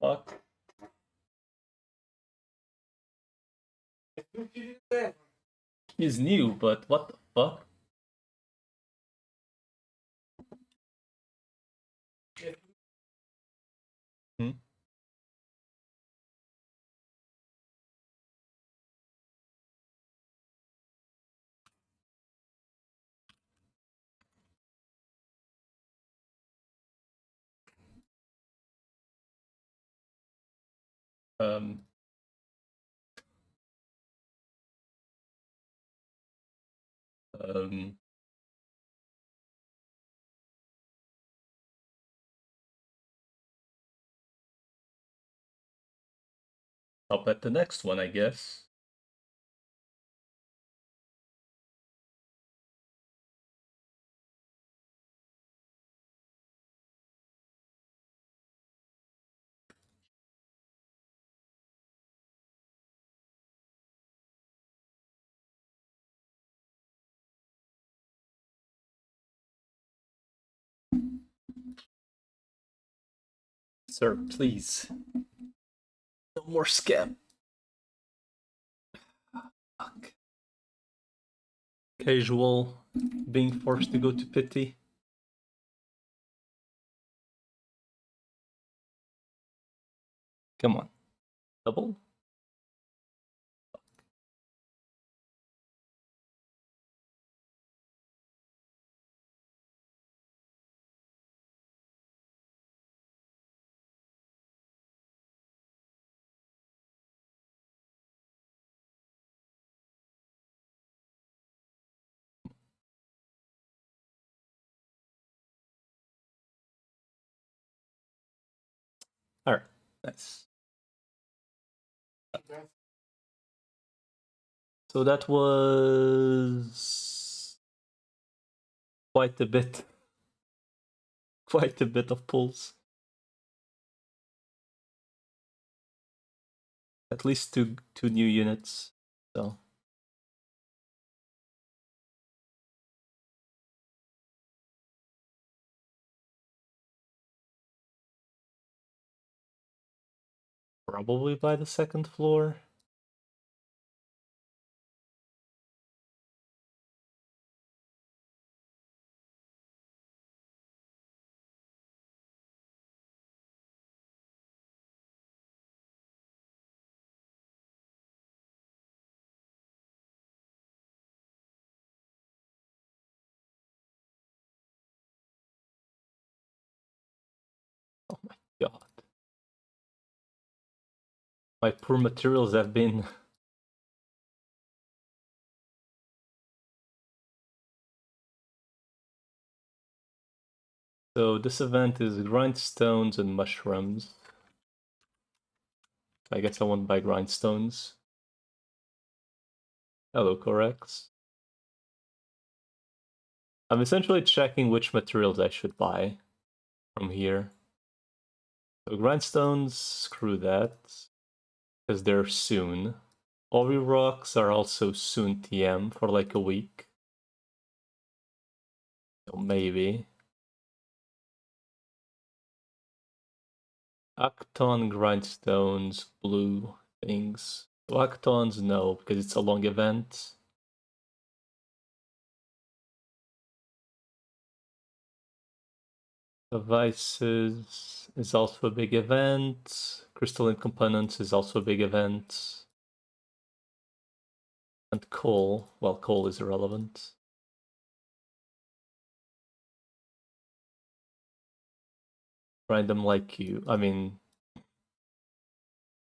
Fuck. He's new, but what the fuck? Hmm? Um, um, Up at the next one, I guess. Sir, please. No more scam. Fuck. Casual, being forced to go to pity. Come on. Double? Alright, nice. So that was quite a bit. Quite a bit of pulls. At least two new units. So probably by the second floor. Oh my god. My poor materials have been So this event is grindstones and mushrooms. I guess I won't buy grindstones. Hello, Corex. I'm essentially checking which materials I should buy from here. So grindstones, screw that, because they're soon. Ori rocks are also soon TM for like a week. So maybe. Acton, grindstones, blue things. So Actons, no, because it's a long event. Devices is also a big event. Crystalline components is also a big event. And coal, well, coal is irrelevant. Random like you, I mean,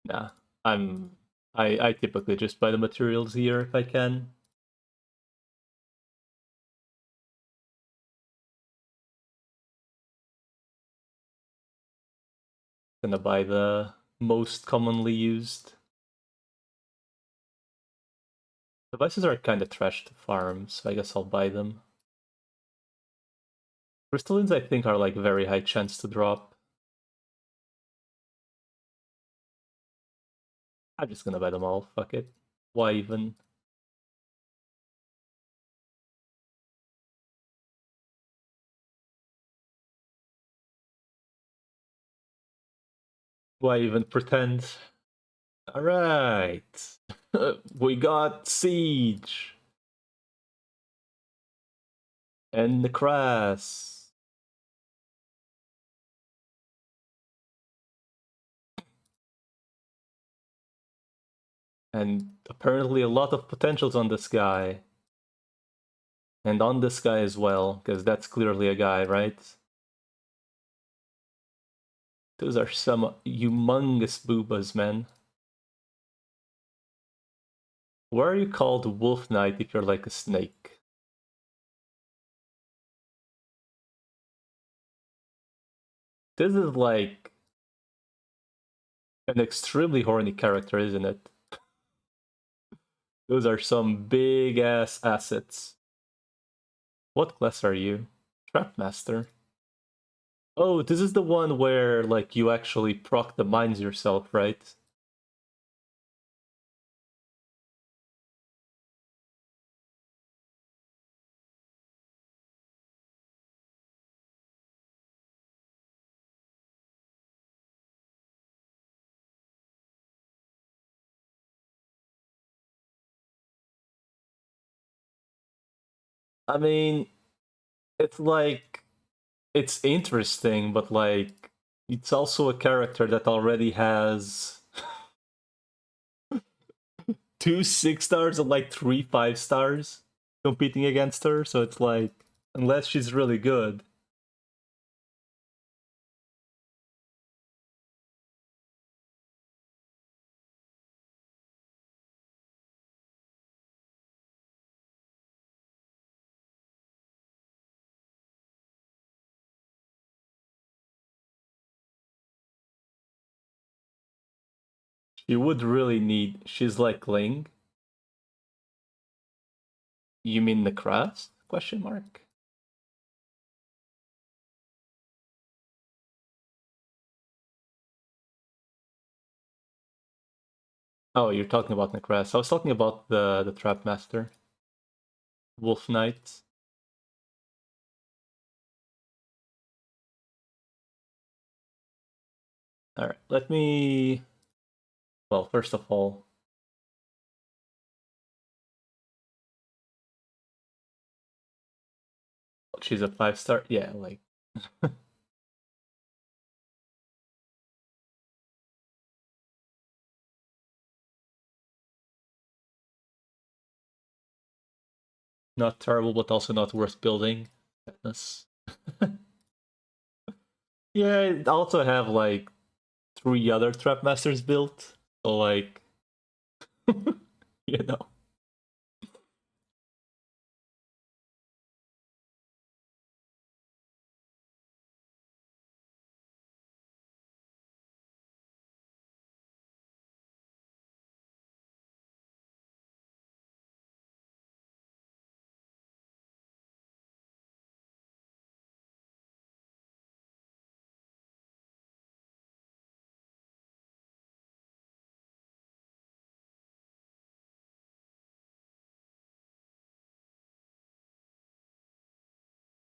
nah. I typically just buy the materials here if I can. Gonna buy the most commonly used. Devices are kind of trash to farm, so I guess I'll buy them. Crystallines I think are like very high chance to drop. I'm just gonna buy them all, fuck it. Why even? Why even pretend? Alright. We got Siege. And the Crass. And apparently a lot of potentials on this guy. And on this guy as well, because that's clearly a guy, right? Those are some humongous boobas, man. Why are you called Wolf Knight if you're like a snake? This is like an extremely horny character, isn't it? Those are some big ass assets. What class are you? Trapmaster. Oh, this is the one where like you actually proc the mines yourself, right? I mean, it's like it's interesting, but like it's also a character that already has two 6 stars and like three 5 stars competing against her, so it's like unless she's really good. She would really need she's like Ling. You mean the Necras? Question mark. Oh, you're talking about Necras. I was talking about the Trap Master. Wolf Knight. Alright, let me well, first of all. She's a 5 star? Yeah, like not terrible, but also not worth building. Sadness. Yeah, I also have like 3 other Trap Masters built. So like you know.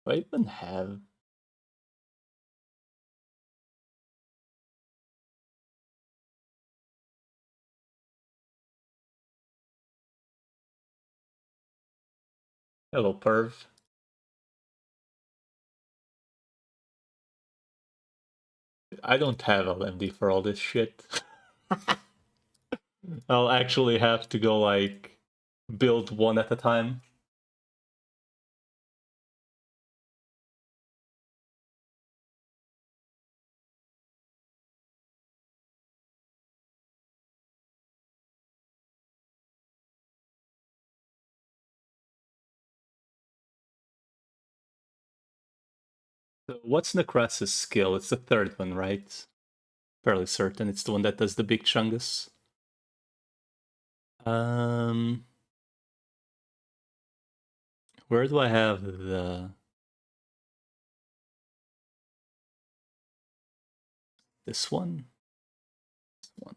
Do I even have hello perv? I don't have LMD for all this shit. I'll actually have to go like build one at a time. So what's Necras's skill? It's the third one, right? Fairly certain it's the one that does the big chungus. Um, where do I have the this one? This one.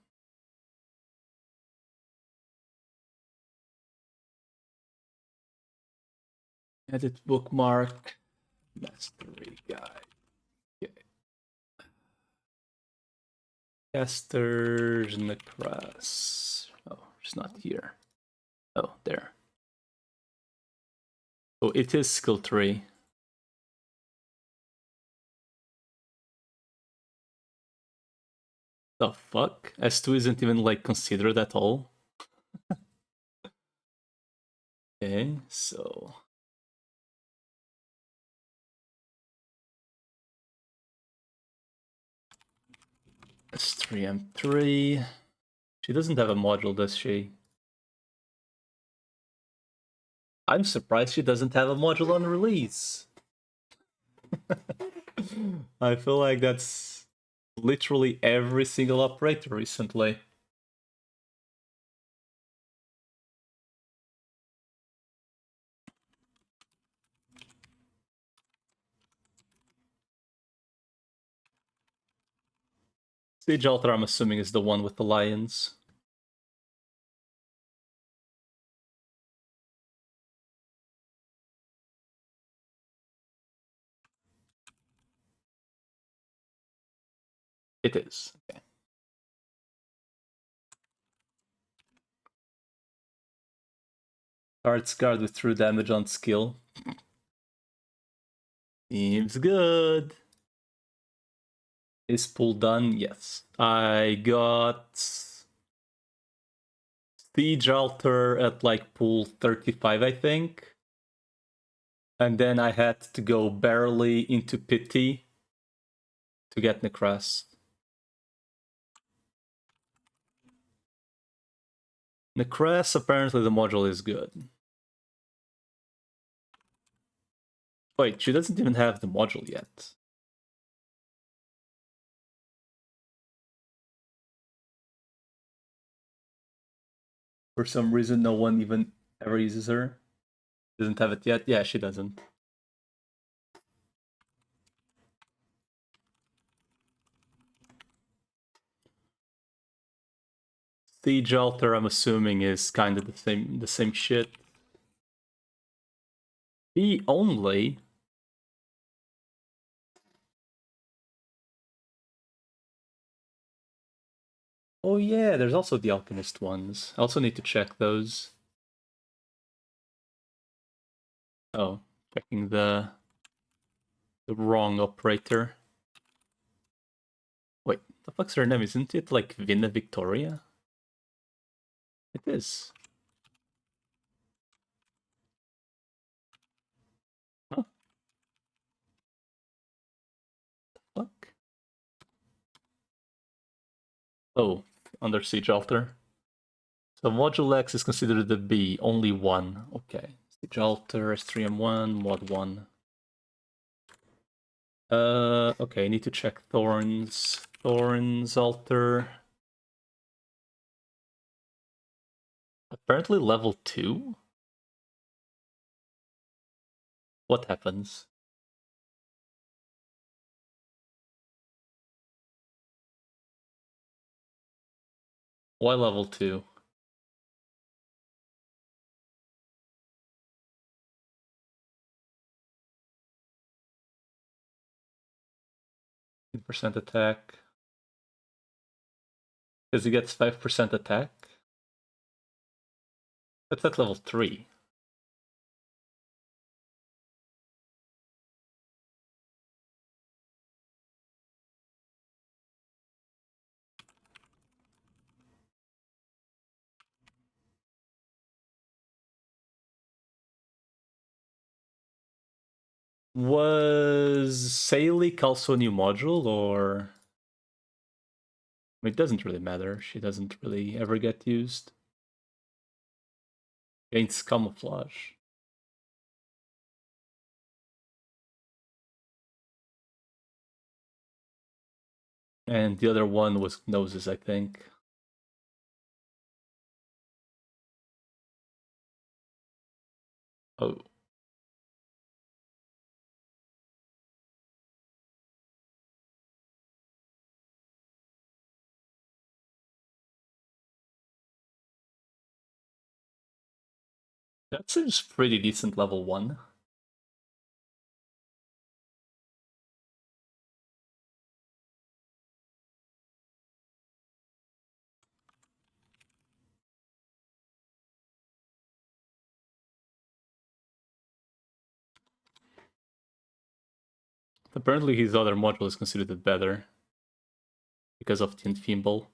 Edit bookmark. Mastery guide. Okay. Casters Necras. Oh, it's not here. Oh, there. Oh, it is skill 3. The fuck? S2 isn't even like considered at all. Okay, so S3 M3. She doesn't have a module, does she? I'm surprised she doesn't have a module on release. I feel like that's literally every single operator recently. Siege Altar, I'm assuming, is the one with the lions. It is. Okay. Hearts Guard with true damage on skill. Seems good. Is pool done? Yes. I got Siege Altar at like pool 35, I think. And then I had to go barely into Pity to get Necras. Necras, apparently the module is good. Wait, she doesn't even have the module yet. For some reason, no one even ever uses her. Doesn't have it yet? Yeah, she doesn't. Siege Altar, I'm assuming, is kind of the same shit. He only. Oh yeah, there's also the Alchemist ones. I also need to check those. Oh, checking the wrong operator. Wait, the fuck's her name? Isn't it like Vinna Victoria? It is. Huh? Fuck. Oh, under Siege Altar. So Module X is considered the B, only one. Okay. Siege Altar, S3M1, Mod 1. Okay, I need to check Thorns. Thorns Altar. Apparently level 2? What happens? Why level 2? Percent attack. Because he gets 5% attack? That's at level 3. Was Salic also a new module, or... It doesn't really matter. She doesn't really ever get used. Gains camouflage. And the other one was noses, I think. Oh. That seems pretty decent level 1. Apparently his other module is considered better because of the Enfeeble.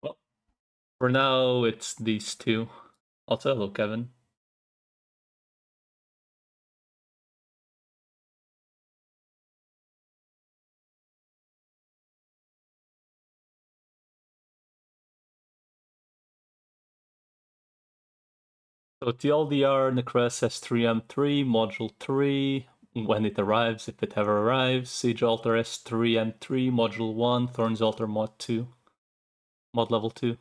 Well, for now it's these two. Also, hello, Kevin. So TLDR Necres S3M3, Module 3, when it arrives, if it ever arrives, Siege Altar S3M3, Module 1, Thorns Altar Mod 2, Mod Level 2.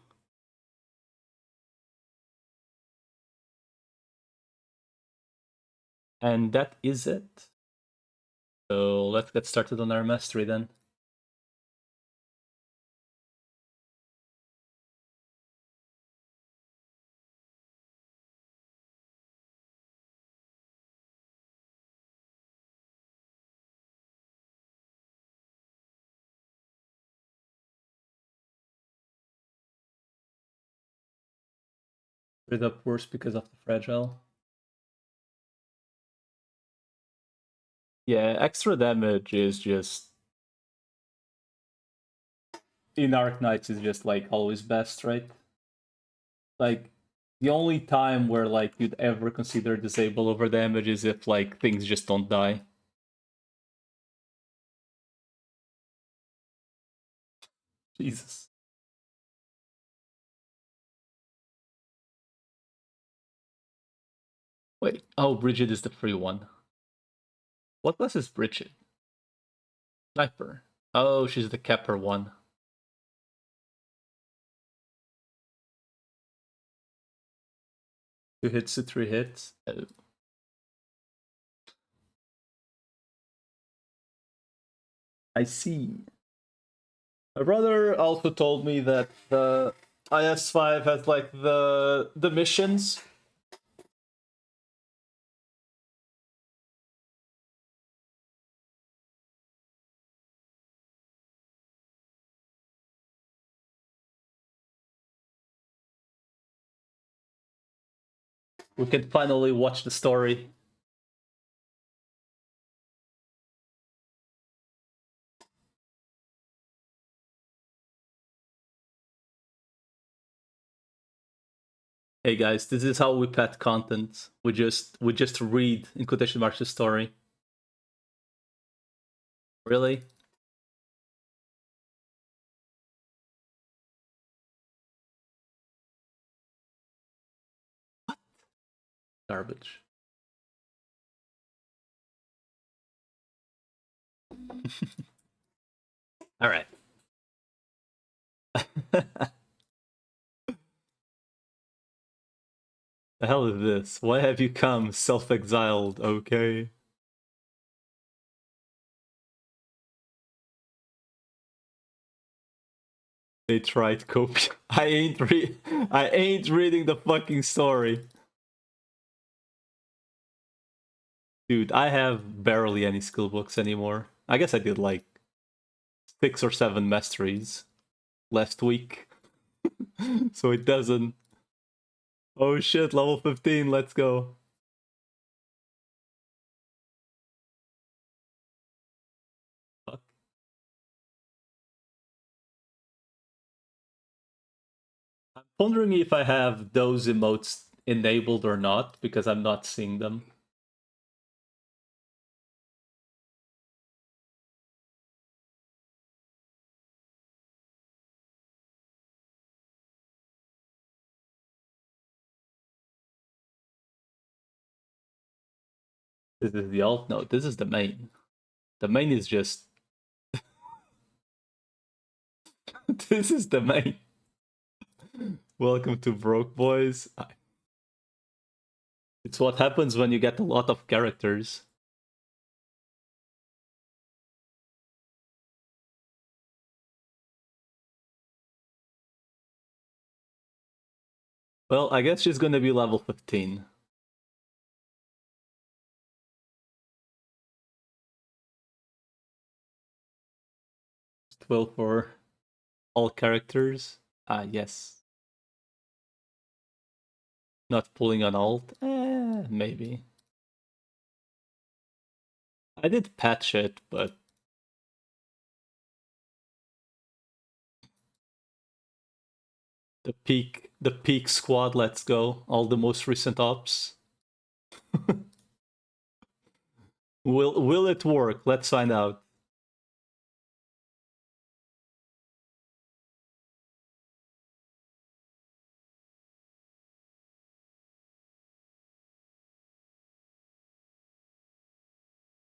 And that is it. So let's get started on our mastery then. Straight up worse because of the fragile. Yeah, extra damage is just in Arc Knights is just like always best, right? Like the only time where like you'd ever consider disable over damage is if like things just don't die. Jesus. Wait, oh, Bridget is the free one. What class is Bridget? Sniper. Oh, she's the Kepper one. 2 hits to 3 hits. Oh. I see. My brother also told me that the IS5 has like the missions. We can finally watch the story. Hey guys, this is how we pet content. We just read in quotation marks the story. Really? Garbage. All right. The hell is this? Why have you come, self-exiled? Okay. They tried copy. I ain't reading the fucking story. Dude, I have barely any skill books anymore. I guess I did like 6 or 7 masteries last week. So it doesn't. Oh shit, level 15, let's go. Fuck. I'm wondering if I have those emotes enabled or not, because I'm not seeing them. This is the alt? No, this is the main. The main is just... This is the main. Welcome to Broke Boys. It's what happens when you get a lot of characters. Well, I guess she's gonna be level 15. 12 for all characters. Ah, yes. Not pulling on alt? Maybe. I did patch it, but the peak squad, let's go. All the most recent ops. Will it work? Let's find out.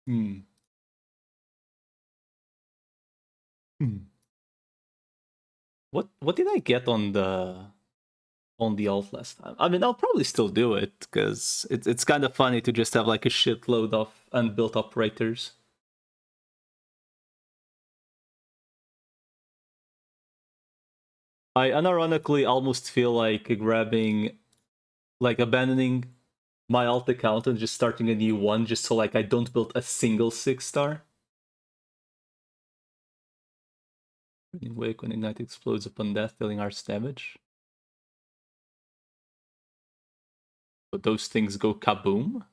Hmm. Hmm. What did I get on the alt last time? I mean, I'll probably still do it because it's kind of funny to just have like a shitload of unbuilt operators. I unironically almost feel like grabbing, like abandoning my alt account and just starting a new one, just so like I don't build a single 6-star. Wake when Ignite explodes upon death, dealing arts damage. But those things go kaboom.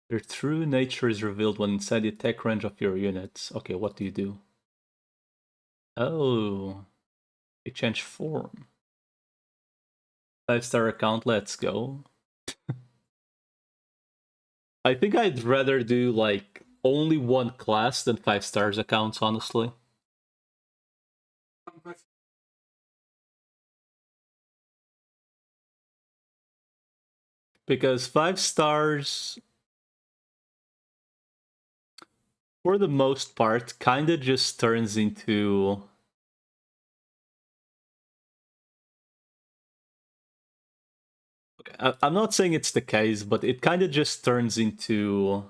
Their true nature is revealed when inside the attack range of your units. Okay, what do you do? Oh, they change form. 5-star account, let's go. I think I'd rather do like only one class than 5 stars accounts, honestly. Because 5 stars, for the most part, kinda just turns into... Okay, I'm not saying it's the case, but it kinda just turns into...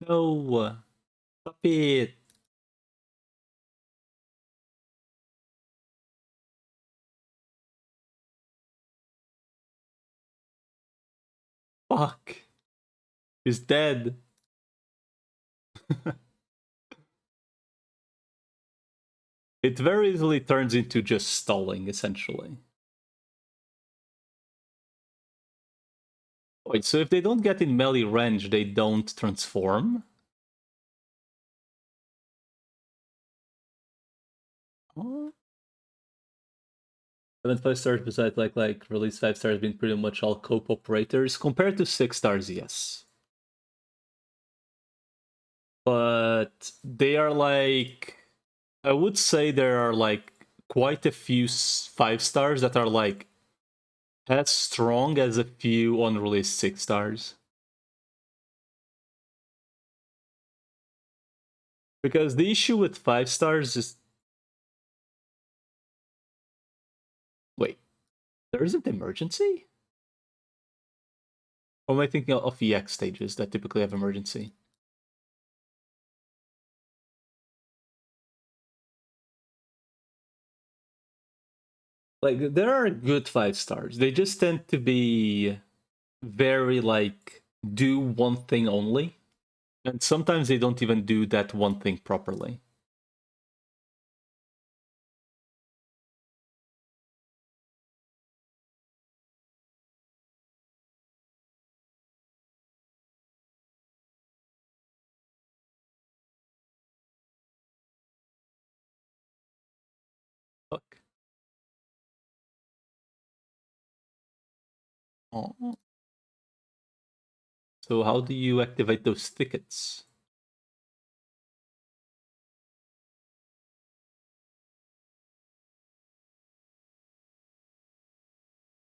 No, stop it. Fuck. He's dead. It very easily turns into just stalling, essentially. Wait, so if they don't get in melee range, they don't transform? What? 5 stars besides like release 5 stars being pretty much all cope operators. Compared to 6 stars, yes. But they are like... I would say there are like quite a few 5 stars that are like as strong as a few unreleased 6 stars. Because the issue with 5 stars is... Wait, there isn't emergency? Or am I thinking of EX stages that typically have emergency? Like, there are good 5 stars. They just tend to be very, like, do one thing only. And sometimes they don't even do that one thing properly. Fuck. Oh. So how do you activate those thickets?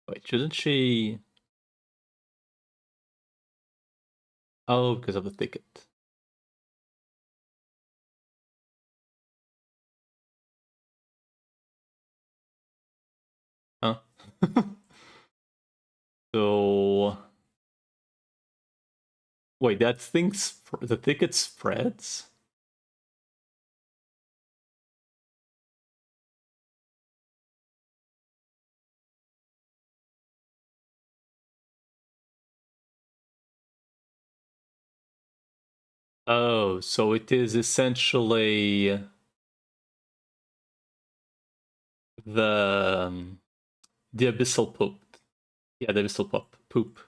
Wait, shouldn't she... Oh, because of the thicket. Huh? So... Wait, that thing's... The thicket spreads? Oh, so it is essentially the the abyssal poop. Yeah, the abyssal poop.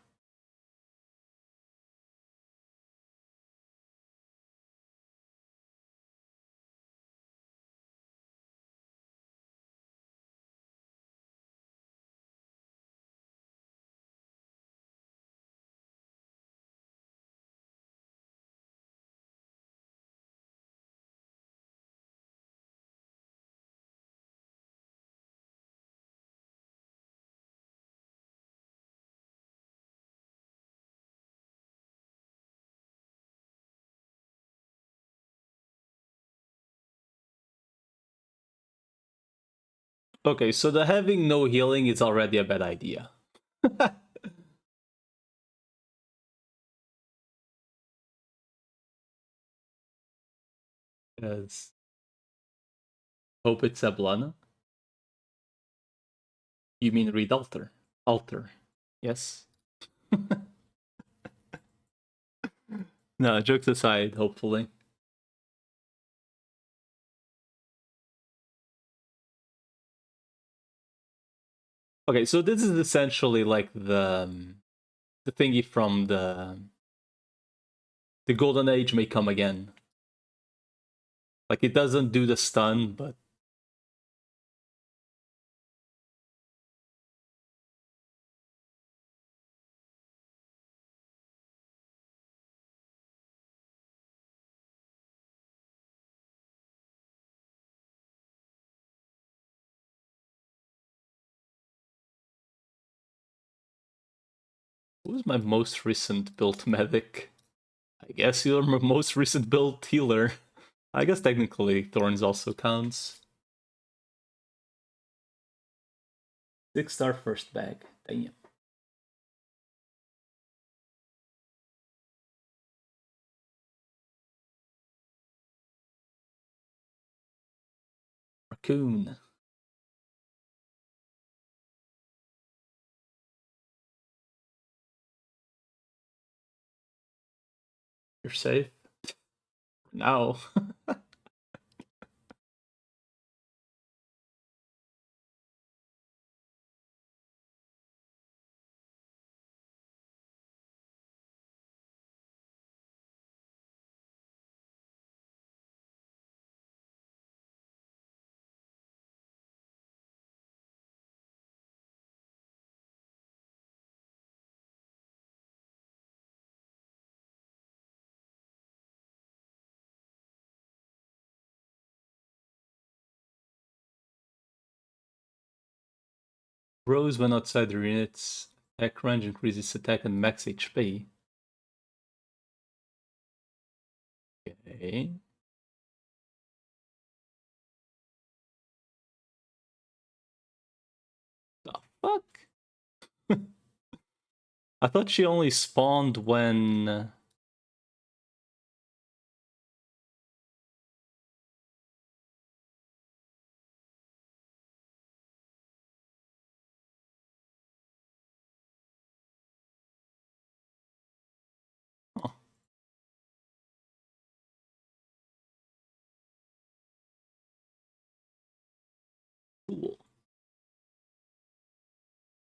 Okay, so the having no healing is already a bad idea. Yes. Hope it's Eblana. You mean read alter? Alter. Yes. No, jokes aside, hopefully. Okay, so this is essentially like the thingy from the golden age may come again. Like it doesn't do the stun, but what was my most recent build medic? I guess you're my most recent build healer. I guess technically Thorns also counts. 6-star first bag. Damn. Raccoon. You're safe. Now. Rose when outside the unit's attack range increases attack and max HP. Okay. The fuck? I thought she only spawned when... Oh, cool.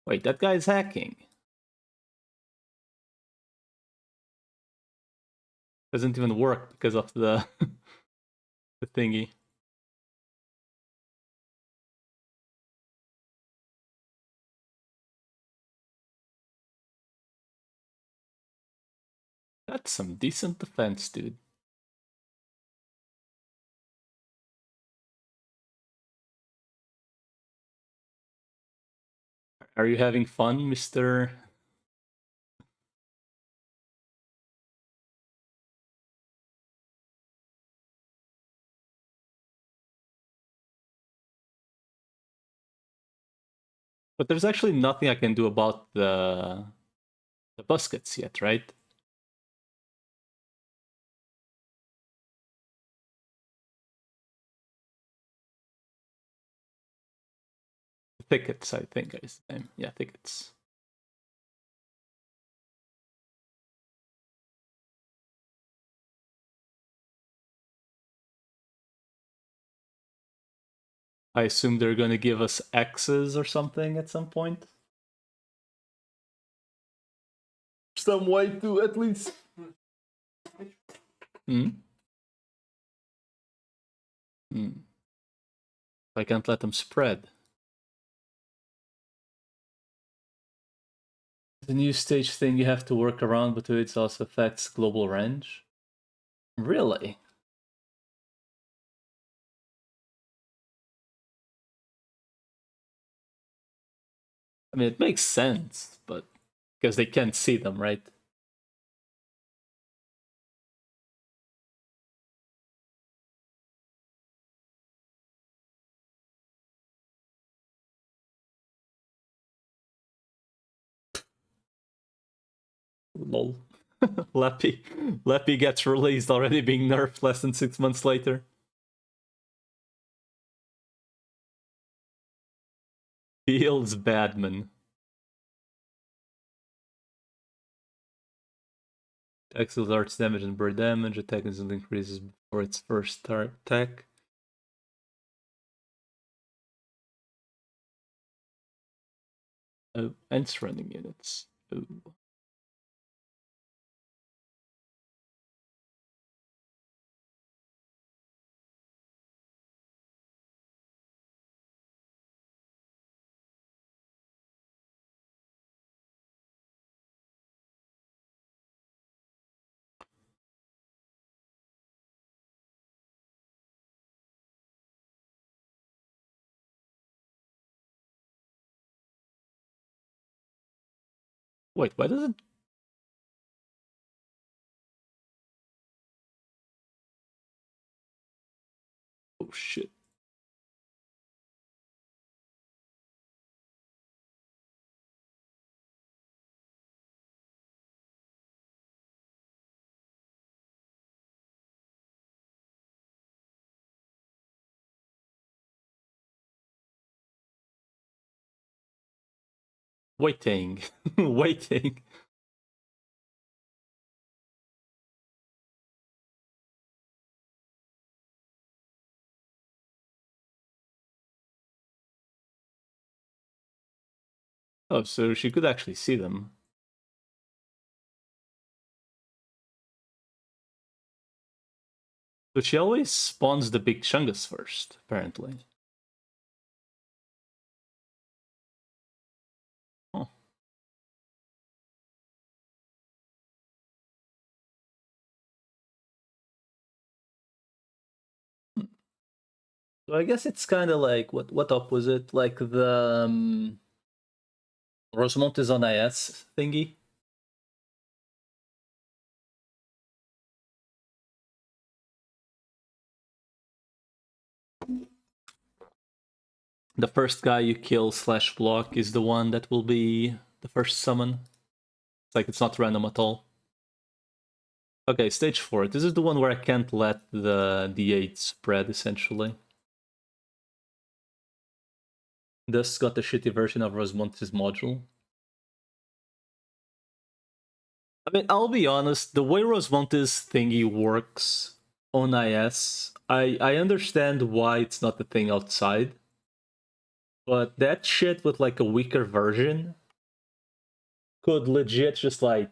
Wait, that guy's hacking. Doesn't even work because of the the thingy. That's some decent defense, dude. Are you having fun, Mr. But there's actually nothing I can do about the buskets yet, right? Thickets, I think is the name. Yeah, thickets. I assume they're gonna give us X's or something at some point. Some way to at least. Hmm? Hmm. I can't let them spread. The new stage thing you have to work around, but it also affects global range. Really? I mean, it makes sense, but because they can't see them, right? Lol. Leppy gets released already being nerfed less than 6 months later. Fields Badman. Texas arts damage and bird damage. Attack instantly increases before its first attack. Oh, and surrounding units. Oh. Wait, why does it? Oh shit. Waiting. Waiting. Oh, so she could actually see them. But she always spawns the big Chungus first, apparently. Oh. So I guess it's kind of like what up was it? Like the Rosemont is on IS thingy. The first guy you kill / block is the one that will be the first summon. It's like it's not random at all. Okay, stage 4. This is the one where I can't let the D8 spread, essentially. This got the shitty version of Rosemonte's module. I mean, I'll be honest, the way Rosemonte's thingy works on IS, I understand why it's not the thing outside. But that shit with like a weaker version could legit just like...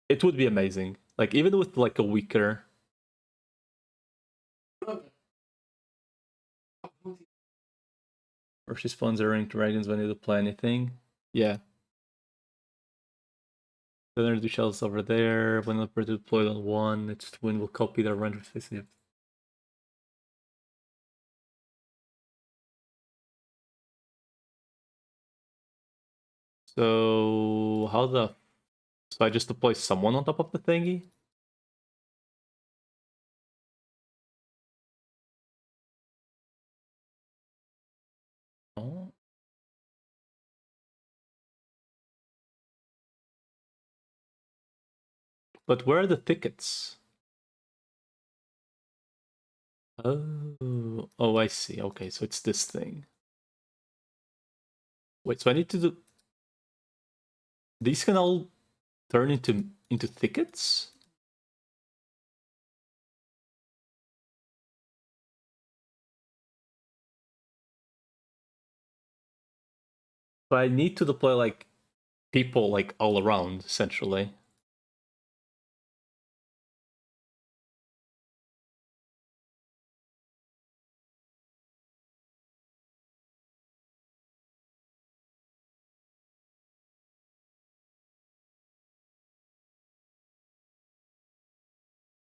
It would be amazing. Like, even with like a weaker... Or she spawns her ranked dragons when you deploy anything. Yeah. The energy shells over there. When the bird deployed on one, its twin will copy their render facing. So how the... So I just deploy someone on top of the thingy? Oh. But where are the tickets? Oh, I see. Okay, so it's this thing. Wait, so I need to do... These can all turn into thickets? But I need to deploy like people like all around, essentially.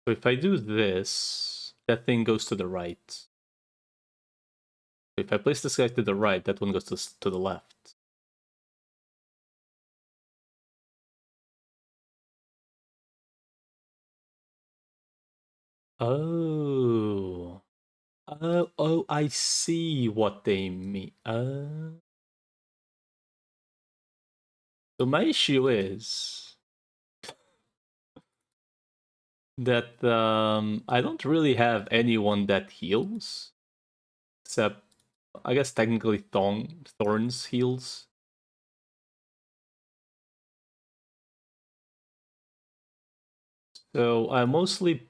So if I do this, that thing goes to the right. If I place this guy to the right, that one goes to the left. Oh. Oh, I see what they mean. So my issue is that I don't really have anyone that heals, except I guess technically Thorns heals. So I mostly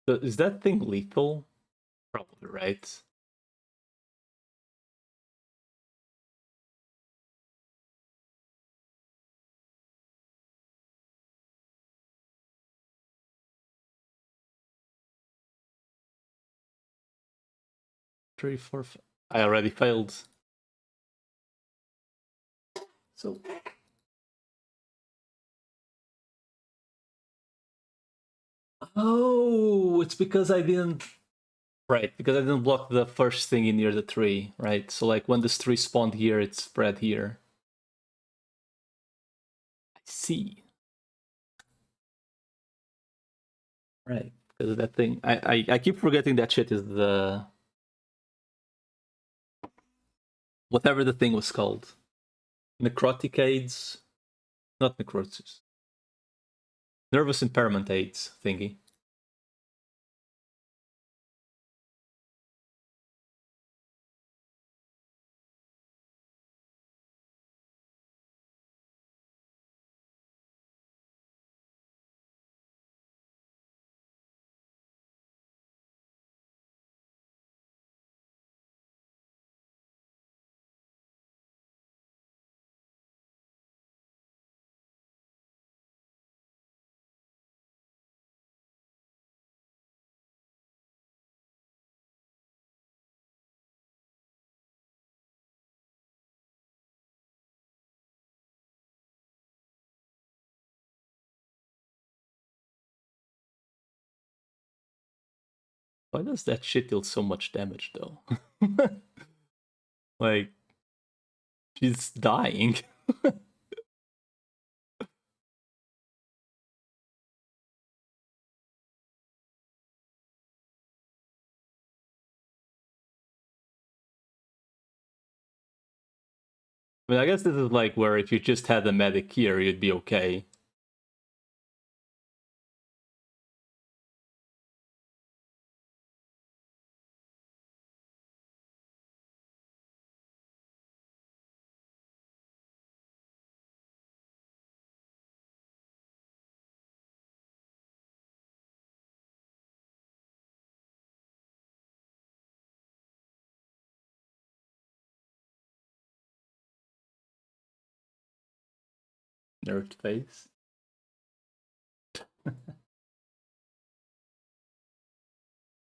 is that thing lethal? Probably right. Three, four. I already failed. So oh, it's because I didn't right because I didn't block the first thing in near the tree, right? So like when this tree spawned here, it's spread here. I see. Right, because of that thing. I keep forgetting that shit is the whatever the thing was called. Necrotic aids, not necrosis. Nervous impairment aids thingy. Why does that shit deal so much damage though? Like she's dying. I mean, I guess this is like where if you just had a medic here, you'd be okay. Nerd face.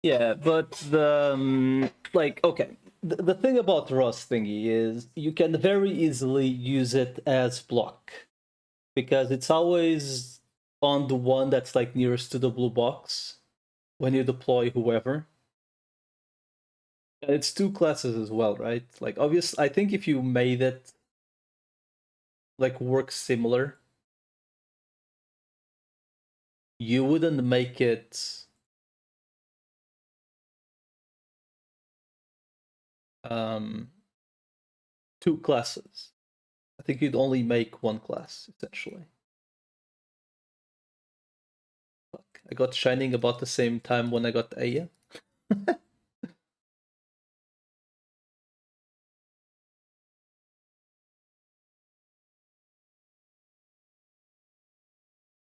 Yeah, but the like okay, the thing about Rust thingy is you can very easily use it as block because it's always on the one that's like nearest to the blue box when you deploy whoever. And it's two classes as well, right? Like obvious, I think if you made it like work similar, you wouldn't make it um two classes. I think you'd only make one class essentially. Fuck. I got Shining about the same time when I got Aya.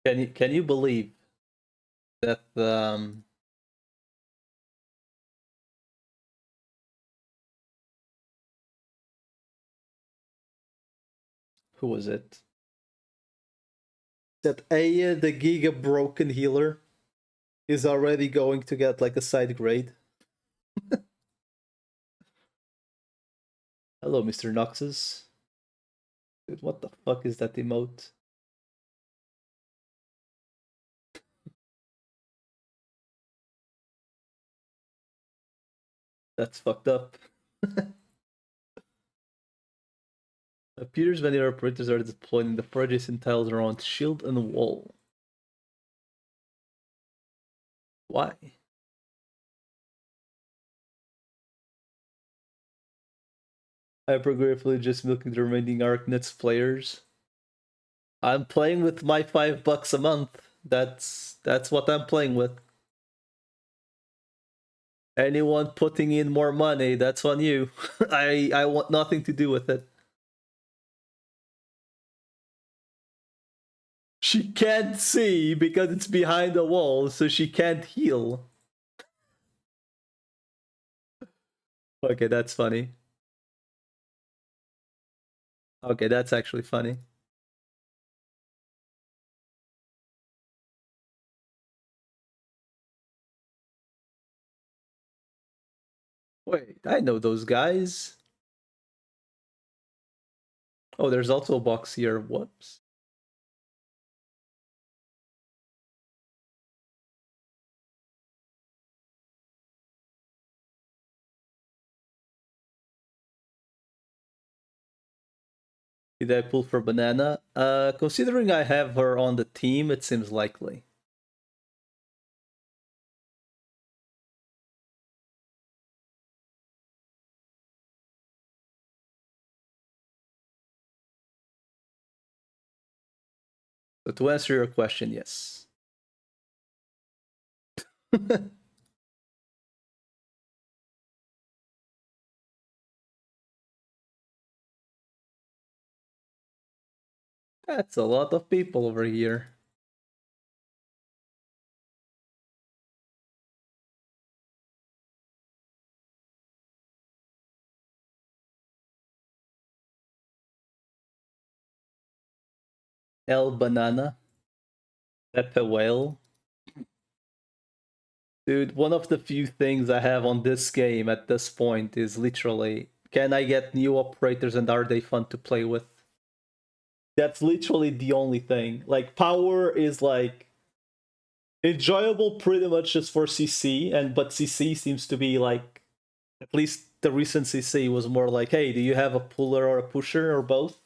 Can you believe That who was it? That Aya, the Giga Broken Healer, is already going to get like a side grade. Hello, Mr. Noxus. Dude, what the fuck is that emote? That's fucked up. Appears when your operators are deployed in the adjacent tiles around shield and wall. Why? Hypergraphically just milking the remaining ArcNets players. I'm playing with my $5 a month. That's what I'm playing with. Anyone putting in more money, that's on you. I want nothing to do with it. She can't see because it's behind the wall, so she can't heal. Okay, that's funny. Okay, that's actually funny. Wait, I know those guys. Oh, there's also a box here. Whoops. Did I pull for banana? Considering I have her on the team, it seems likely. So to answer your question, yes. That's a lot of people over here. El Banana. Pepe Whale. Dude, one of the few things I have on this game at this point is literally, can I get new operators and are they fun to play with? That's literally the only thing. Like, power is like enjoyable pretty much just for CC, but CC seems to be like, at least the recent CC was more like, hey, do you have a puller or a pusher or both?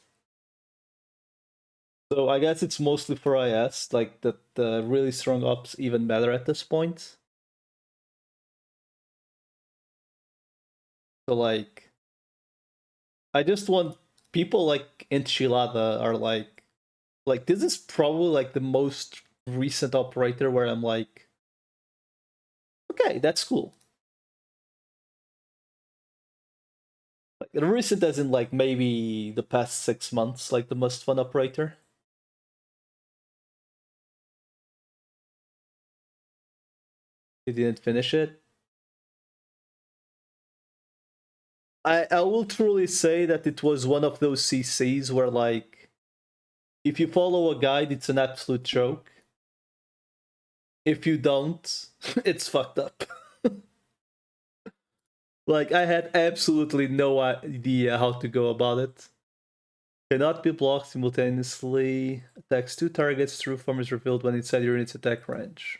So I guess it's mostly for IS, like the really strong ops even matter at this point. So like, I just want people like Enchilada are like this is probably like the most recent operator where I'm like, okay, that's cool. Like recent as in like maybe the past 6 months, like the most fun operator. He didn't finish it. I will truly say that it was one of those CCs where like if you follow a guide, it's an absolute joke. If you don't, it's fucked up. Like I had absolutely no idea how to go about it. Cannot be blocked simultaneously. Attacks two targets. True form is revealed when inside your unit's attack range.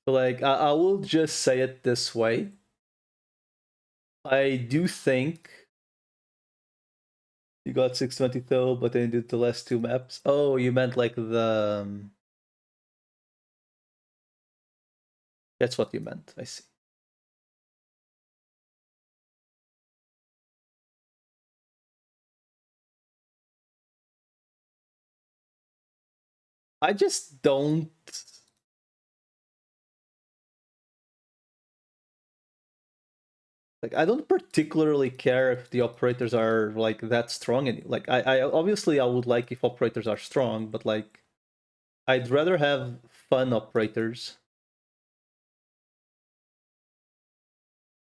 Like I will just say it this way. I do think you got 620 though, but then you did the last two maps. Oh, you meant like the. That's what you meant. I see. I just don't. Like, I don't particularly care if the operators are like that strong. And like, I obviously I would like if operators are strong, but like, I'd rather have fun operators.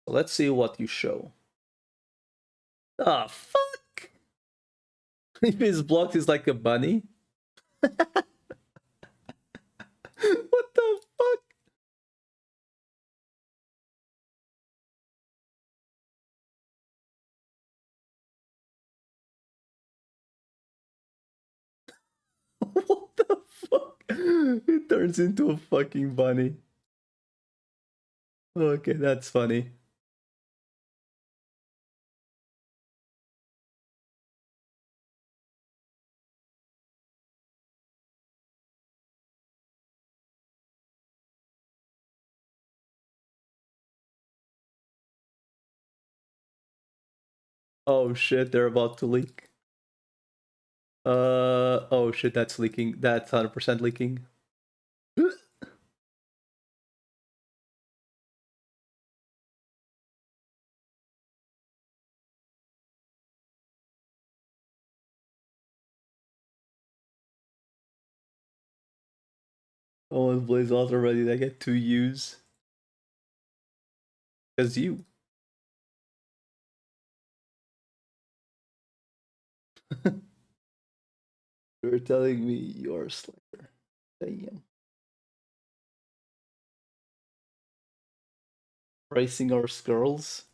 So let's see what you show. Ah, fuck! If his blocked is like a bunny. What the fuck? What the fuck? It turns into a fucking bunny. Okay, that's funny. Oh shit, they're about to leak. Oh shit, that's leaking. That's 100% leaking. Oh, Blaze Alt already. I get 2 U's. Because you. You're telling me you're a slacker. Damn. Racing our girls?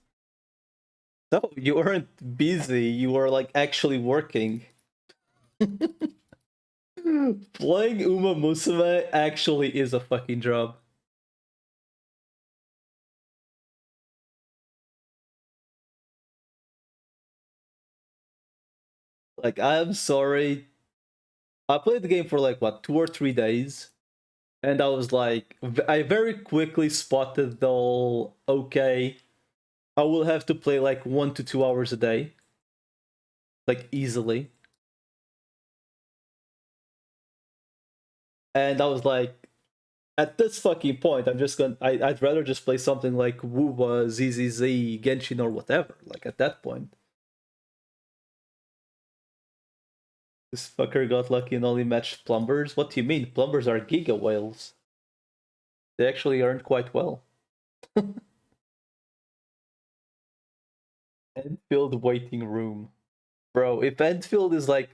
No, you weren't busy. You were like actually working. Playing Uma Musume actually is a fucking job. Like, I'm sorry. I played the game for like, what, 2 or 3 days? And I was like, I very quickly spotted though, okay, I will have to play like 1 to 2 hours a day. Like, easily. And I was like, at this fucking point, I'm just gonna. I'd rather just play something like Wuwa, ZZZ, Genshin, or whatever. Like, at that point. This fucker got lucky and only matched plumbers? What do you mean? Plumbers are giga whales. They actually earned quite well. Enfield waiting room. Bro, if Enfield is like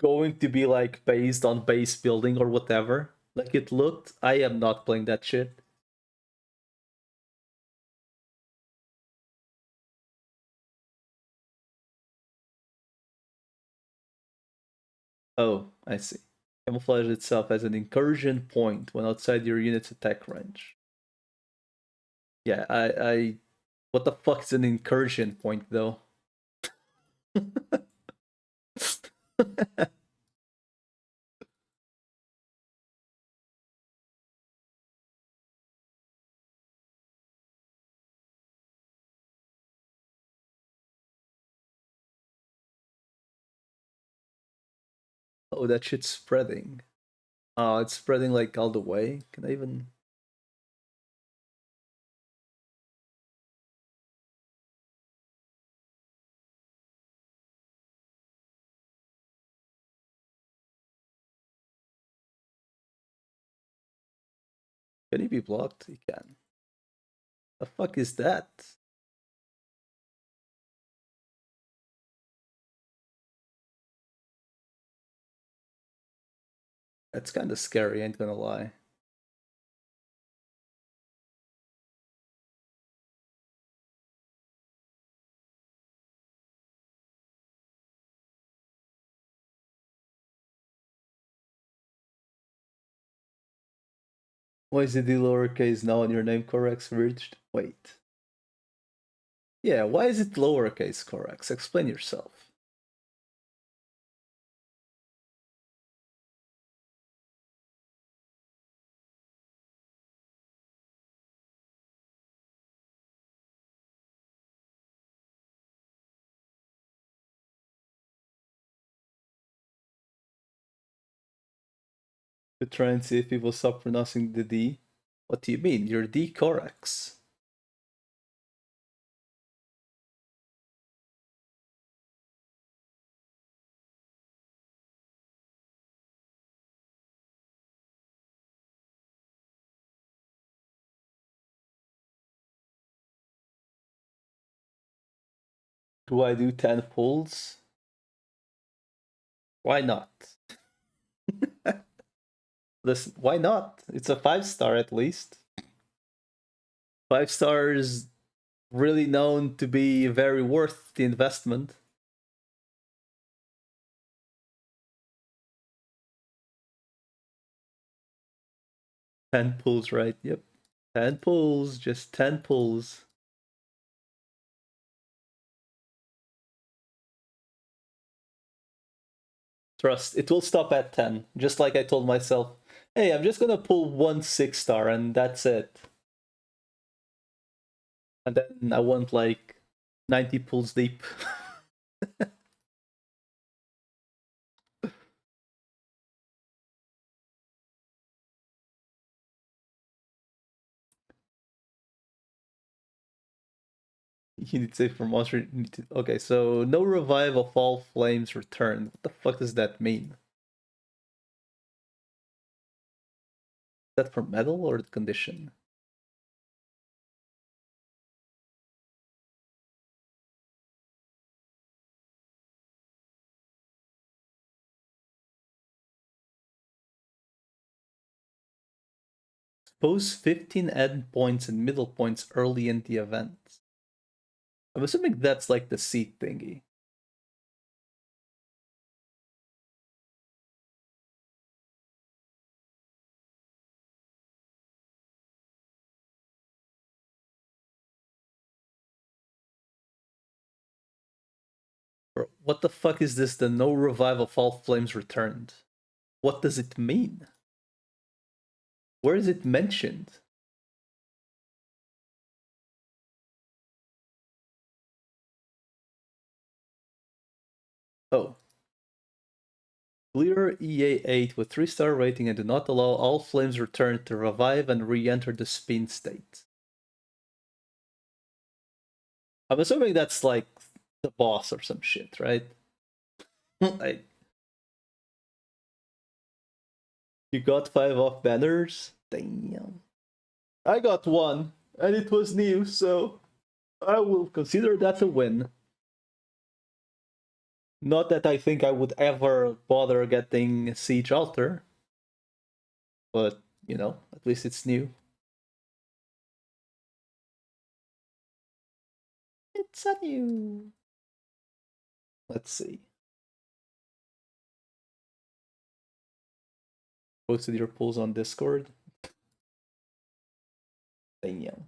going to be like based on base building or whatever, like it looked, I am not playing that shit. Oh, I see. Camouflage itself as an incursion point when outside your unit's attack range. Yeah, I what the fuck is an incursion point though? Oh, that shit's spreading. Oh, it's spreading like all the way. Can I even? Can he be blocked? He can. The fuck is that? That's kind of scary. Ain't gonna lie. Why is it the lowercase now and your name corrects, Virged? Wait. Yeah, why is it lowercase corrects? Explain yourself. To try and see if people stop pronouncing the D. What do you mean? Your D corrects. Do I do 10 pulls? Why not? Listen, why not? It's a 5-star at least. 5 stars really known to be very worth the investment. Ten pulls, right? Yep. 10 pulls, just 10 pulls. Trust, it will stop at 10. Just like I told myself, hey, I'm just gonna pull one 6-star and that's it. And then I want like 90 pulls deep. You need to save for monster. Okay, so no revive of all flames returned. What the fuck does that mean? Is that for metal or the condition? Pose 15 end points and middle points early in the event. I'm assuming that's like the seat thingy. Bro, what the fuck is this? The no revive of all flames returned. What does it mean? Where is it mentioned? Oh. Clear EA8 with 3-star rating and do not allow all flames returned to revive and re-enter the spin state. I'm assuming that's like the boss or some shit, right? Like, you got 5 off banners? Damn. I got 1, and it was new, so I will consider that a win. Not that I think I would ever bother getting Siege Altar, but, you know, at least it's new. It's a new. Let's see. Posted your polls on Discord. Damn.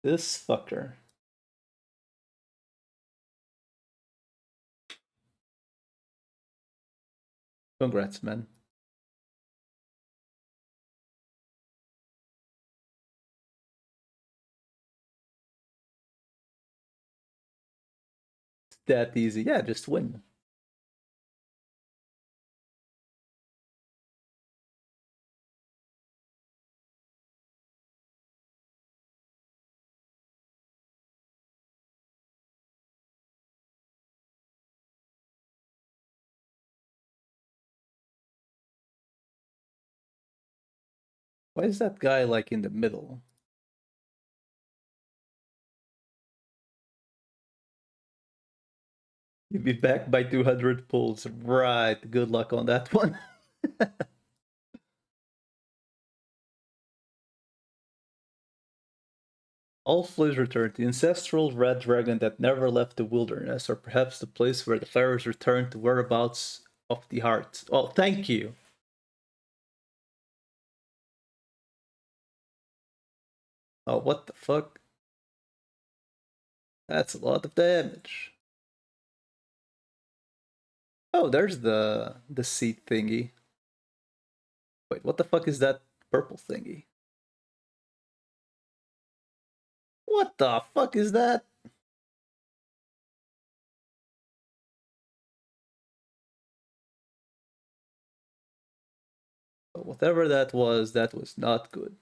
This fucker. Congrats, man. It's that easy. Yeah, just win. Why is that guy like in the middle? You'll be back by 200 pulls. Right. Good luck on that one. All flames returned. The ancestral red dragon that never left the wilderness, or perhaps the place where the pharaohs returned to whereabouts of the heart. Oh, thank you. Oh, what the fuck? That's a lot of damage. Oh, there's the seat thingy. Wait, what the fuck is that purple thingy? What the fuck is that? Whatever that was not good.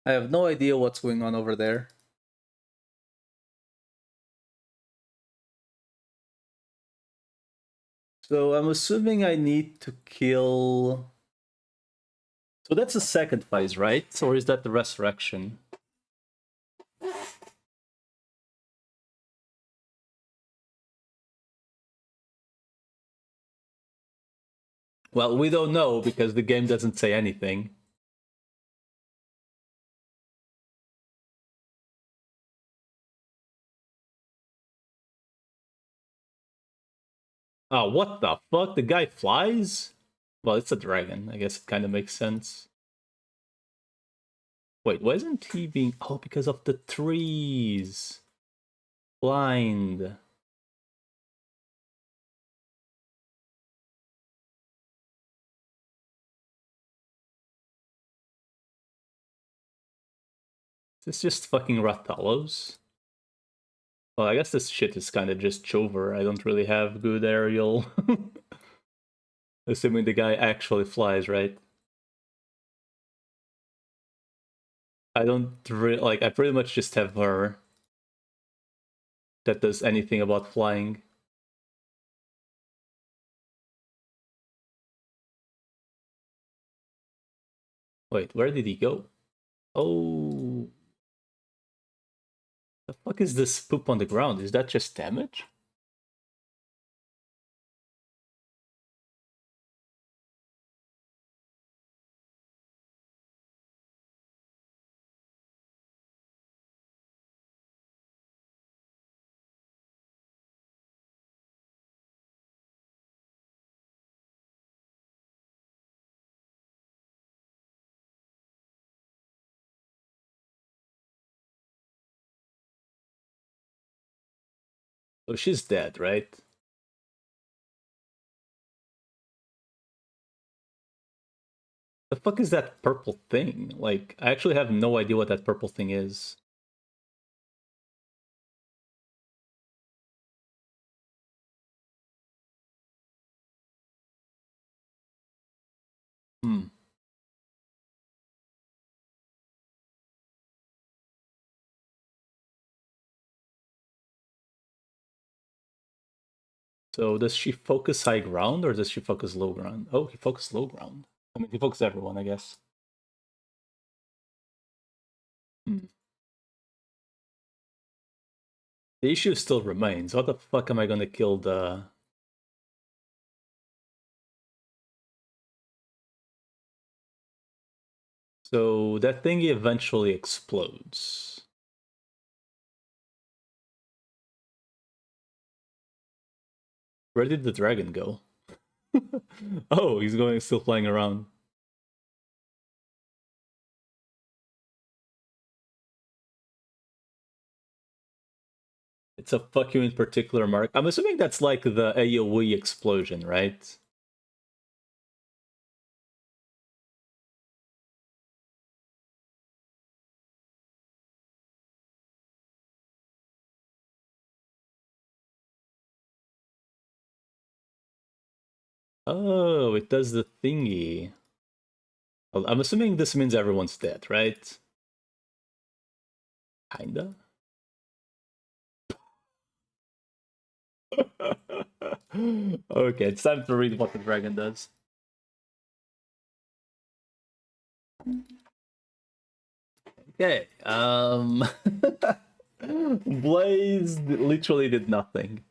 I have no idea what's going on over there. So I'm assuming I need to kill... So that's the second phase, right? Or is that the resurrection? Well, we don't know because the game doesn't say anything. Oh, what the fuck? The guy flies? Well, it's a dragon. I guess it kind of makes sense. Wait, why isn't he being... Oh, because of the trees. Blind. It's just fucking Rathalos. Well, I guess this shit is kind of just Chover. I don't really have good aerial. Assuming the guy actually flies, right? I don't really... Like, I pretty much just have her that does anything about flying. Wait, where did he go? Oh... The fuck is this poop on the ground? Is that just damage? So she's dead, right? The fuck is that purple thing? Like, I actually have no idea what that purple thing is. Hmm. So does she focus high ground or does she focus low ground? Oh, he focused low ground. I mean, he focused everyone, I guess. Hmm. The issue still remains. How the fuck am I gonna kill the... So that thing eventually explodes. Where did the dragon go? Oh, he's going still flying around. It's a fuck you in particular mark. I'm assuming that's like the AoE explosion, right? Oh, it does the thingy. Well, I'm assuming this means everyone's dead, right? Kinda. Okay, it's time to read what the dragon does. Okay, Blaze literally did nothing.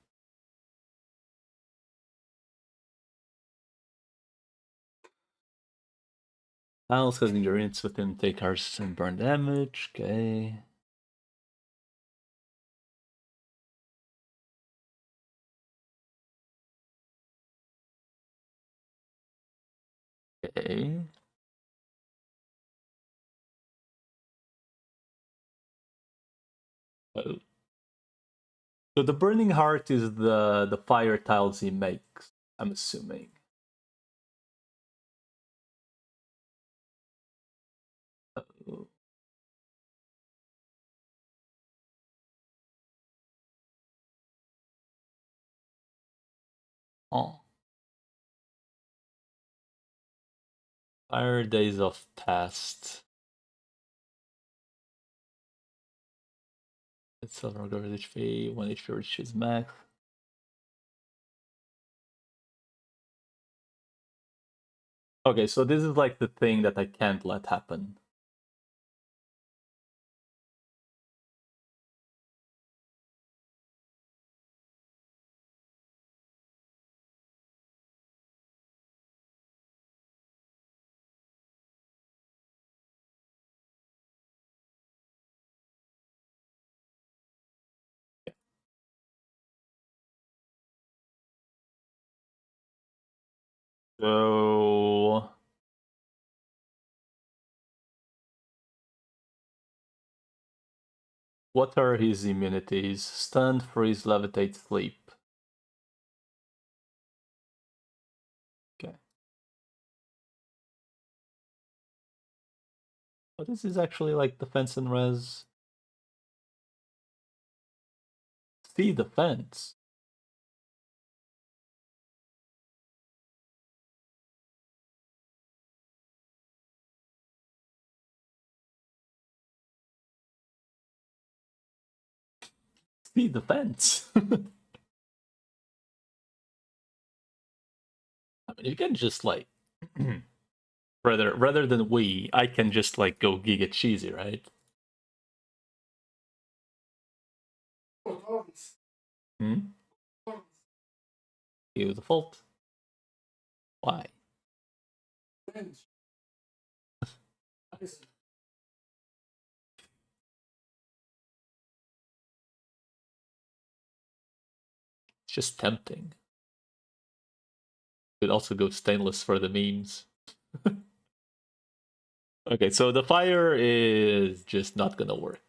Alice causing your units within take harsh and burn damage. Okay. Okay. Oh. So the burning heart is the fire tiles he makes, I'm assuming. Oh. Oh. Fire days of past. It's silver goes HP, 1 HP reaches max. Okay, so this is like the thing that I can't let happen. So what are his immunities? Stun, freeze, levitate, sleep. Okay. But this is actually like defense and res. See defense. See defense. I mean, you can just like rather than I can just like go giga cheesy, right? Hmm? You the fault. Why? It's just tempting. Could also go stainless for the memes. Okay, so the fire is just not gonna work.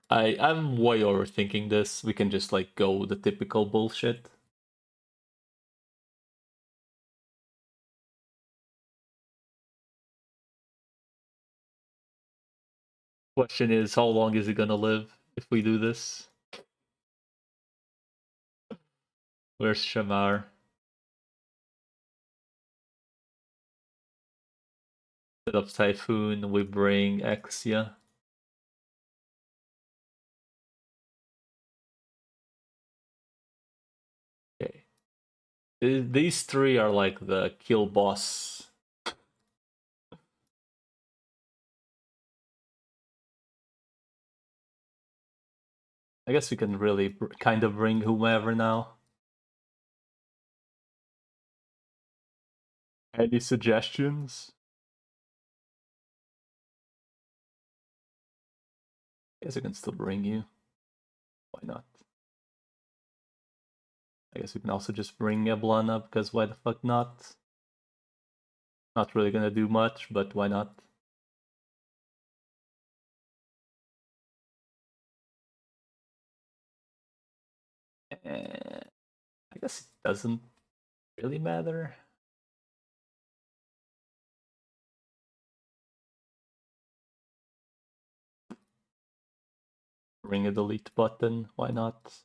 I'm way overthinking this. We can just like go the typical bullshit. Question is, how long is it gonna live if we do this? Where's Shamar? Set up Typhoon, we bring Exia. Okay. These three are like the kill boss. I guess we can really kind of bring whomever now. Any suggestions? I guess I can still bring you. Why not? I guess we can also just bring Eblana, because why the fuck not? Not really gonna do much, but why not? I guess it doesn't really matter. Ring a delete button, why not?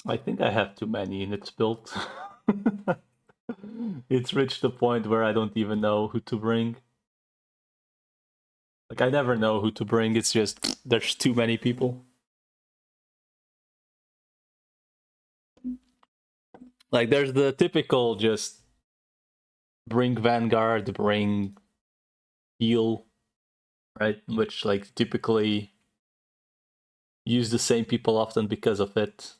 I think I have too many units built. It's reached the point where I don't even know who to bring. Like, I never know who to bring, it's just there's too many people. Like, there's the typical just bring Vanguard, bring heal, right? Which, like, typically use the same people often because of it.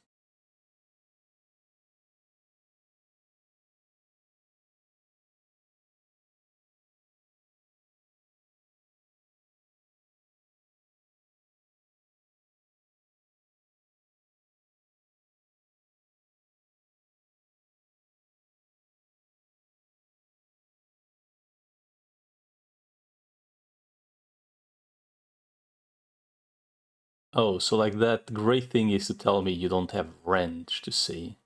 Oh, so like that great thing is to tell me you don't have range to see.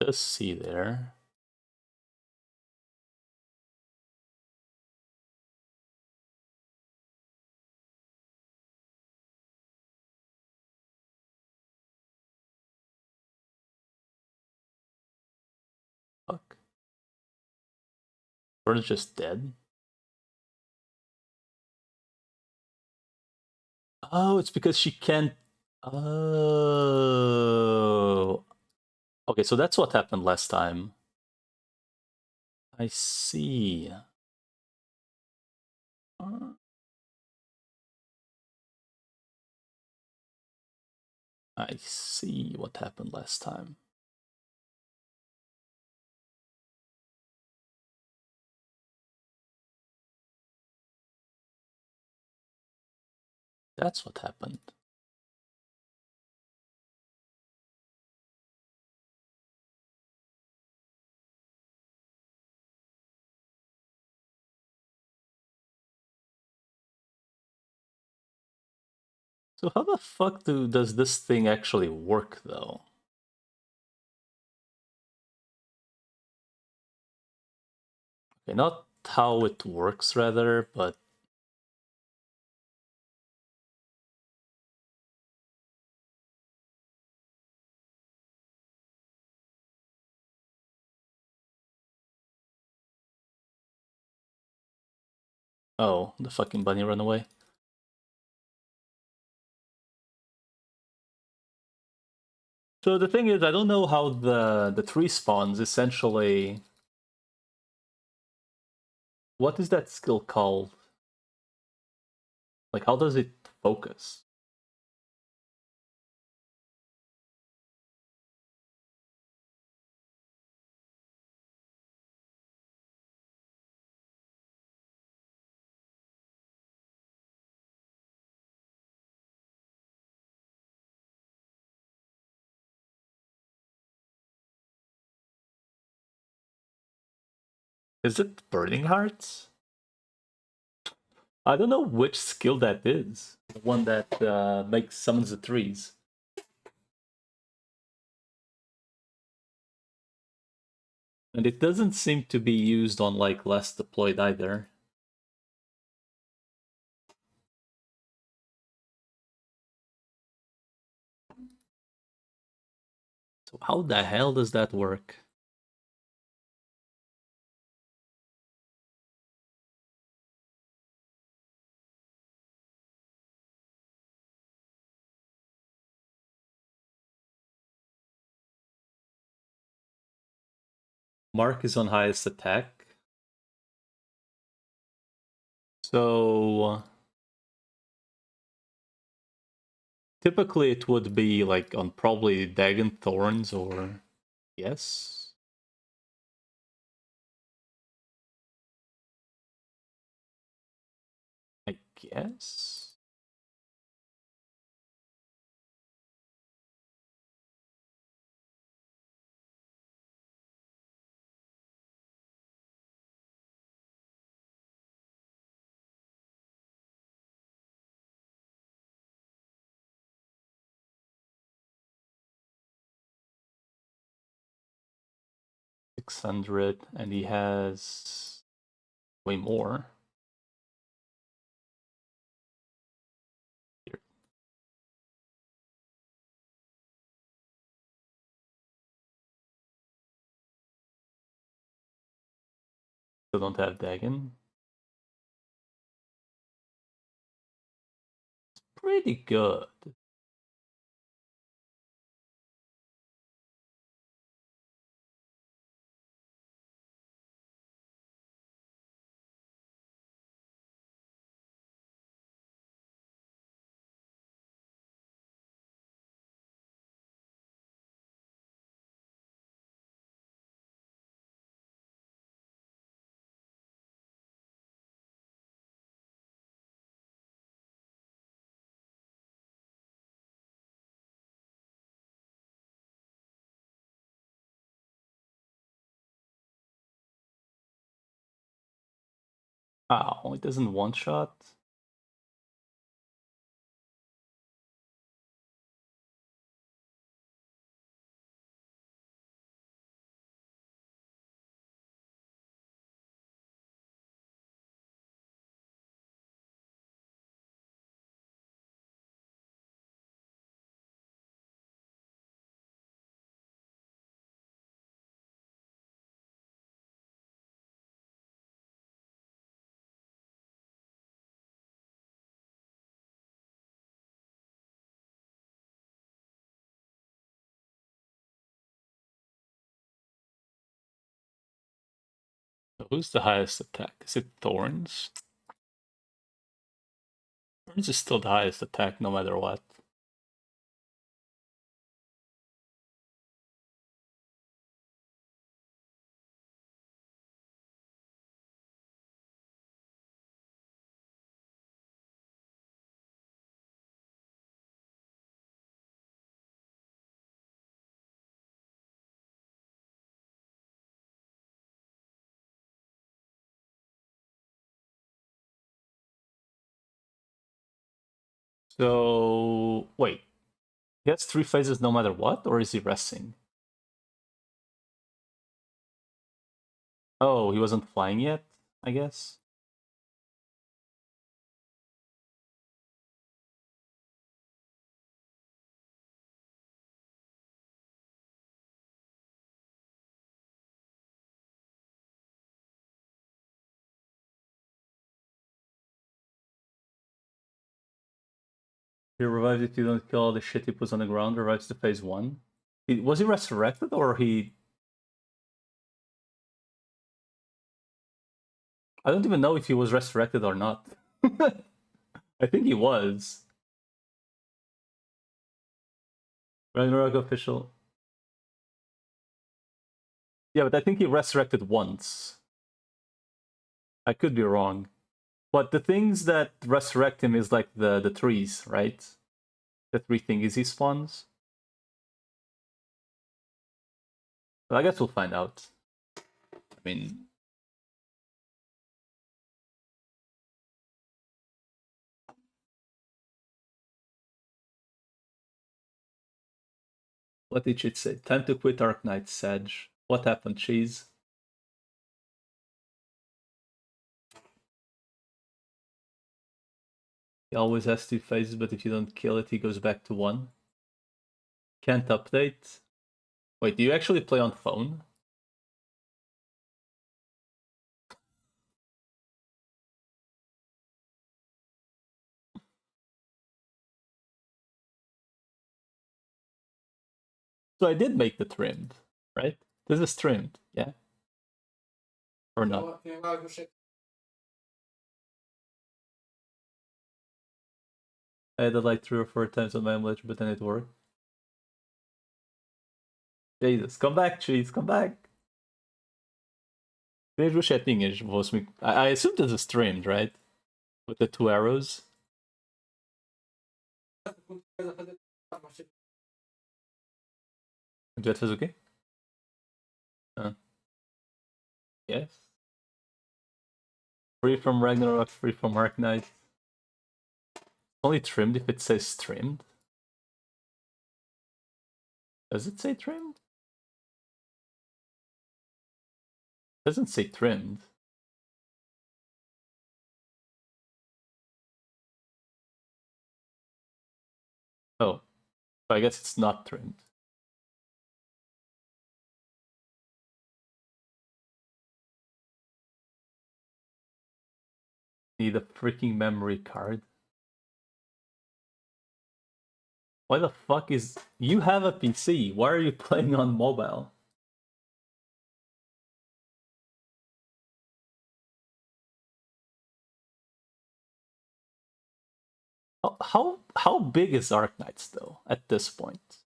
Just see there. Fuck. Bird's just dead. Oh, it's because she can't. Oh. Okay, so that's what happened last time. I see. I see what happened last time. That's what happened. So how the fuck does this thing actually work, though? Okay, not how it works, rather, but... Oh, the fucking bunny ran away. So the thing is, I don't know how the tree spawns, essentially... What is that skill called? Like, how does it focus? Is it burning hearts? I don't know which skill that is. The one that makes summons the trees. And it doesn't seem to be used on like less deployed either. So how the hell does that work? Mark is on highest attack. So typically it would be like on probably Dagon Thorns or yes. I guess. $600 and he has way more. Here. Still don't have Dagon. Pretty good. Oh, it doesn't one-shot. So who's the highest attack? Is it Thorns? Thorns is still the highest attack no matter what. So wait, he has 3 phases no matter what, or is he resting? Oh, he wasn't flying yet, I guess. He revives if you don't kill all the shit he puts on the ground, revives to phase 1. Was he resurrected or he... I don't even know if he was resurrected or not. I think he was. Ragnarok official. Yeah, but I think he resurrected once. I could be wrong. But the things that resurrect him is like the trees, right? The 3 thingies he spawns. But I guess we'll find out. I mean... What did it say? Time to quit Arc Knight, Sage. What happened, Cheese? He always has 2 phases, but if you don't kill it, he goes back to 1. Can't update. Wait, do you actually play on phone? So I did make the trimmed, right? This is trimmed, yeah? Or not? I had it like 3 or 4 times on my emulator, but then it worked. Jesus, come back, Cheese, come back! Vejo chattinhas, I assume this is streamed, right? With the 2 arrows. Jet is okay? Yes. Free from Ragnarok, free from Arc Knight. Only trimmed if it says trimmed. Does it say trimmed? It doesn't say trimmed. Oh, I guess it's not trimmed. Need a freaking memory card. Why the fuck is... You have a PC, why are you playing on mobile? How big is Arc Knights though, at this point?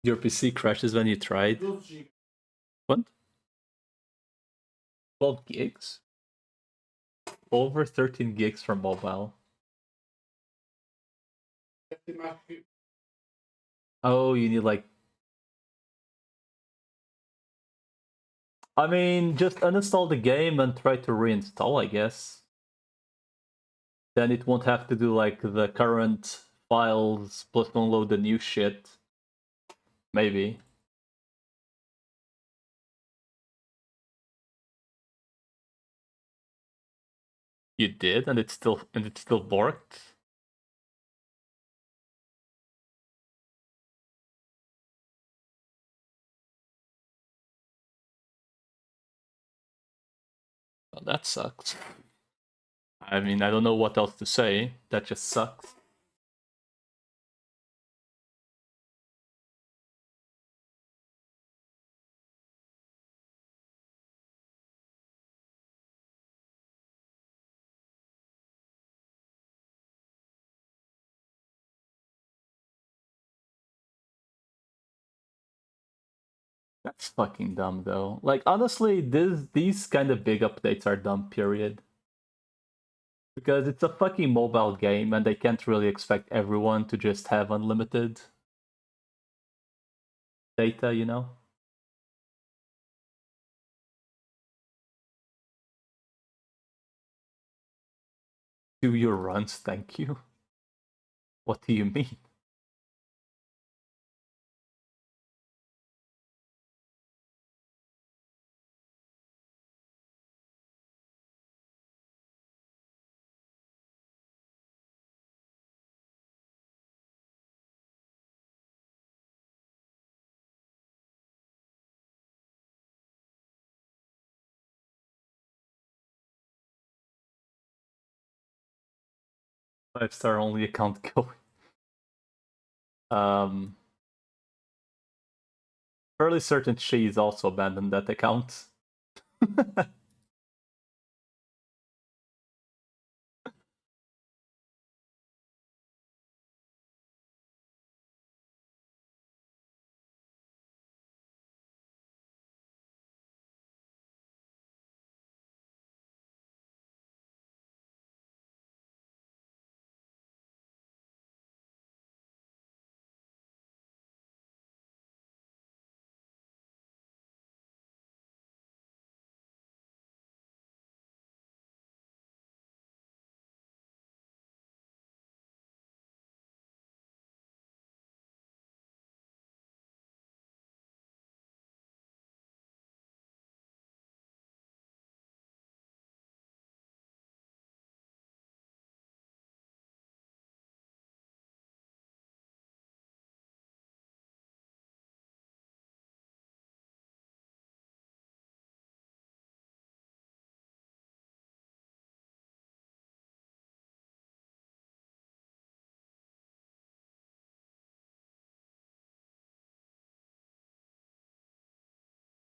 Your PC crashes when you try it? What? 12 gigs? Over 13 gigs for mobile. Oh, you need like... I mean, just uninstall the game and try to reinstall, I guess. Then it won't have to do like the current files plus download the new shit. Maybe. You did, and it still worked. Well, that sucks. I mean, I don't know what else to say. That just sucks. That's fucking dumb, though. Like, honestly, these kind of big updates are dumb, period. Because it's a fucking mobile game, and they can't really expect everyone to just have unlimited data, you know? Do your runs, thank you. What do you mean? 5-star only account going. Fairly certain she's also abandoned that account.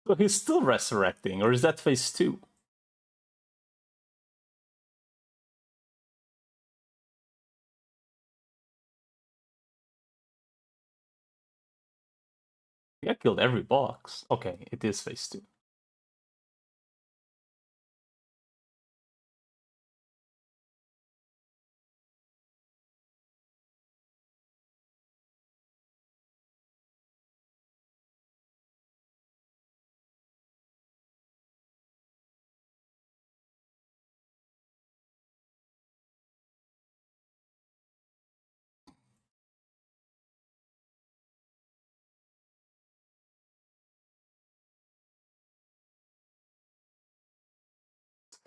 So he's still resurrecting, or is that phase 2? Yeah, killed every box. Okay, it is phase 2.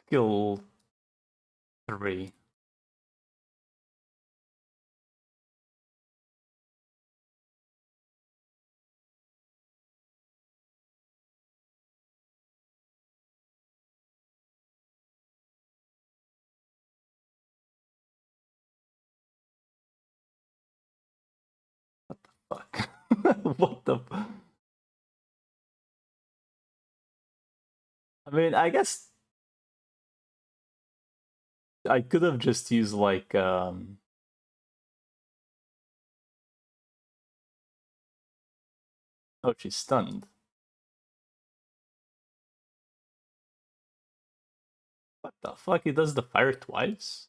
Skill 3. Fuck. What the... I mean, I guess I could have just used like oh, she's stunned. What the fuck? He does the fire twice?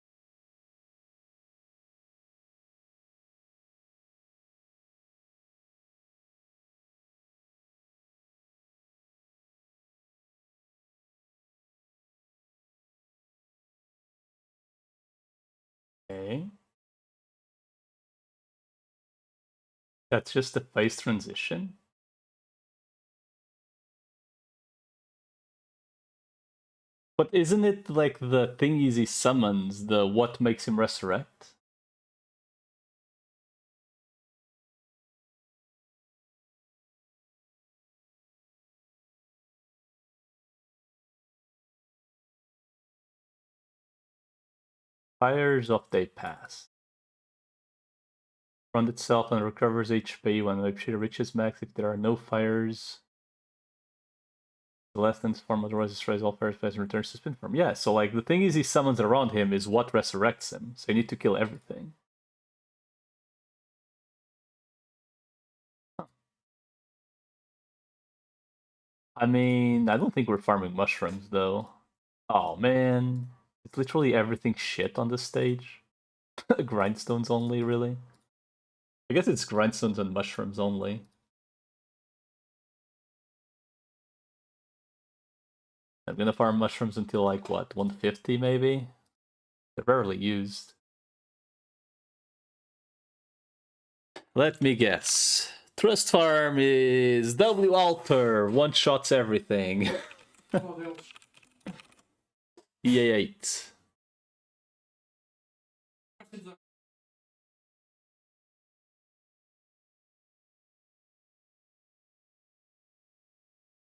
That's just a phase transition. But isn't it like the thingies he summons, the what makes him resurrect? Fires of Day Pass. Runs itself and recovers HP when HP reaches max if there are no fires. The last dance form otherwise destroys all fires and returns to spin form. Yeah, so like the thing is he summons around him is what resurrects him. So you need to kill everything. I mean, I don't think we're farming mushrooms though. Oh man. It's literally everything shit on this stage. Grindstones only, really? I guess it's grindstones and mushrooms only. I'm gonna farm mushrooms until like what, 150 maybe? They're rarely used. Let me guess. Trust Farm is W Alter, one shots everything. EA8.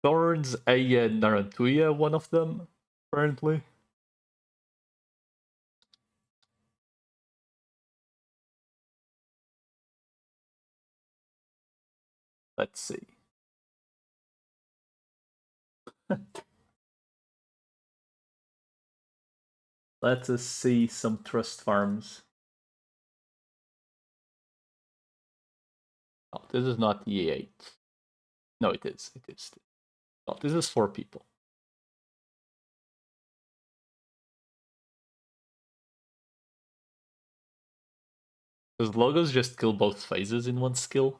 Thorns, Aya, Narantuya, one of them, apparently. Let's see. Let us see some trust farms. Oh, this is not EA8. No, it is. It is. Oh, this is 4 people. Does logos just kill both phases in one skill?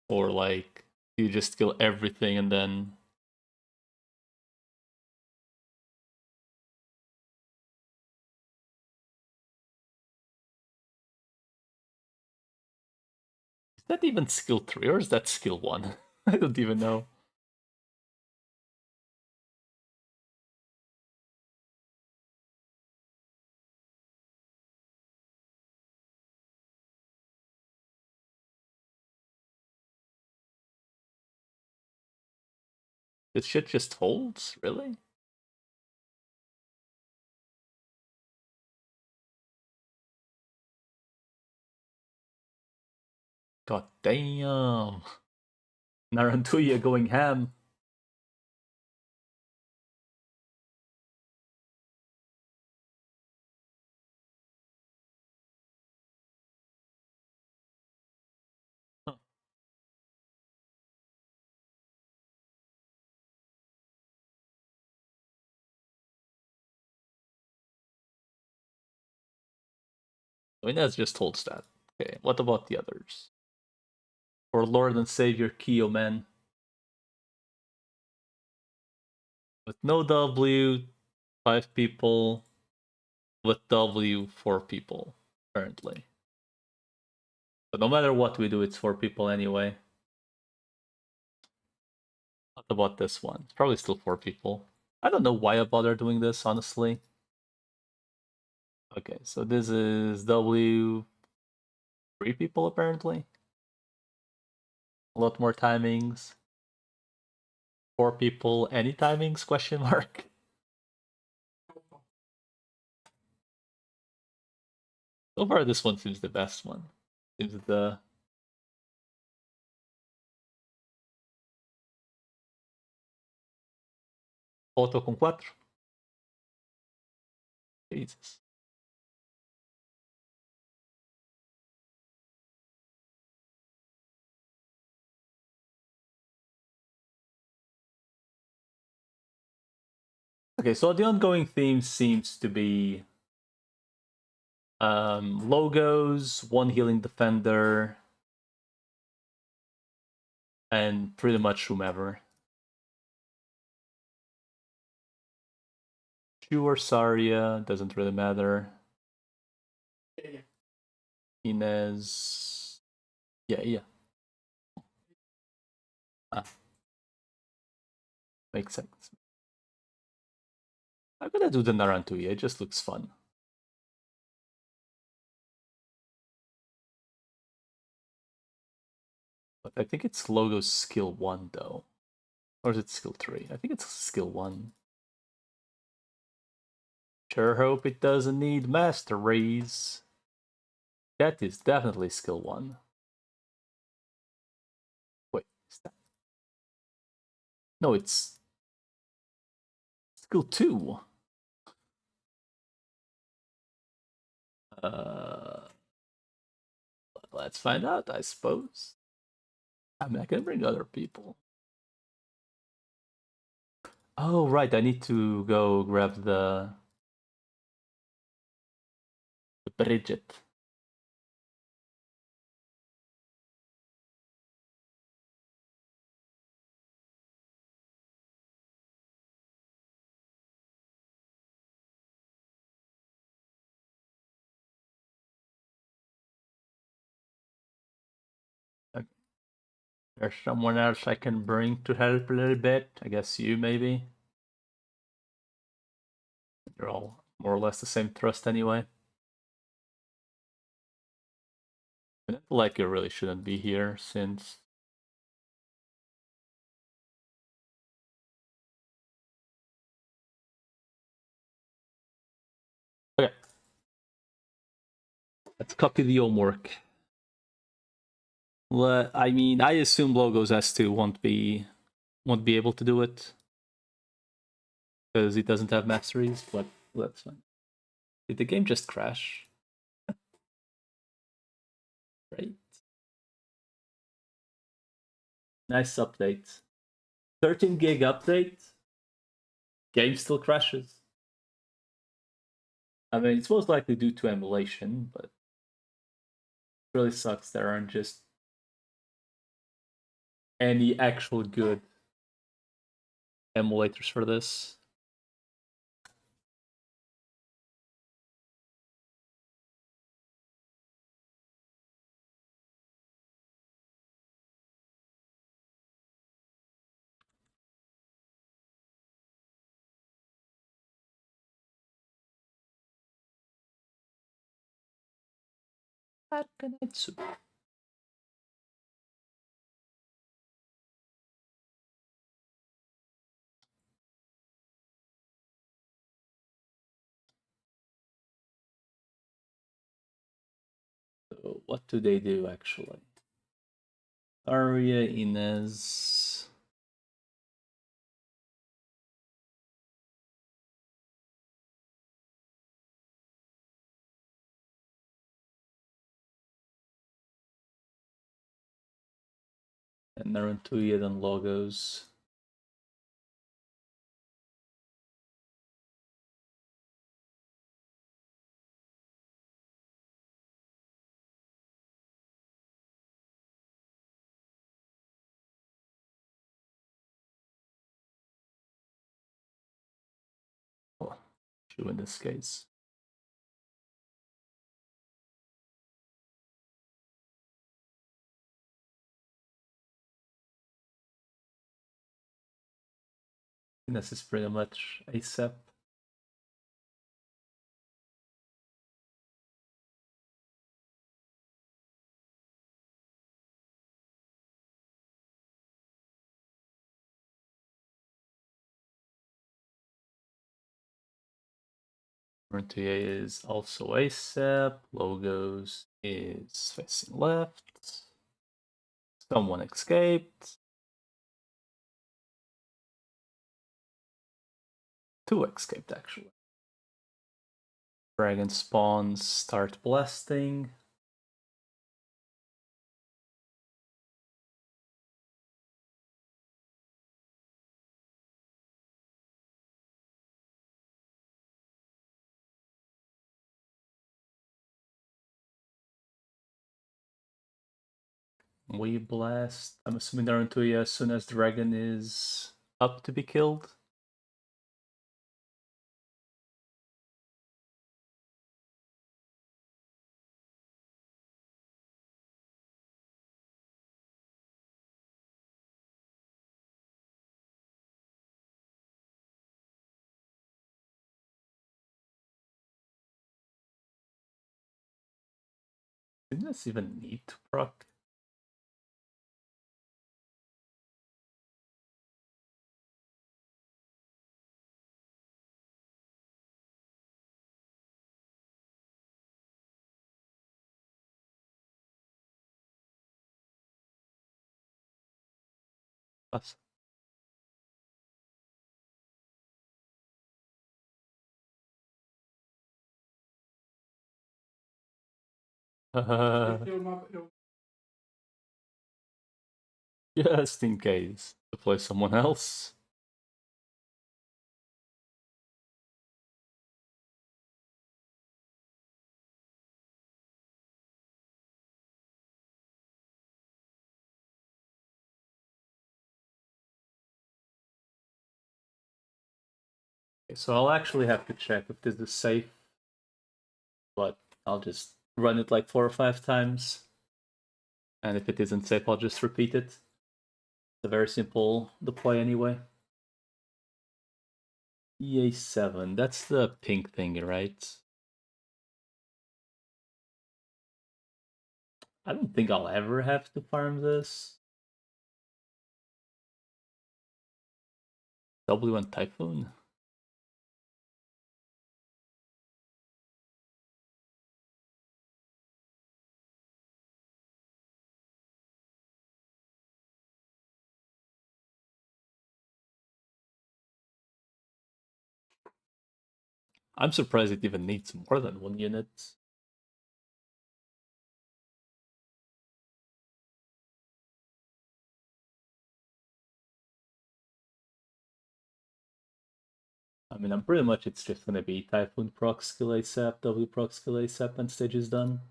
Or like, you just kill everything and then... Is that even skill 3 or is that skill 1? I don't even know. This shit just holds? Really? God damn. Narantuya going ham. Huh. I mean, that's just hold stat. Okay, what about the others? For Lord and Savior Kyo, man. With no W, 5 people. With W, 4 people, currently. But no matter what we do, it's 4 people anyway. What about this one? It's probably still 4 people. I don't know why I bother doing this, honestly. Okay, so this is W, 3 people apparently. A lot more timings. 4 people, any timings? Question mark. So far, this one seems the best one. Seems the auto con 4. Jesus. Okay, so the ongoing theme seems to be logos, one healing defender, and pretty much whomever. Shu or Saria, doesn't really matter. Inez. Yeah. Ah, makes sense. I'm gonna do the Narantuya, it just looks fun. But I think it's Logo's skill 1 though. Or is it skill 3? I think it's skill 1. Sure hope it doesn't need masteries. That is definitely skill 1. Wait, is that? No, it's skill 2. Let's find out, I suppose. I'm not gonna bring other people. Oh, right, I need to go grab the Bridget. There's someone else I can bring to help a little bit. I guess you, maybe. You're all more or less the same thrust anyway. I feel like you really shouldn't be here since... Okay. Let's copy the homework. Well, I mean, I assume Logos S2 won't be able to do it. Because he doesn't have masteries, but that's fine. Did the game just crash? Right. Nice update. 13 gig update. Game still crashes. I mean, it's most likely due to emulation, but it really sucks there aren't just any actual good emulators for this. Arkanetsu. So what do they do actually? Aria, Inez. And Narantuya, then Logos. Well, two in this case. This is pretty much ASAP. Narantuya is also ASAP. Logos is facing left. Someone escaped. Two escaped actually. Dragon spawns, start blasting. We blast. I'm assuming Narantuya as soon as Dragon is up to be killed. Didn't this even need to proc? Us. Just in case. To play someone else. Okay, so I'll actually have to check if this is safe, but I'll just run it like 4 or 5 times. And if it isn't safe, I'll just repeat it. It's a very simple deploy anyway. EA7, that's the pink thing, right? I don't think I'll ever have to farm this. W1 Typhoon? I'm surprised it even needs more than 1 unit. I mean, I'm pretty much it's just gonna be Typhoon proc skill ASAP, W proc skill ASAP, and stage is done.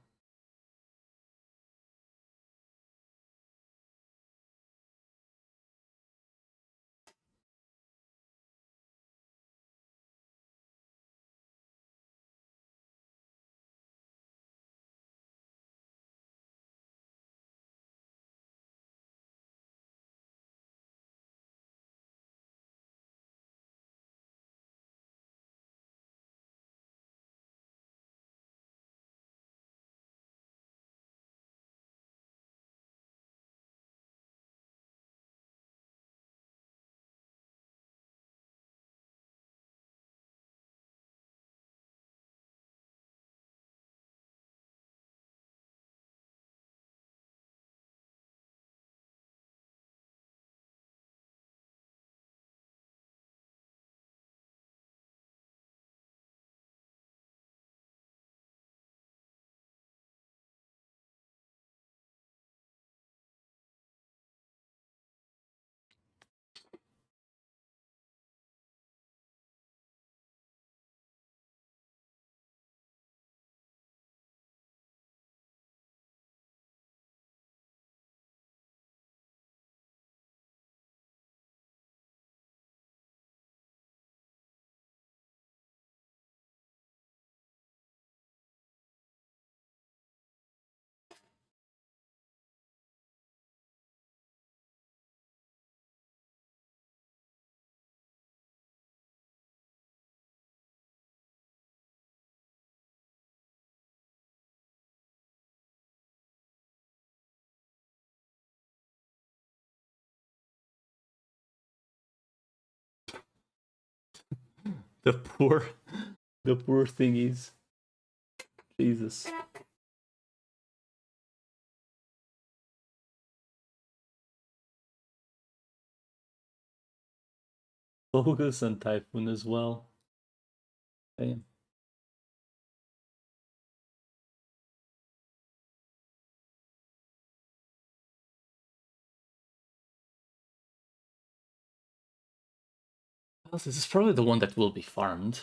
The poor, the poor thingies. Jesus. Focus and Typhoon as well. Damn. Well, this is probably the one that will be farmed.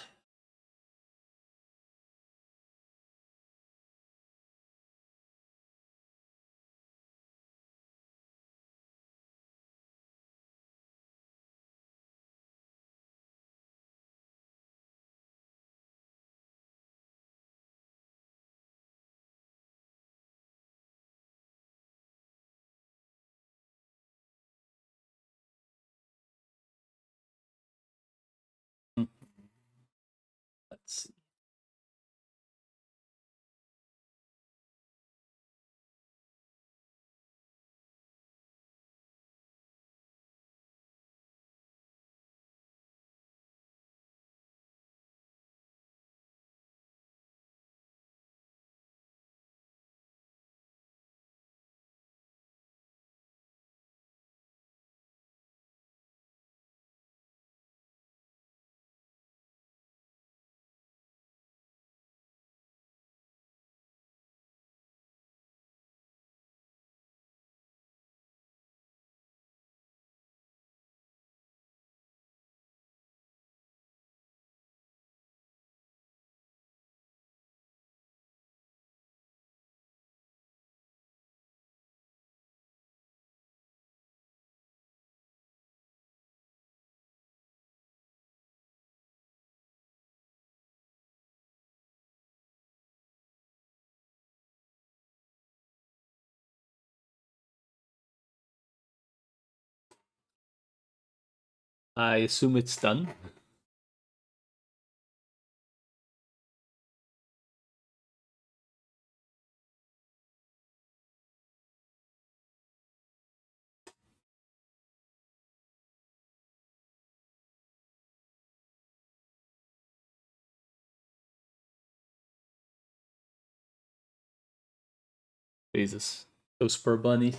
Let's see. I assume it's done. Jesus. Those spur bunnies.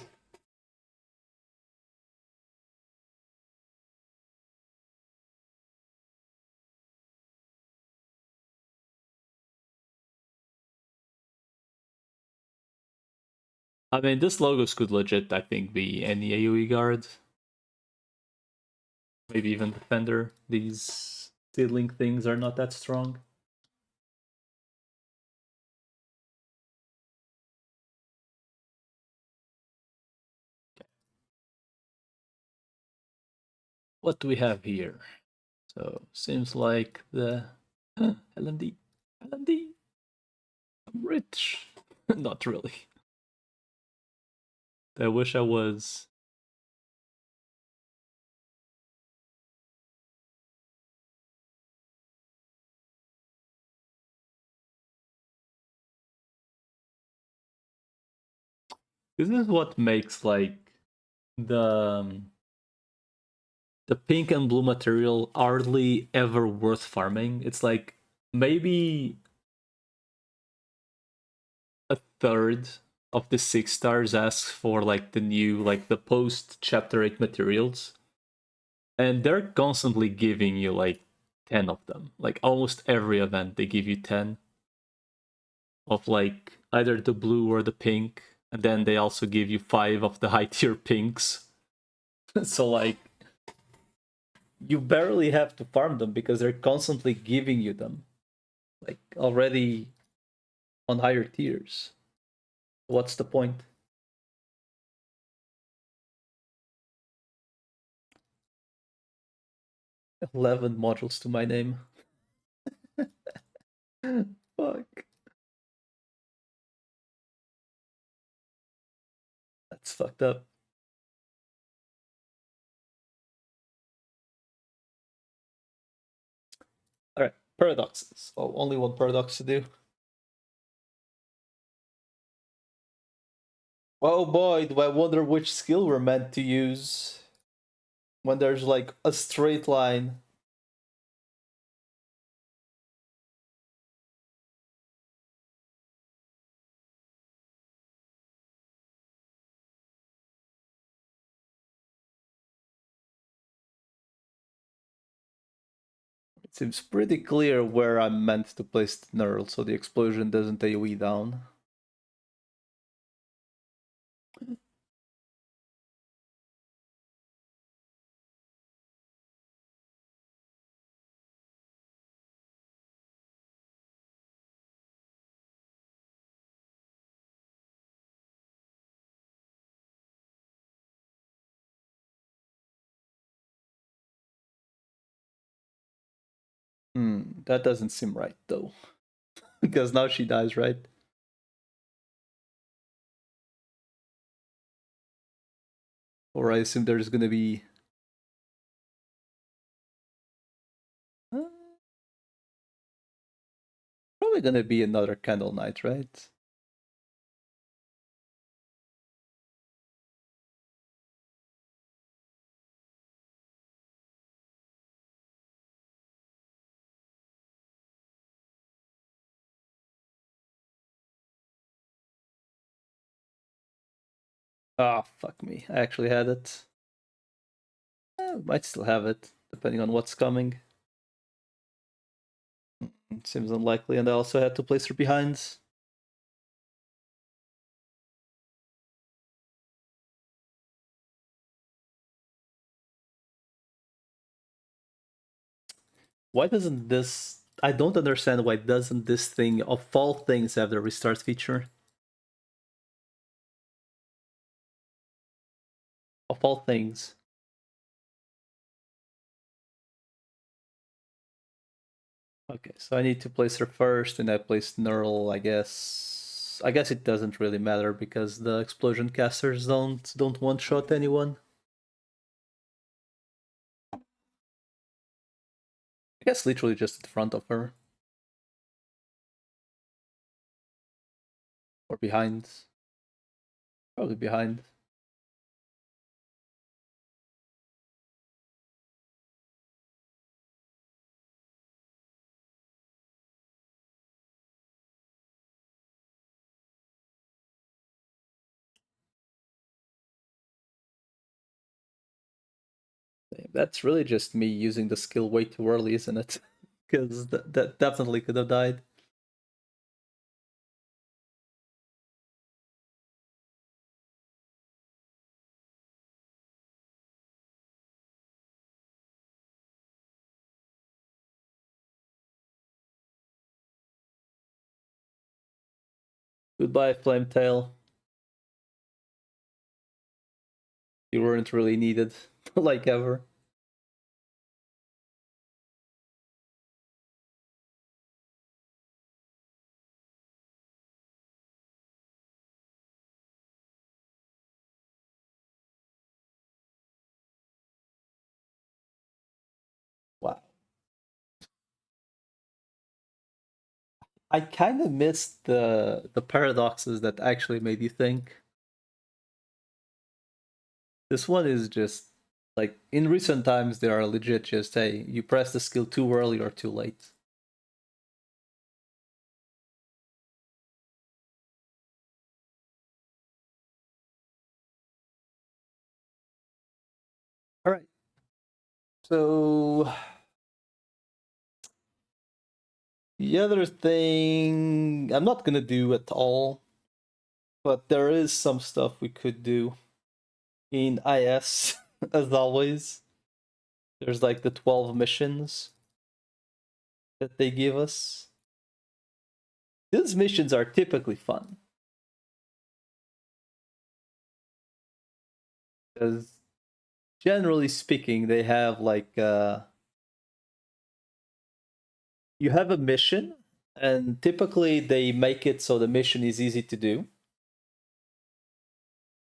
I mean, this logos could legit, I think, be any AoE guard. Maybe even defender. These seedling things are not that strong. What do we have here? So, seems like the LMD. LMD. I'm rich. Not really. I wish I was. This is what makes like the the pink and blue material hardly ever worth farming. It's like maybe a third of the 6 stars asks for like the new, like the post chapter 8 materials, and they're constantly giving you like 10 of them. Like almost every event they give you 10 of like either the blue or the pink, and then they also give you 5 of the high tier pinks. So like you barely have to farm them because they're constantly giving you them, like already on higher tiers. What's the point? 11 modules to my name. Fuck. That's fucked up. Alright, paradoxes. Oh, only one paradox to do. Oh boy, do I wonder which skill we're meant to use when there's like a straight line. It seems pretty clear where I'm meant to place the knurl so the explosion doesn't AoE down. That doesn't seem right though. Because now she dies, right? Or I assume there's gonna be... probably gonna be another Candle Knight, right? Ah, fuck me. I actually had it. Might still have it, depending on what's coming. It seems unlikely, and I also had to place her behind. Why doesn't this... I don't understand why doesn't this thing, of all things, have the restart feature? Of all things. Okay, so I need to place her first, and I placed Knurl, I guess. I guess it doesn't really matter because the explosion casters don't one-shot anyone. I guess literally just in front of her. Or behind. Probably behind. That's really just me using the skill way too early, isn't it? Because that definitely could have died. Goodbye, Flametail. You weren't really needed, like ever. Wow. I kind of missed the paradoxes that actually made you think. This one is just like in recent times they are legit just hey, you press the skill too early or too late. All right. So the other thing I'm not gonna do at all, but there is some stuff we could do in IS as always. There's like the 12 missions that they give us. These missions are typically fun. Because generally speaking, they have like you have a mission, and typically they make it so the mission is easy to do.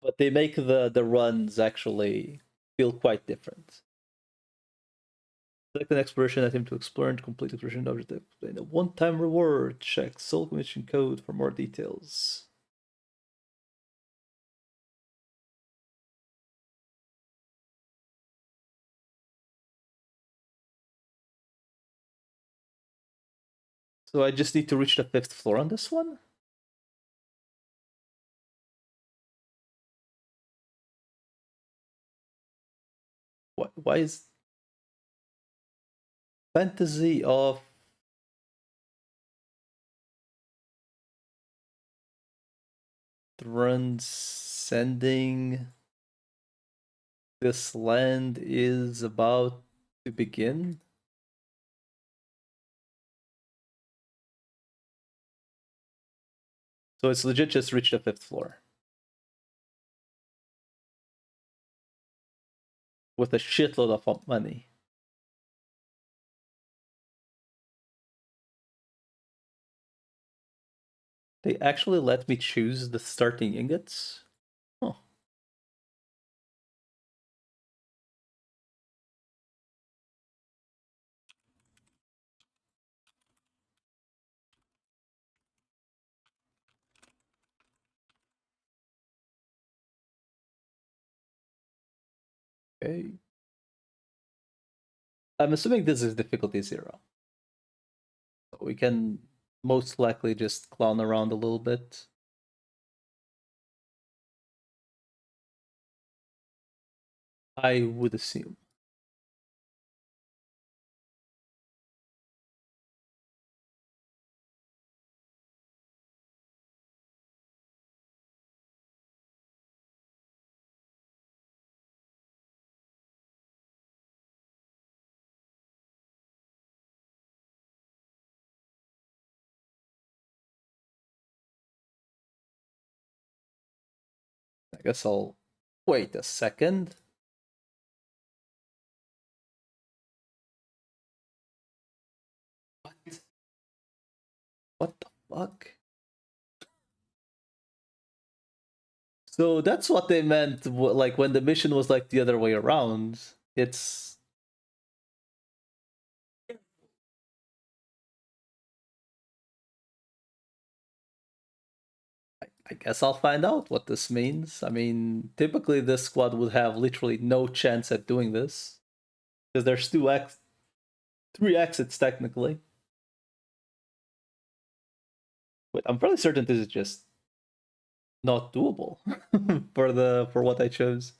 But they make the runs actually feel quite different. Select an exploration item to explore and complete exploration objective. And a one-time reward. Check soul mission code for more details. So I just need to reach the 5th floor on this one? Why is Fantasy of Transcending this land is about to begin? So it's legit just reach the 5th floor. With a shitload of money. They actually let me choose the starting ingots? Huh. Okay. I'm assuming this is difficulty 0. We can most likely just clown around a little bit. I would assume. I guess I'll wait a second. What? What the fuck? So that's what they meant, like when the mission was like the other way around. It's I guess I'll find out what this means. I mean, typically this squad would have literally no chance at doing this because there's three exits technically. But I'm fairly certain this is just not doable for what I chose.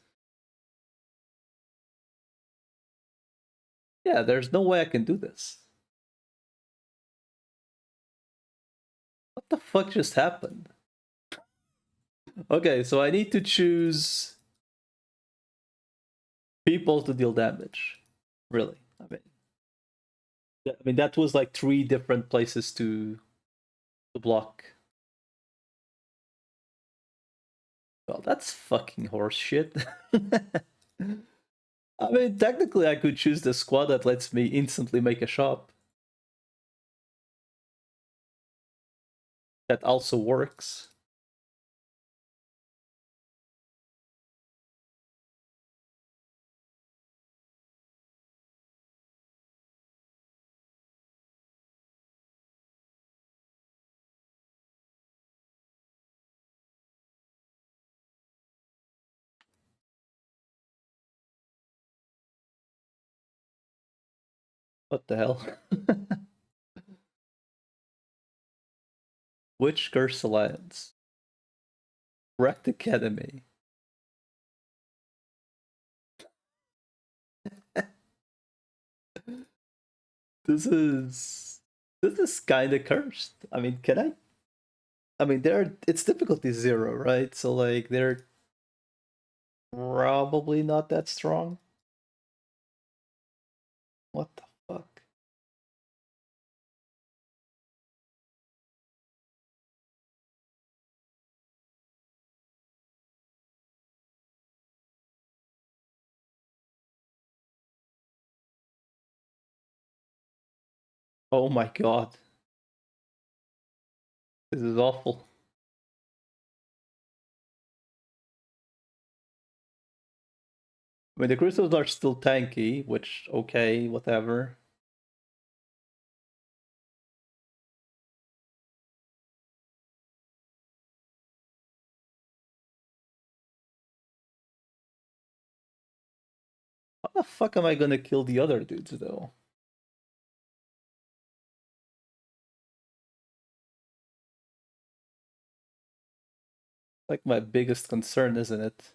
Yeah, there's no way I can do this. What the fuck just happened? Okay, so I need to choose people to deal damage. Really. I mean that was like three different places to block. Well, that's fucking horseshit. I mean, technically, I could choose the squad that lets me instantly make a shop. That also works. What the hell? Which Curse Alliance? Wrecked Academy. This is kind of cursed. I mean, can I? I mean, it's difficulty 0, right? So like they're probably not that strong. What the fuck? Oh my god. This is awful. I mean, the crystals are still tanky, which, okay, whatever. How the fuck am I gonna kill the other dudes, though? Like my biggest concern, isn't it?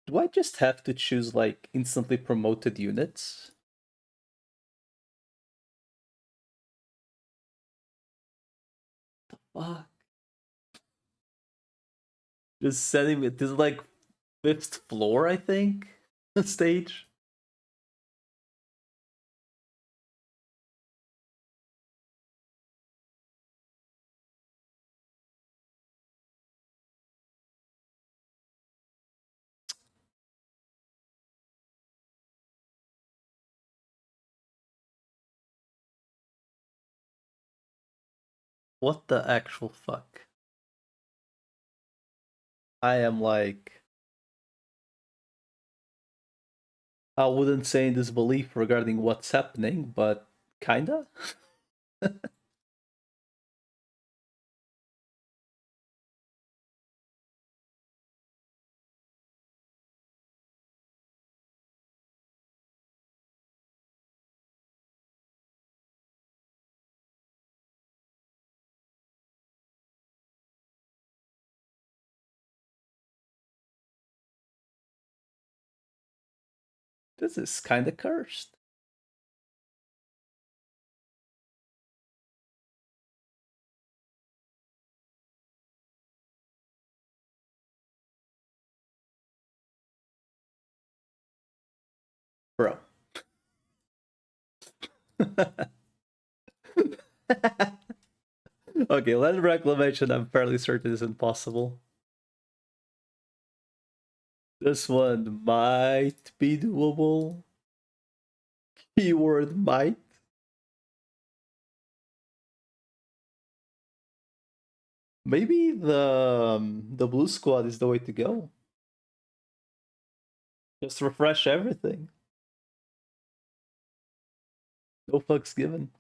Do I just have to choose, like, instantly promoted units? Fuck. Just sending me. This is like 5th floor, I think. Stage. What the actual fuck? I am like. I wouldn't say in disbelief regarding what's happening, but kinda? This is kinda cursed. Bro. Okay, land reclamation, I'm fairly certain is impossible. This one might be doable. Keyword might. Maybe the blue squad is the way to go. Just refresh everything. No fucks given.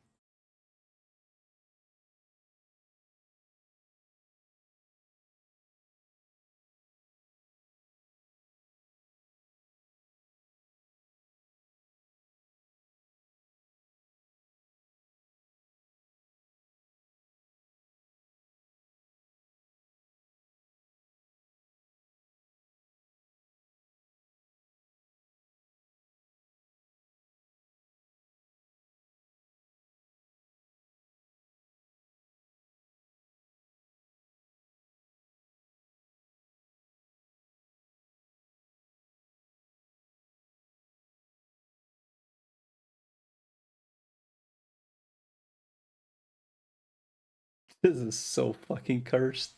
This is so fucking cursed.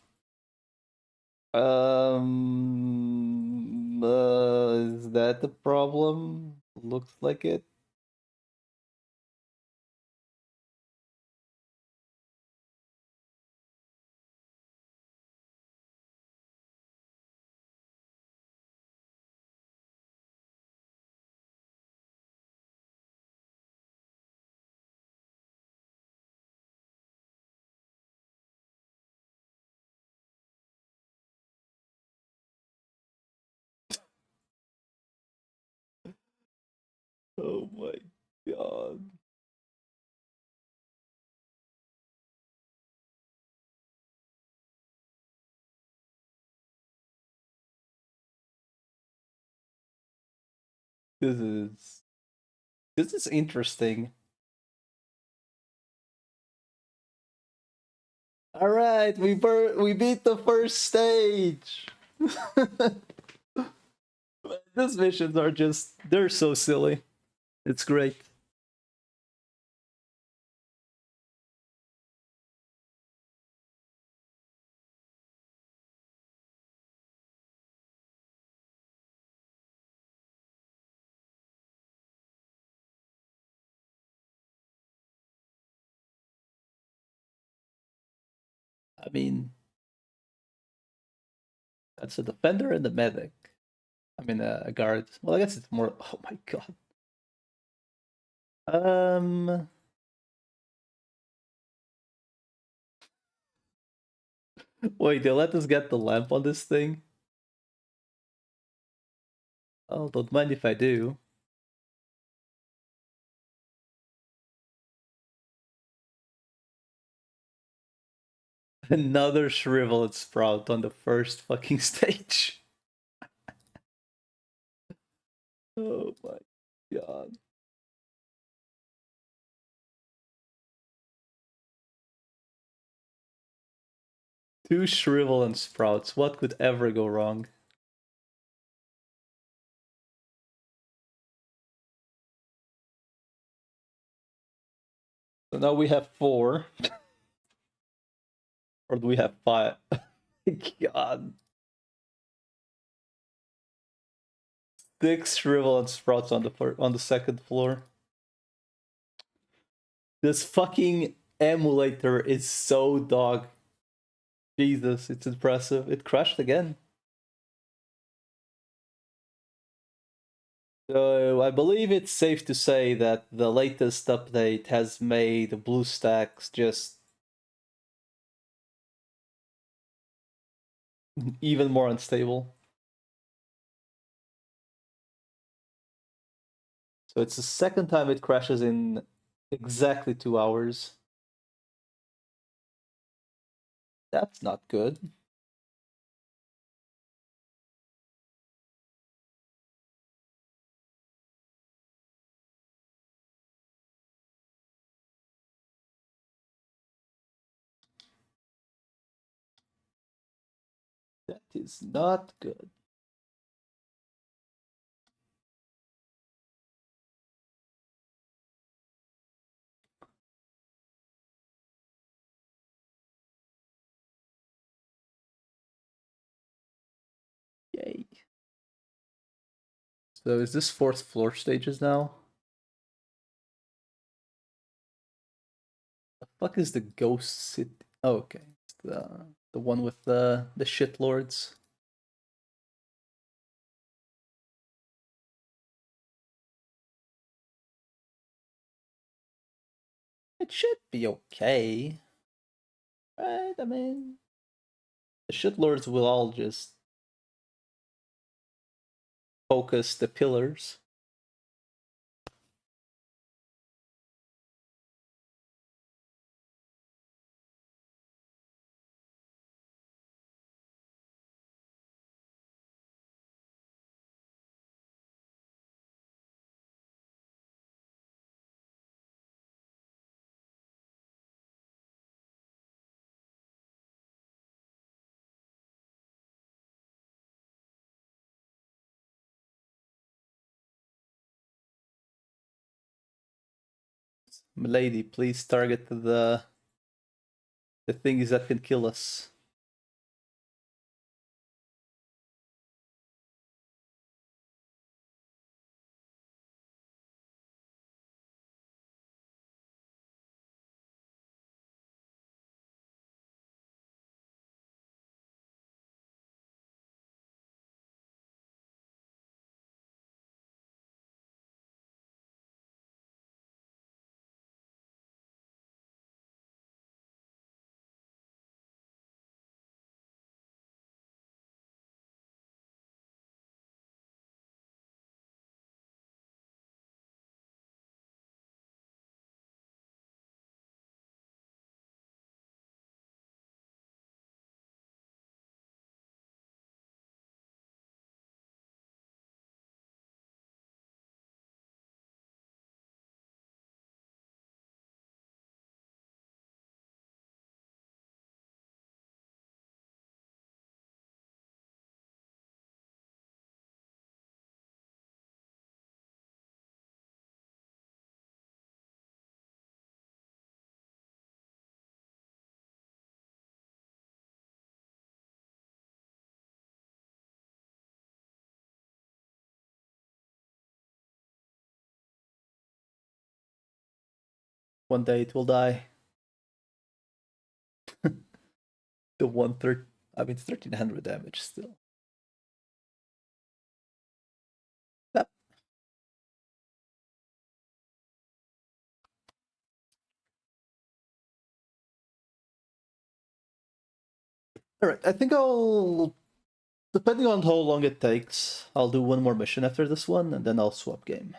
Is that the problem? Looks like it. Oh my god. This is interesting. All right, we beat the first stage. These missions are just they're so silly. It's great. I mean, that's a defender and a medic. I mean, a guard. Well, I guess it's more. Oh my god. Um. Wait, they let us get the lamp on this thing? Oh, don't mind if I do. Another shriveled sprout on the first fucking stage. Oh my god. Two shrivel and sprouts. What could ever go wrong? So now we have 4. Or do we have 5? God. 6 shrivel and sprouts on the second floor. This fucking emulator is so dog. Jesus, it's impressive. It crashed again. So I believe it's safe to say that the latest update has made BlueStacks just even more unstable. So it's the second time it crashes in exactly 2 hours. That's not good. That is not good. Yay. So is this 4th floor stages now? The fuck is the ghost city? Oh, okay. It's the one with the shit lords. It should be okay. Right? I mean, the shit lords will all just focus the pillars. Milady, please target The things that can kill us. One day it will die. The 130. I mean, it's 1300 damage still. Yep. All right, I think I'll, depending on how long it takes, I'll do one more mission after this one, and then I'll swap game.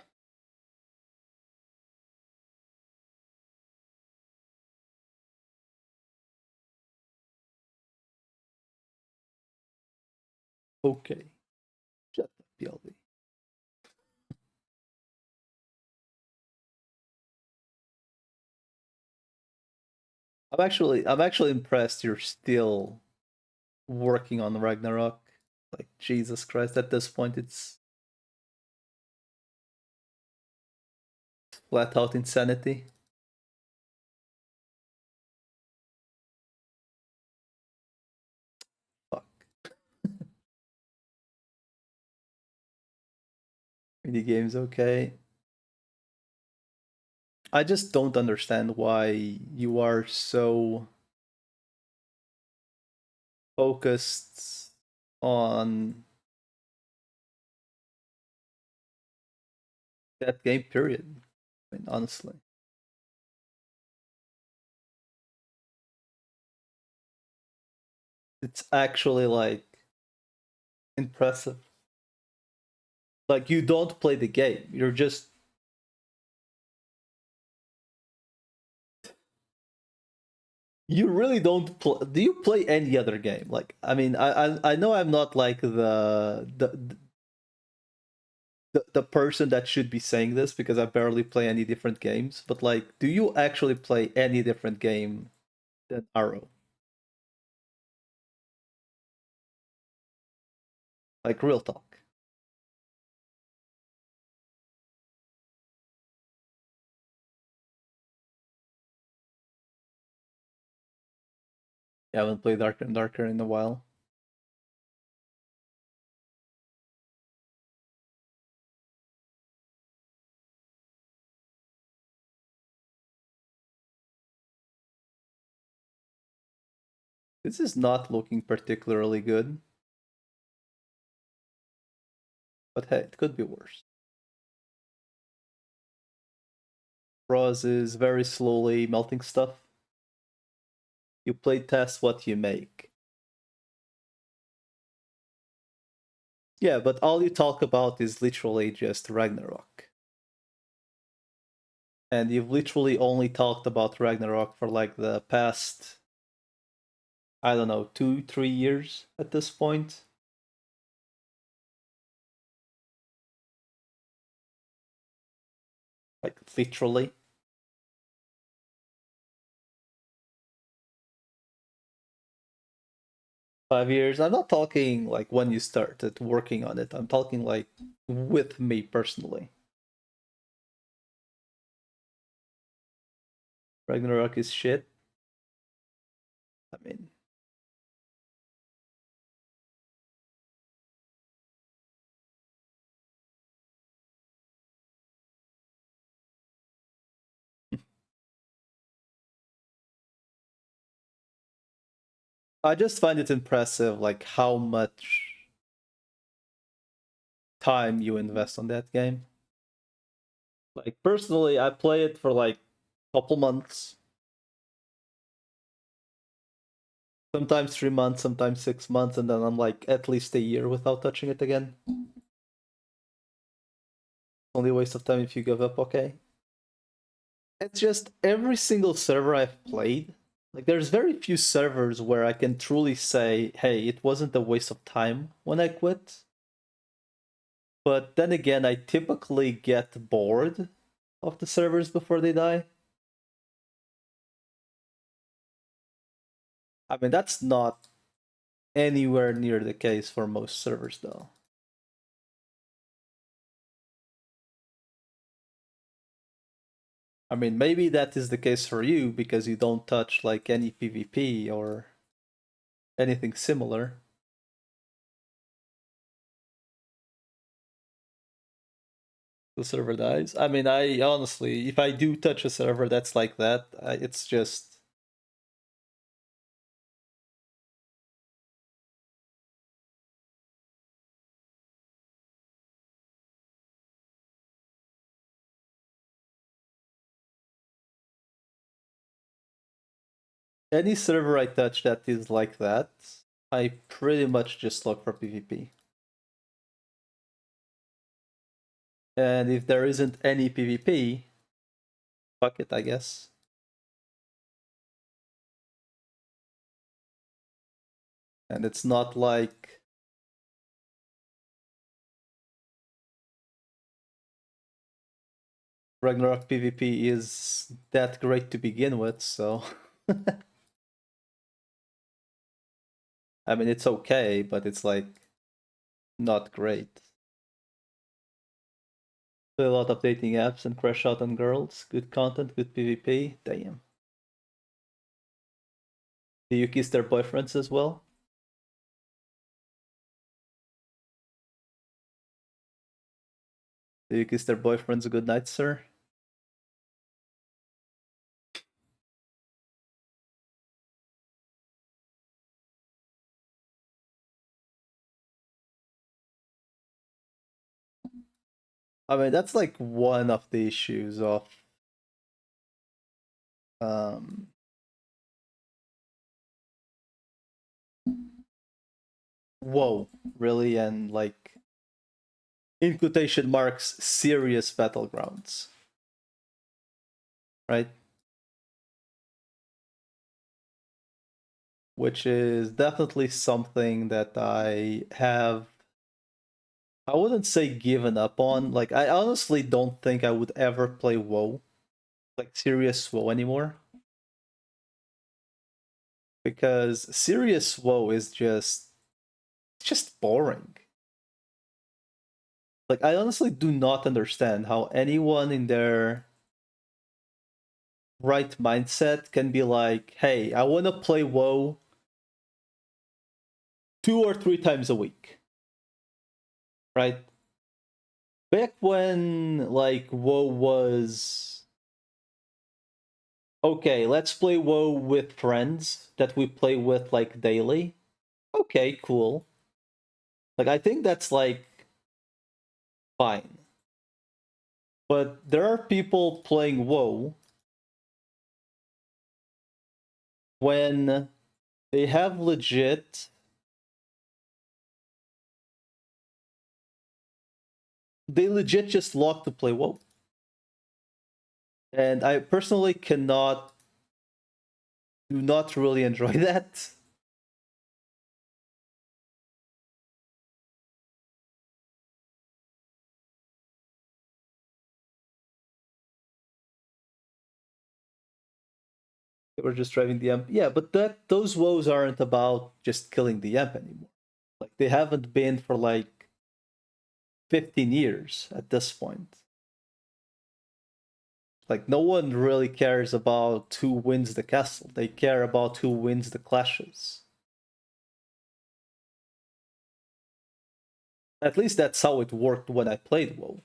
Okay. Shut up, PLV. I'm actually impressed you're still working on Ragnarok. Like, Jesus Christ, at this point it's flat out insanity. Fuck. Minigame's okay. I just don't understand why you are so focused on that game, period. I mean, honestly. It's actually, like, impressive. Like, you don't play the game, you're just... You really don't play... Do you play any other game? Like, I mean, I know I'm not, like, the person that should be saying this, because I barely play any different games, but, like, do you actually play any different game than Arrow? Like, real talk. I haven't played Darker and Darker in a while. This is not looking particularly good. But hey, it could be worse. Froz is very slowly melting stuff. You play test what you make. Yeah, but all you talk about is literally just Ragnarok. And you've literally only talked about Ragnarok for like the past, I don't know, 2-3 years at this point. Like, literally. Five years. I'm not talking like when you started working on it. I'm talking like with me personally. Ragnarok is shit. I mean, I just find it impressive, like how much time you invest on that game. Like personally, I play it for like a couple months, sometimes 3 months, sometimes 6 months, and then I'm like at least a year without touching it again. Only a waste of time if you give up, okay? It's just every single server I've played, like there's very few servers where I can truly say, hey, it wasn't a waste of time when I quit. But then again, I typically get bored of the servers before they die. I mean, that's not anywhere near the case for most servers, though. I mean, maybe that is the case for you because you don't touch like any PvP or anything similar. The server dies. I mean, I honestly, if I do touch a server that's like that, it's just any server I touch that is like that, I pretty much just look for PvP. And if there isn't any PvP, fuck it, I guess. And it's not like Ragnarok PvP is that great to begin with, so I mean it's okay, but it's like not great. Play a lot of dating apps and crash out on girls. Good content, good PvP. Damn. Do you kiss their boyfriends as well? Do you kiss their boyfriends good night, sir? I mean, that's like one of the issues of um whoa, really, and like in quotation marks serious battlegrounds. Right? Which is definitely something that I have, I wouldn't say given up on. Like I honestly don't think I would ever play WoW, like serious WoW anymore. Because serious WoW is just it's just boring. Like I honestly do not understand how anyone in their right mindset can be like, hey, I want to play WoW 2 or 3 times a week. Right? Back when like WoW was okay, let's play WoW with friends that we play with like daily. Okay, cool. Like I think that's like fine. But there are people playing WoW when they have legit they legit just log to play WoW. And I personally cannot do not really enjoy that. They were just driving the amp. Yeah, but that those woes aren't about just killing the amp anymore. Like they haven't been for like 15 years at this point. Like, no one really cares about who wins the castle. They care about who wins the clashes. At least that's how it worked when I played WoW.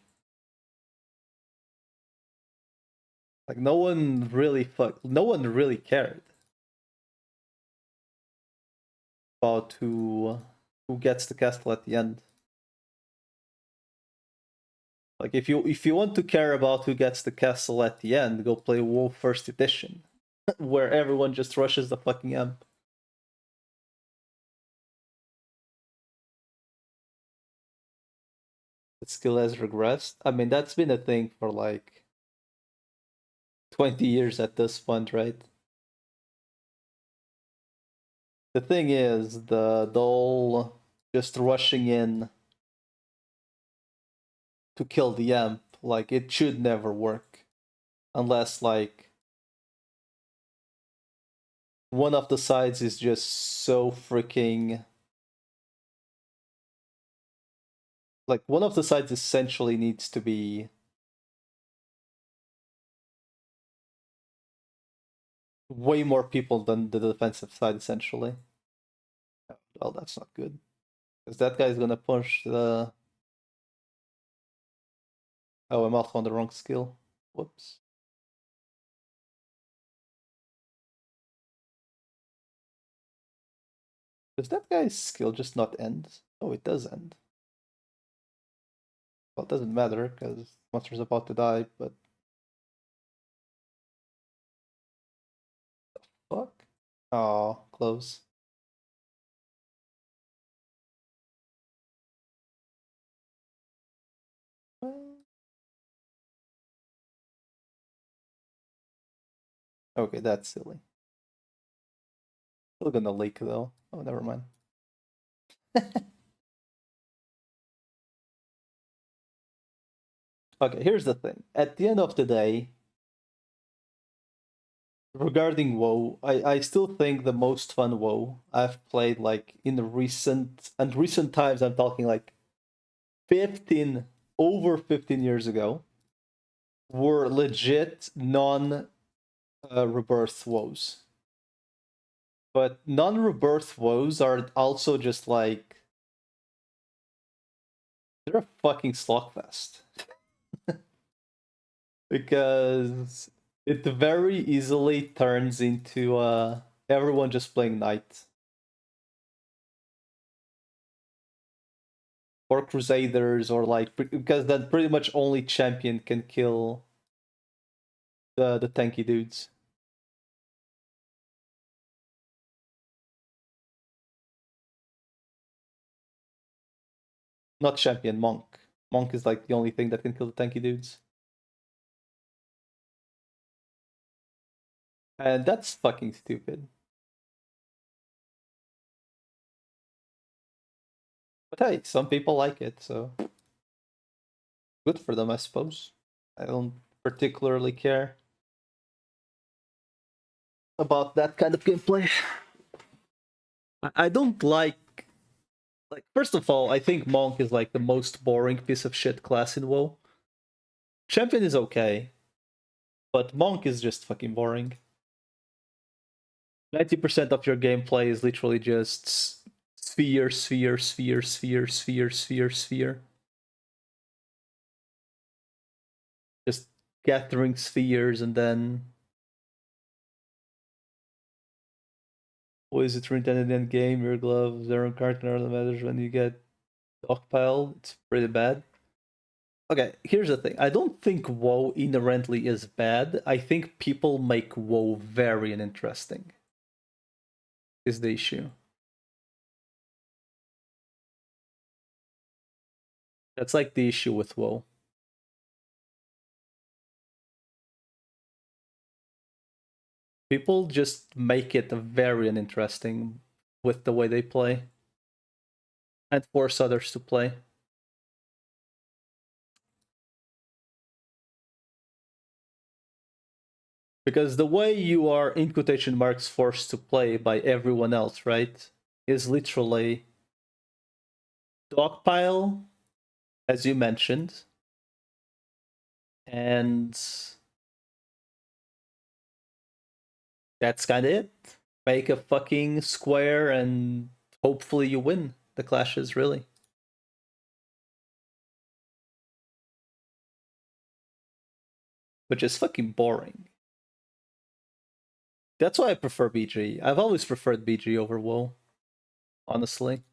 Like, no one really cared about who gets the castle at the end. Like, if you want to care about who gets the castle at the end, go play WoW First Edition, where everyone just rushes the fucking amp. The skill has regressed. I mean, that's been a thing for like 20 years at this point, right? The thing is, the whole just rushing in to kill the amp, like, it should never work. Unless, like, one of the sides is just so freaking... Like, one of the sides essentially needs to be way more people than the defensive side, essentially. Well, that's not good. Because that guy's gonna push the... Oh, I'm also on the wrong skill. Whoops. Does that guy's skill just not end? Oh, it does end. Well, it doesn't matter, because monster's about to die, but... Fuck? Oh, close. Okay, that's silly. Still gonna leak, though. Oh, never mind. Okay, here's the thing. At the end of the day, regarding WoW, I still think the most fun WoW I've played, like, in the recent times, I'm talking like 15, over 15 years ago, were legit non-rebirth WoWs. But non-rebirth WoWs are also just like... They're a fucking slogfest. Because it very easily turns into everyone just playing knight or crusaders, or like, because then pretty much only champion can kill the tanky dudes. Not champion, monk. Monk is like the only thing that can kill the tanky dudes. And that's fucking stupid. But hey, some people like it, so good for them, I suppose. I don't particularly care about that kind of gameplay. I don't like, first of all, I think Monk is like the most boring piece of shit class in WoW. Champion is okay, but Monk is just fucking boring. 90% of your gameplay is literally just sphere, sphere, sphere, sphere, sphere, sphere, sphere. Just gathering spheres, and then... What is it written in the end game? Your gloves, zero card, and other matters when you get stockpile. It's pretty bad. Okay, here's the thing. I don't think WoW inherently is bad. I think people make WoW very uninteresting. Is the issue. That's like the issue with WoW. People just make it very uninteresting with the way they play, and force others to play. Because the way you are, in quotation marks, forced to play by everyone else, right, is literally stockpile, as you mentioned, and that's kind of it. Make a fucking square and hopefully you win the clashes, really. Which is fucking boring. That's why I prefer BG. I've always preferred BG over WoW, honestly.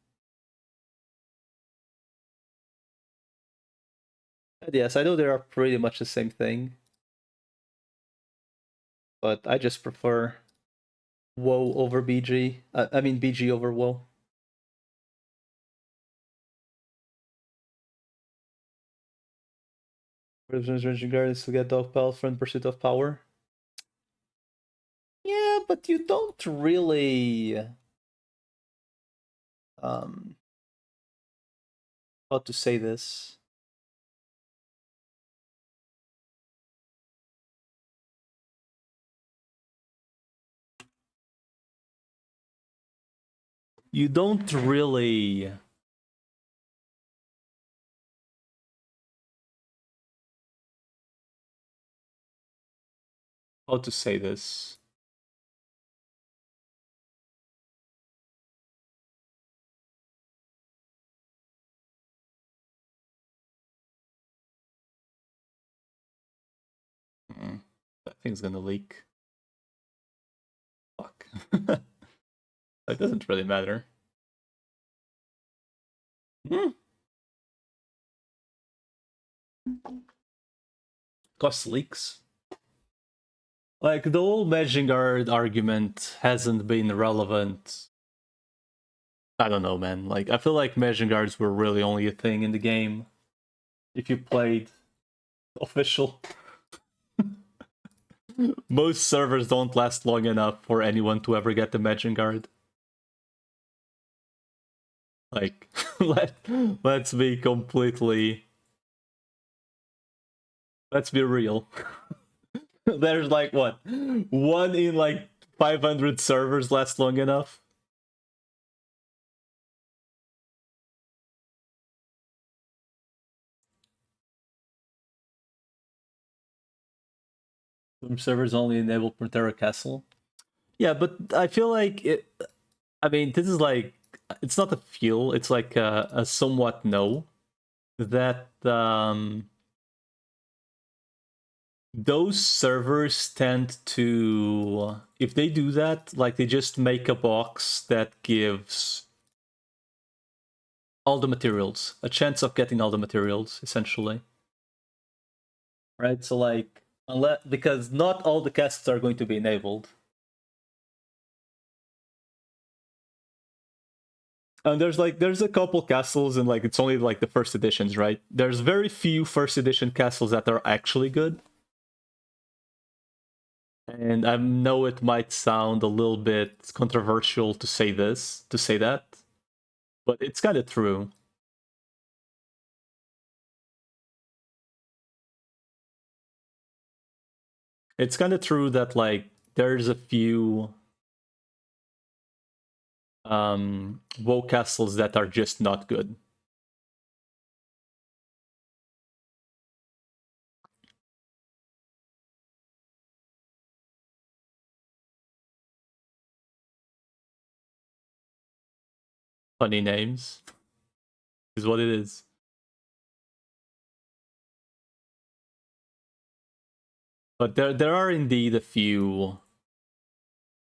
And yes, I know they are pretty much the same thing. But I just prefer WoW over BG. I mean BG over WoW. Ranging Guardians to get Dog Pal from Pursuit of Power. Yeah, but you don't really how to say this? You don't really how to say this? That thing's gonna leak. Fuck. That doesn't really matter. Cost leaks. Like, the whole Magic Guard argument hasn't been relevant. I don't know, man. Like, I feel like Magic Guards were really only a thing in the game if you played official. Most servers don't last long enough for anyone to ever get the Magic Guard. Like, let's be completely... Let's be real. There's like, what? 1 in like 500 servers last long enough? Some servers only enable Proterra Castle. Yeah, but I feel like it... I mean, this is like... It's not a feel, it's like a somewhat no. That, those servers tend to... If they do that, like, they just make a box that gives all the materials. A chance of getting all the materials, essentially. Right? So, like... Because not all the castles are going to be enabled. And there's a couple castles and like it's only like the first editions, right? There's very few first edition castles that are actually good. And I know it might sound a little bit controversial to say that, but it's kind of true. It's kind of true that like there's a few WoW castles that are just not good. Funny names is what it is. But there are indeed a few.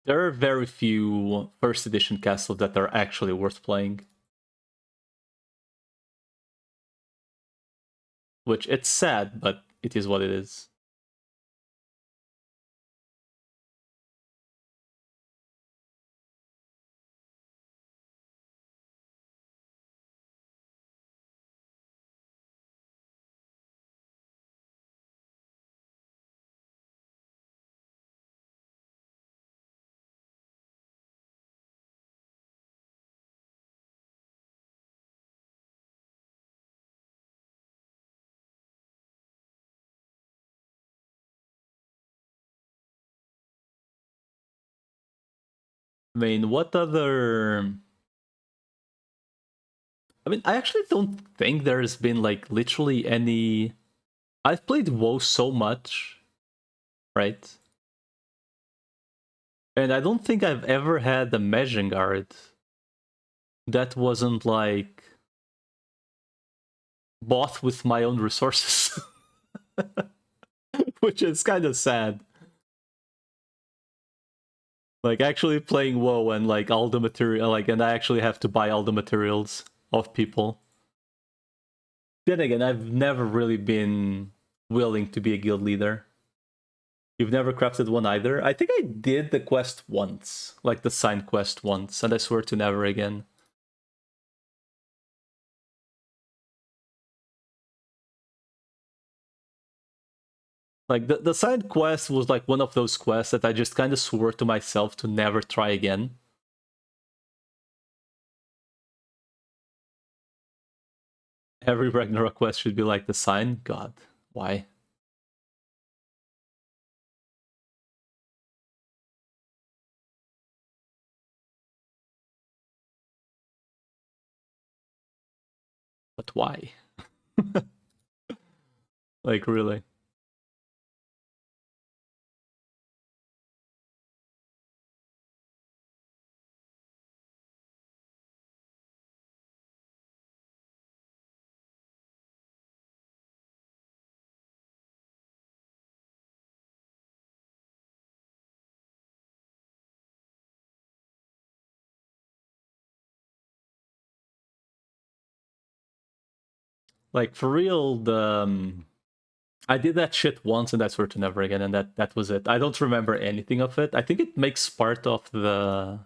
There are very few first edition castles that are actually worth playing. Which, it's sad, but it is what it is. I mean, what other... I mean, I actually don't think there's been, like, literally any... I've played WoW so much, right? And I don't think I've ever had a Measuring Guard that wasn't like bought with my own resources. Which is kind of sad. Like actually playing WoW and like all the material, like, and I actually have to buy all the materials of people. Then again, I've never really been willing to be a guild leader. You've never crafted one either? I think I did the quest once, like the sign quest once, and I swear to never again. Like the side quest was like one of those quests that I just kind of swore to myself to never try again. Every Ragnarok quest should be like the sign. God, why? But why? Like really? Like for real, I did that shit once and I swore to never again, and that was it. I don't remember anything of it. I think it makes part of the,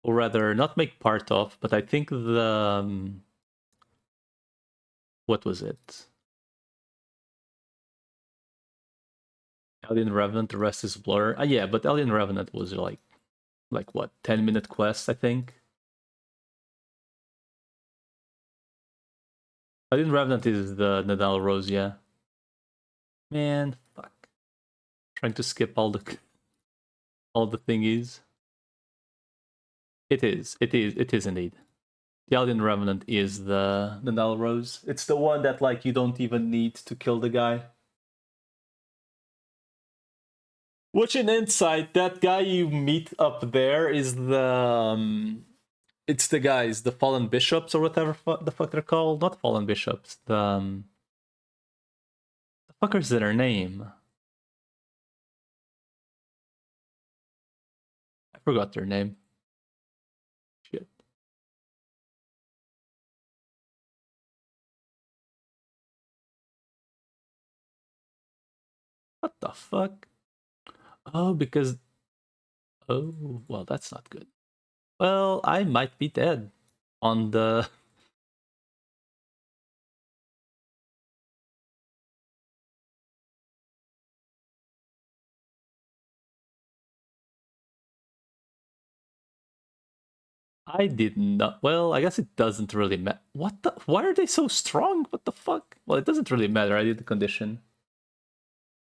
or rather, not make part of, but I think the what was it? Alien Revenant, the rest is Blur. Yeah, but Alien Revenant was like what, 10-minute quest, I think. Alien Revenant is the Nadal Rose, yeah. Man, fuck. Trying to skip all the thingies. It is indeed. The Alien Revenant is the Nadal Rose. It's the one that like you don't even need to kill the guy. Which in Insight, that guy you meet up there is the it's the guys, the Fallen Bishops or whatever the fuck they're called. Not Fallen Bishops. The fuckers their name. I forgot their name. Shit. What the fuck? Oh, because oh, well, that's not good. Well, I might be dead on the I did not. Well, I guess it doesn't really matter. What the? Why are they so strong? What the fuck? Well, it doesn't really matter. I did the condition.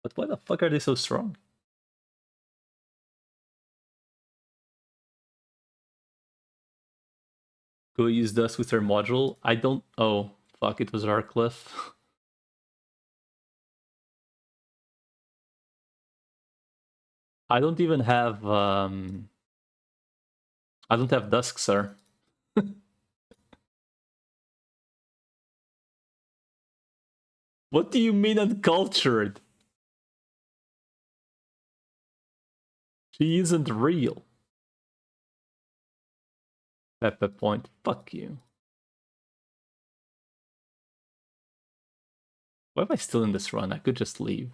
But why the fuck are they so strong? Go use dust with their module. I don't. Oh, fuck. It was Arcliff. I don't even have. I don't have Dusk, sir. What do you mean uncultured? She isn't real. At that point, fuck you. Why am I still in this run? I could just leave.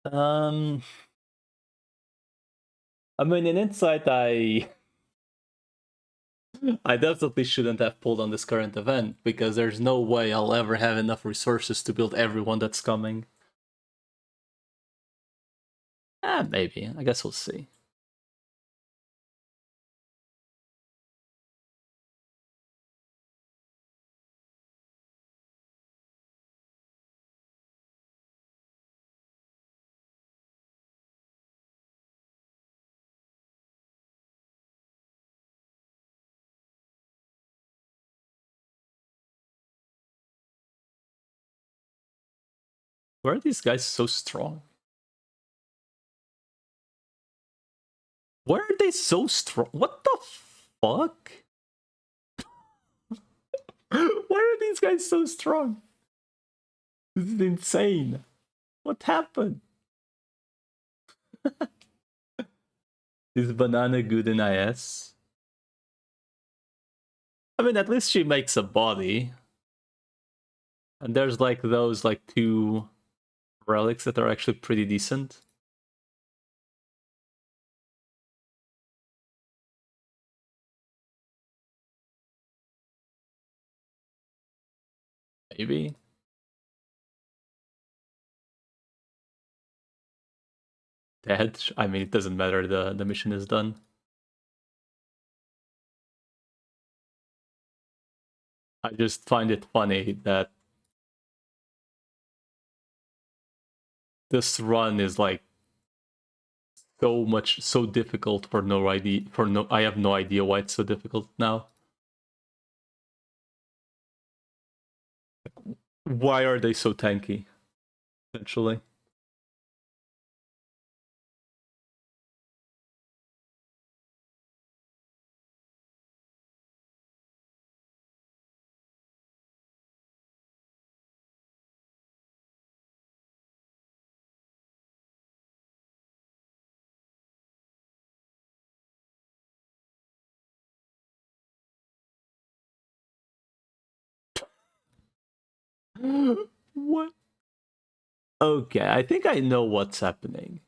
I mean, in insight, I definitely shouldn't have pulled on this current event because there's no way I'll ever have enough resources to build everyone that's coming. Maybe. I guess we'll see. Why are these guys so strong? Why are they so strong? What the fuck? Why are these guys so strong? This is insane. What happened? Is Banana good in IS? I mean, at least she makes a body. And there's like those like 2 relics that are actually pretty decent. Maybe. Dead. I mean, it doesn't matter. The mission is done. I just find it funny that this run is like so difficult for no idea. I have no idea why it's so difficult now. Why are they so tanky? Essentially. What? Okay, I think I know what's happening.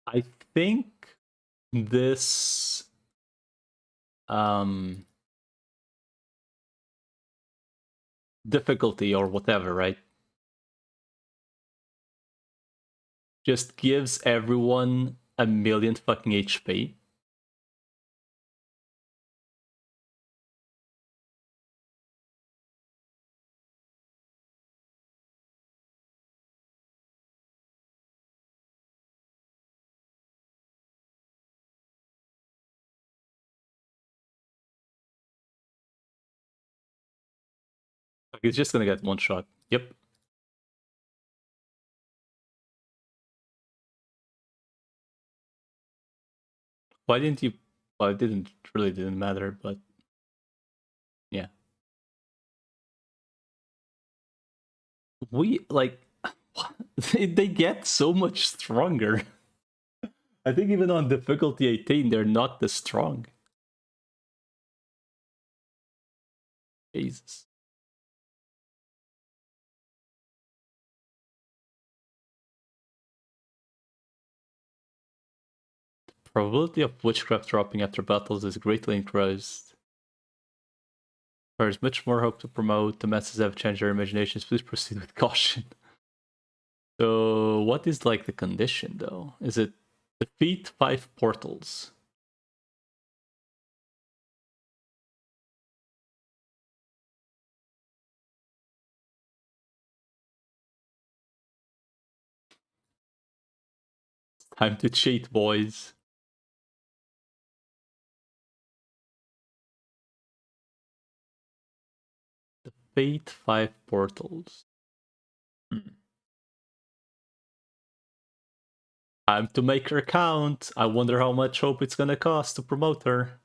I think this difficulty or whatever, right? Just gives everyone a million fucking HP. Like it's just gonna get one shot. Yep. Why didn't you? Well, it didn't matter, but yeah. We like they get so much stronger. I think even on difficulty 18, they're not this strong. Jesus. Probability of witchcraft dropping after battles is greatly increased. There is much more hope to promote. The masses have changed their imaginations. Please proceed with caution. So, what is like the condition though? Is it defeat 5 portals? Time to cheat, boys. Defeat 5 portals. Time to make her count. I wonder how much hope it's gonna cost to promote her.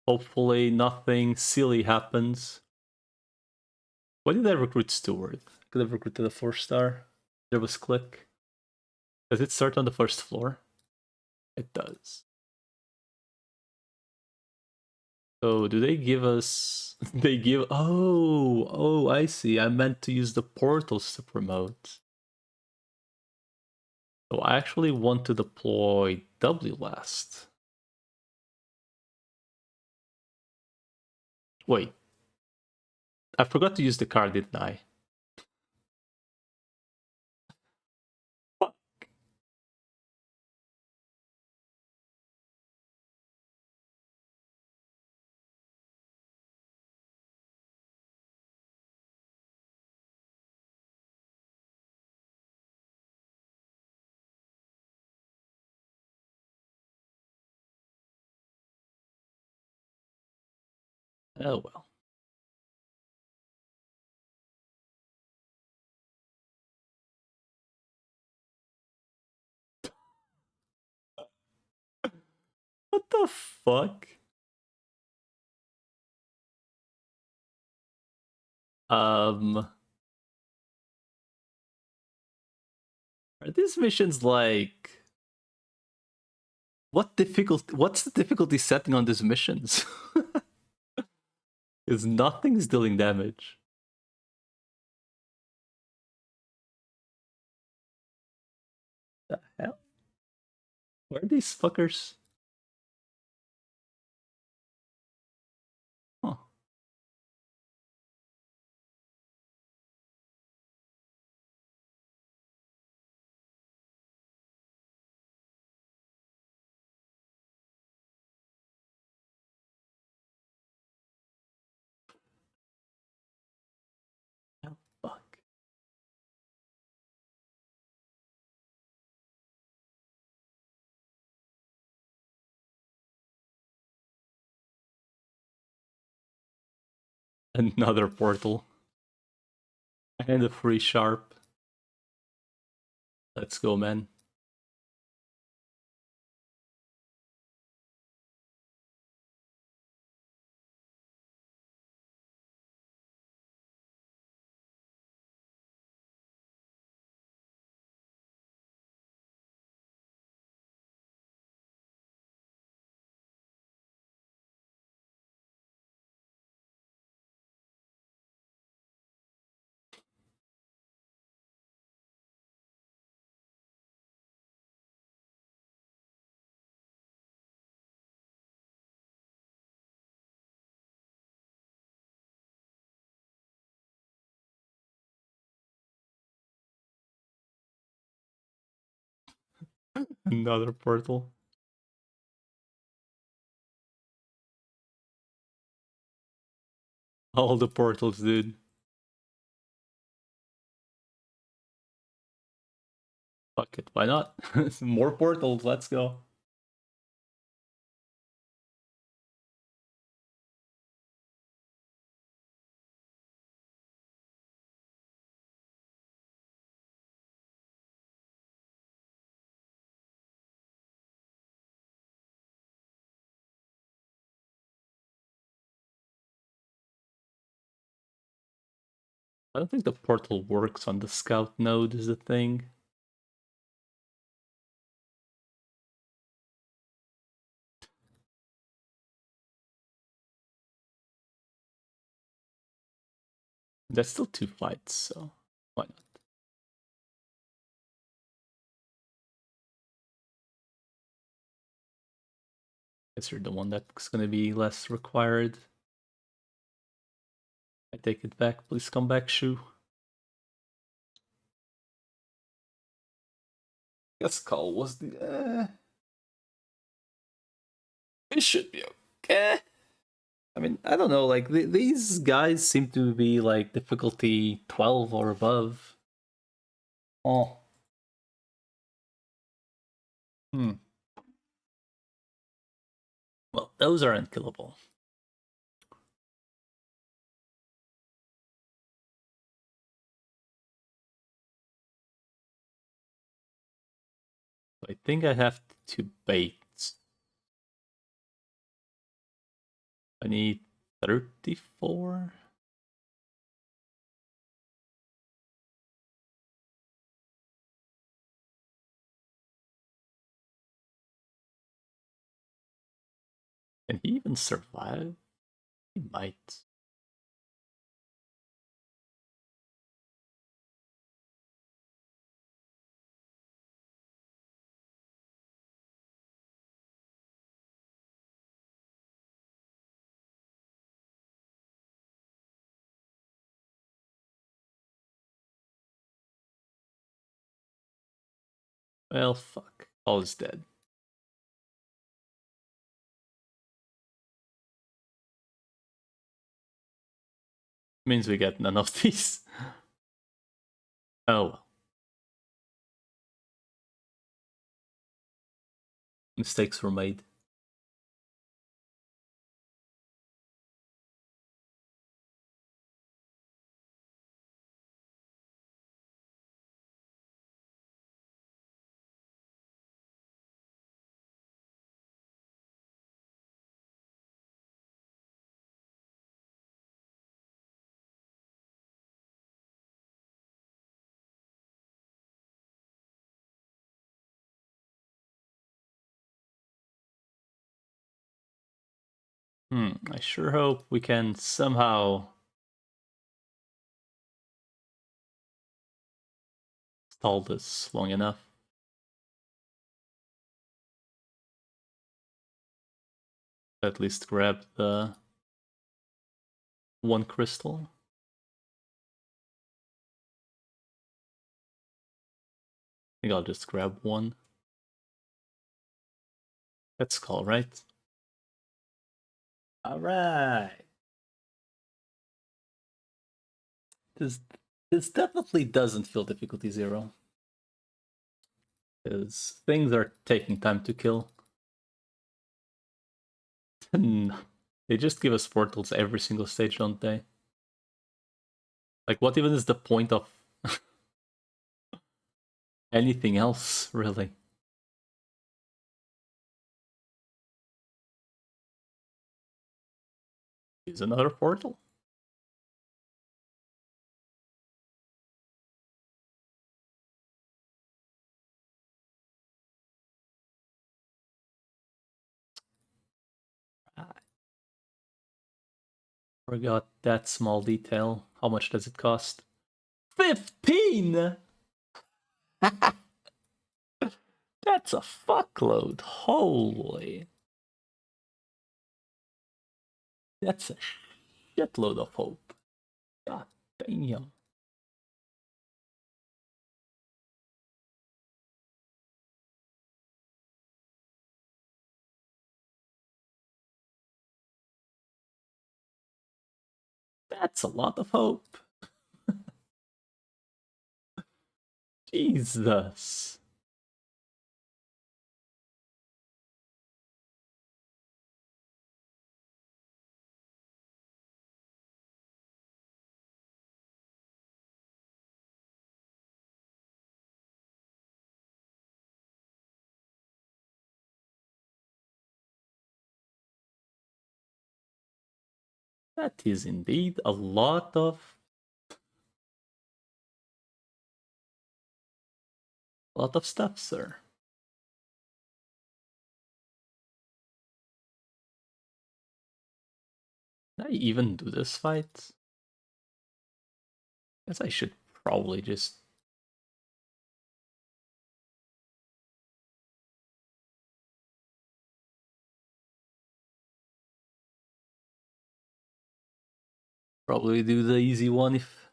Hopefully nothing silly happens. Why did I recruit Steward? I could have recruited a 4-star. There was Click. Does it start on the first floor? It does. So do they give us... They give... Oh, I see. I meant to use the portals to promote. So I actually want to deploy W last. Wait. I forgot to use the card, didn't I? Fuck. Oh well. What the fuck? Are these missions like... What's the difficulty setting on these missions? Is nothing's dealing damage. The hell? Where are these fuckers? Huh. Oh, fuck. Another portal. And a free sharp. Let's go, man. Another portal. All the portals, dude. Fuck it, why not? More portals, let's go. I don't think the portal works on the scout node is the thing. That's still 2 fights, so why not? Guess you're the one that's gonna be less required. I take it back. Please come back, Shu. Guess Call was the... It should be okay. I mean, I don't know, like, these guys seem to be, like, difficulty 12 or above. Oh. Well, those are unkillable. I think I have to bait. I need 34. Can he even survive? He might. Well, fuck. All is dead. Means we get none of these. Oh well. Mistakes were made. I sure hope we can somehow stall this long enough. At least grab the one crystal. I think I'll just grab one. That's call, right? Alright. This definitely doesn't feel difficulty 0. Because things are taking time to kill. They just give us portals every single stage, don't they? Like, what even is the point of anything else, really? Is another portal? Forgot that small detail. How much does it cost? 15! That's a fuckload. Holy. That's a shitload of hope. God damn. That's a lot of hope. Jesus. That is indeed a lot of stuff, sir. Can I even do this fight? Guess I should probably just probably do the easy one if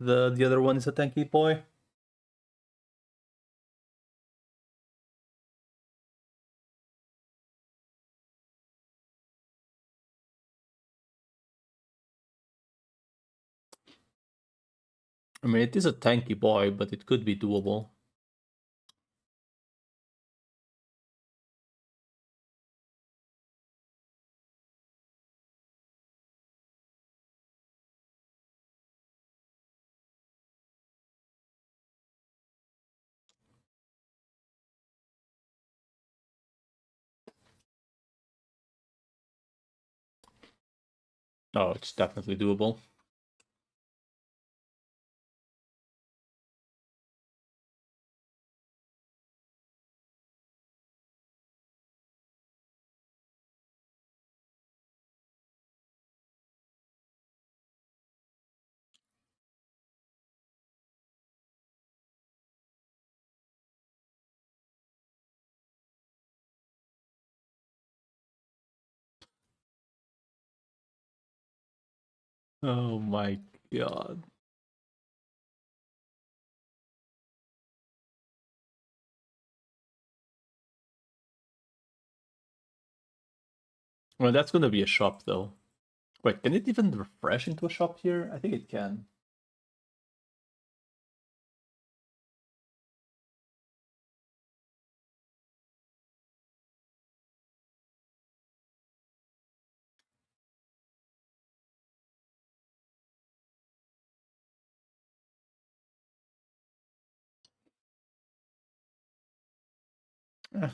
the other one is a tanky boy. I mean, it is a tanky boy, but it could be doable. Oh, it's definitely doable. Oh my god. Well, that's gonna be a shop though. Wait, can it even refresh into a shop here? I think it can. Eh.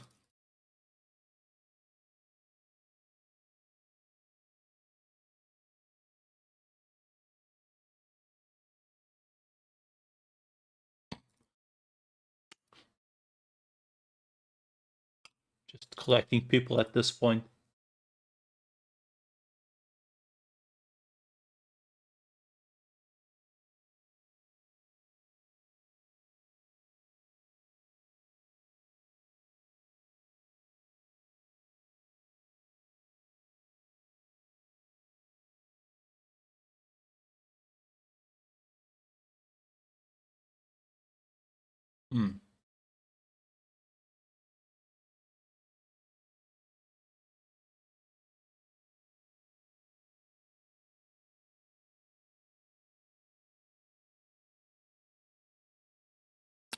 Just collecting people at this point. Hmm.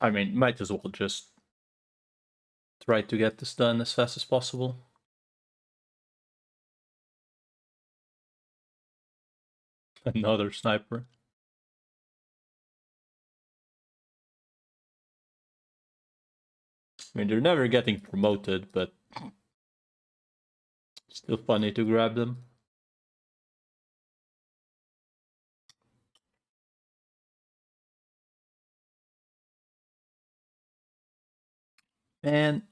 I mean, might as well just try to get this done as fast as possible. Another sniper. I mean, they're never getting promoted, but still funny to grab them. And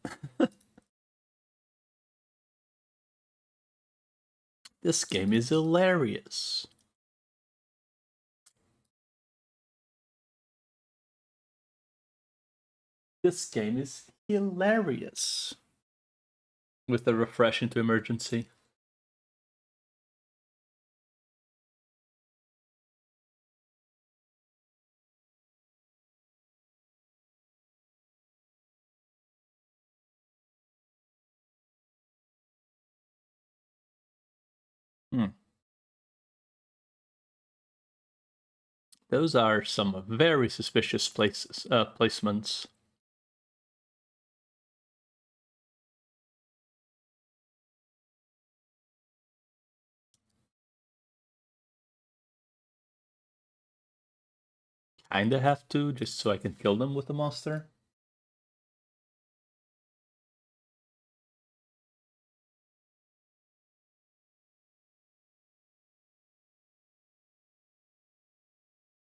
this game is hilarious. This game is hilarious. With the refresh into emergency. Hmm. Those are some very suspicious placements. Kinda have to, just so I can kill them with the monster.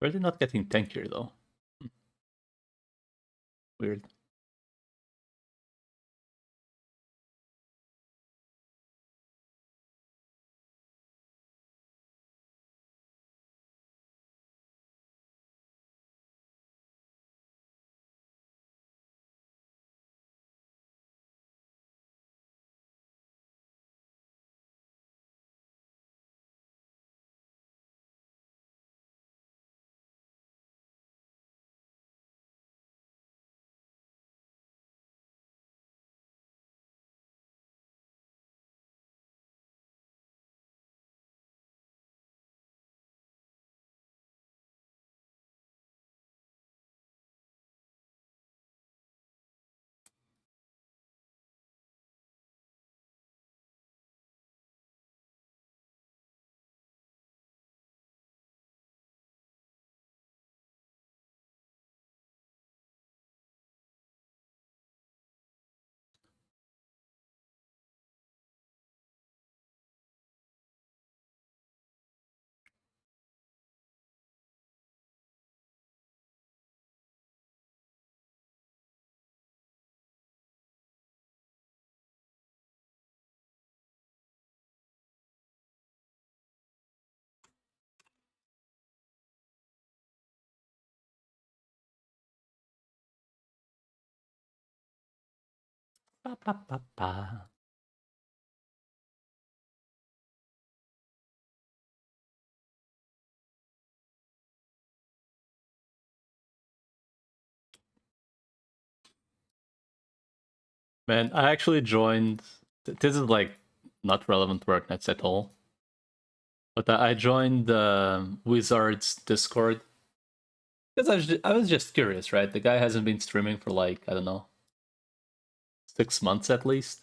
Really not getting tankier though. Weird. Ba, ba, ba, ba. Man, I actually joined. This is like not relevant work nets at all. But I joined the Wizards Discord because I was just curious, right? The guy hasn't been streaming for like, I don't know, 6 months at least.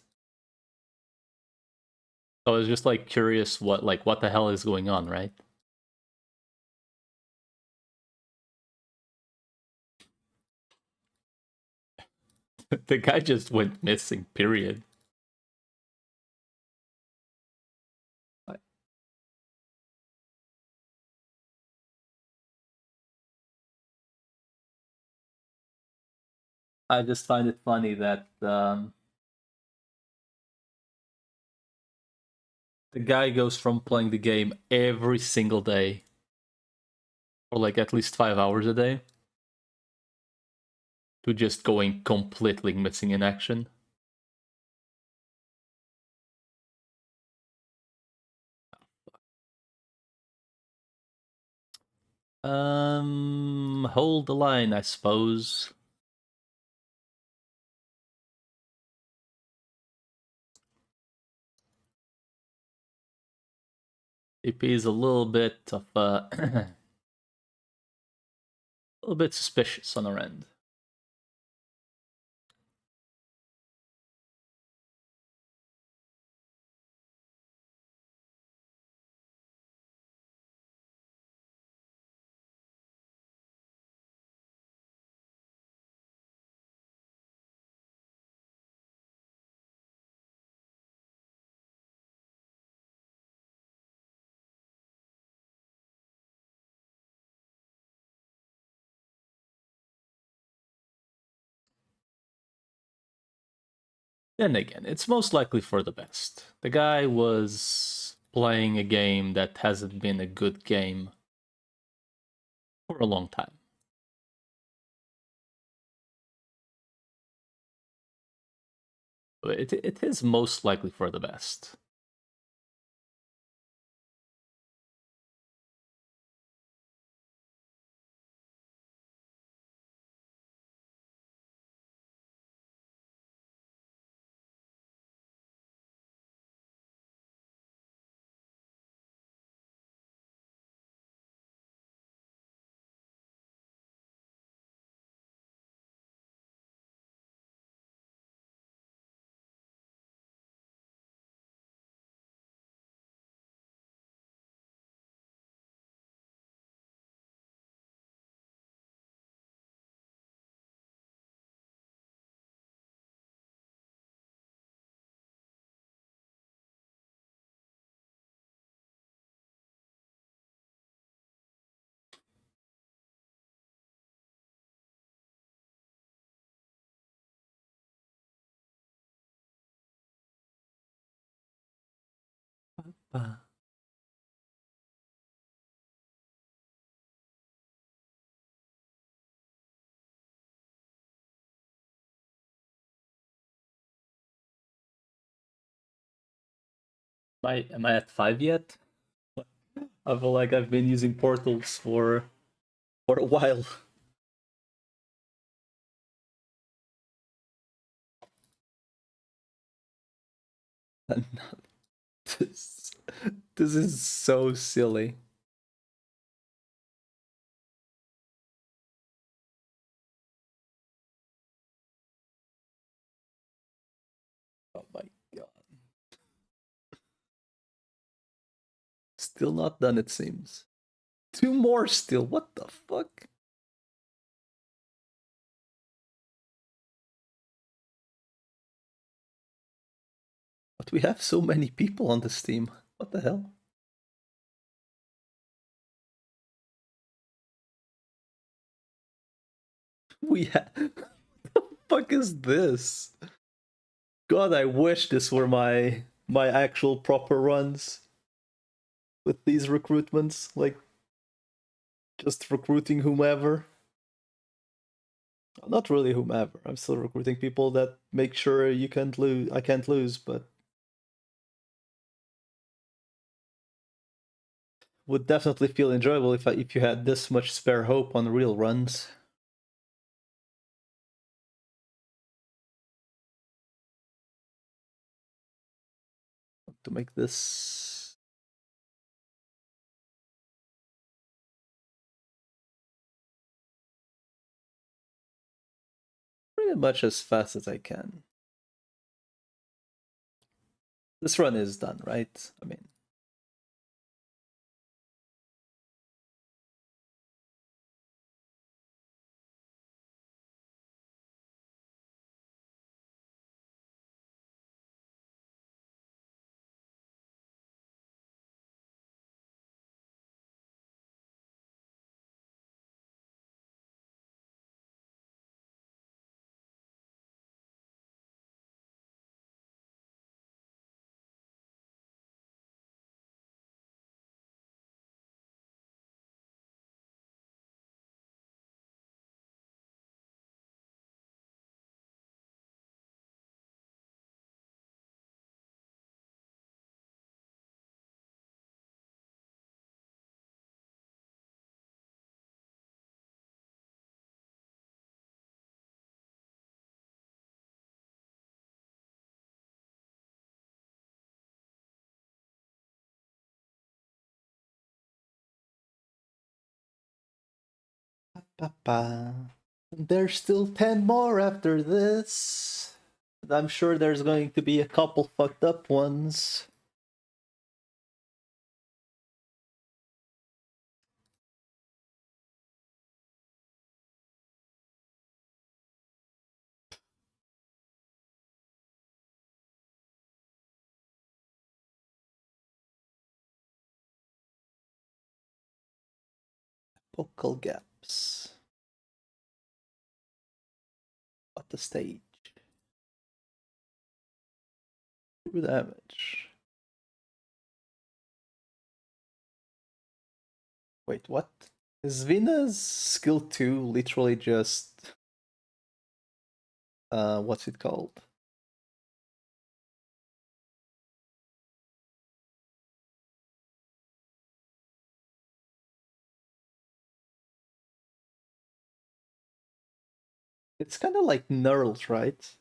So I was just like curious what the hell is going on, right? The guy just went missing, period. I just find it funny that the guy goes from playing the game every single day, or like at least 5 hours a day, to just going completely missing in action. Hold the line, I suppose. AP is a little bit of a little bit suspicious on our end. Then again, it's most likely for the best. The guy was playing a game that hasn't been a good game for a long time. It is most likely for the best. Am I at 5 yet? I feel like I've been using portals for a while. this, this is so silly. Oh my god. Still not done, it seems. 2 more still. What the fuck? But we have so many people on this team. What the hell? We have. What the fuck is this? God, I wish this were my actual proper runs with these recruitments, like just recruiting whomever. Not really whomever. I'm still recruiting people that make sure you can't lose. I can't lose, but would definitely feel enjoyable if you had this much spare hope on real runs. to make this. Pretty much as fast as I can. This run is done, right? I mean, there's still 10 more after this. I'm sure there's going to be a couple fucked up ones. Vocal gaps. What the stage? True damage. Wait, what? Is Vina's skill 2 literally just what's it called? It's kind of like knurls, right?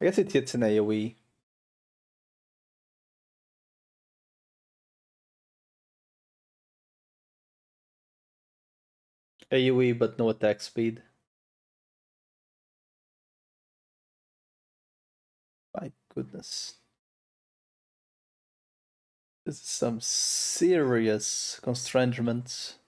I guess it hits an AoE. AoE, but no attack speed. My goodness. This is some serious constrangement.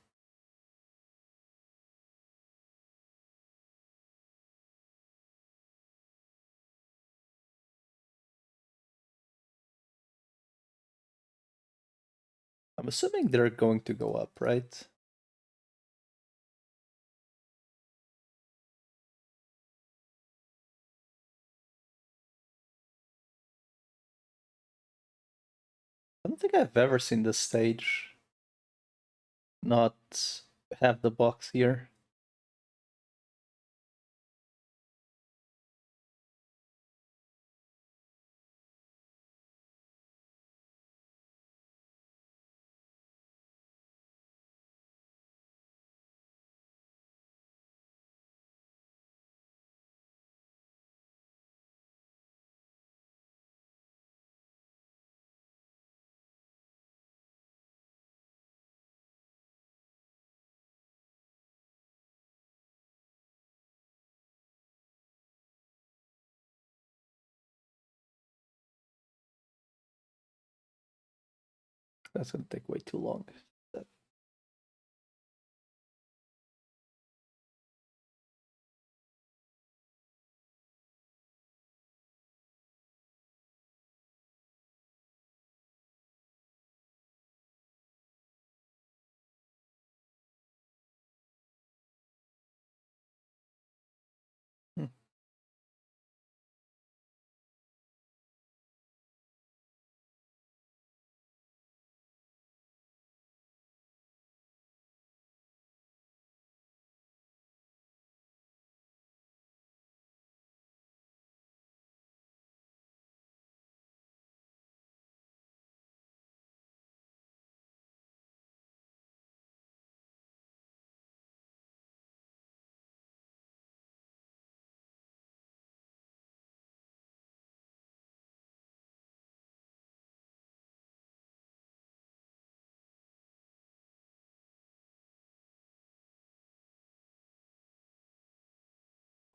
I'm assuming they're going to go up, right? I don't think I've ever seen this stage not have the box here. That's gonna take way too long. Hmm.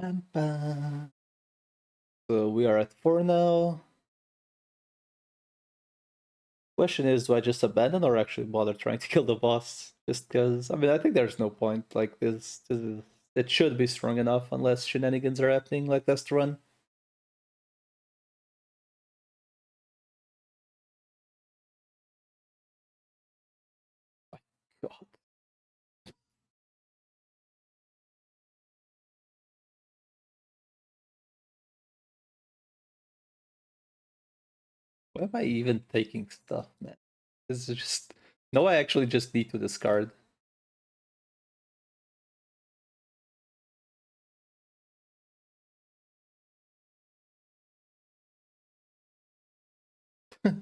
Ba-dum-ba. So we are at 4 now. Question is, do I just abandon or actually bother trying to kill the boss? Just because, I mean, I think there's no point. Like, it should be strong enough unless shenanigans are happening like last run. God. Why am I even taking stuff, man? This is just... No, I actually just need to discard.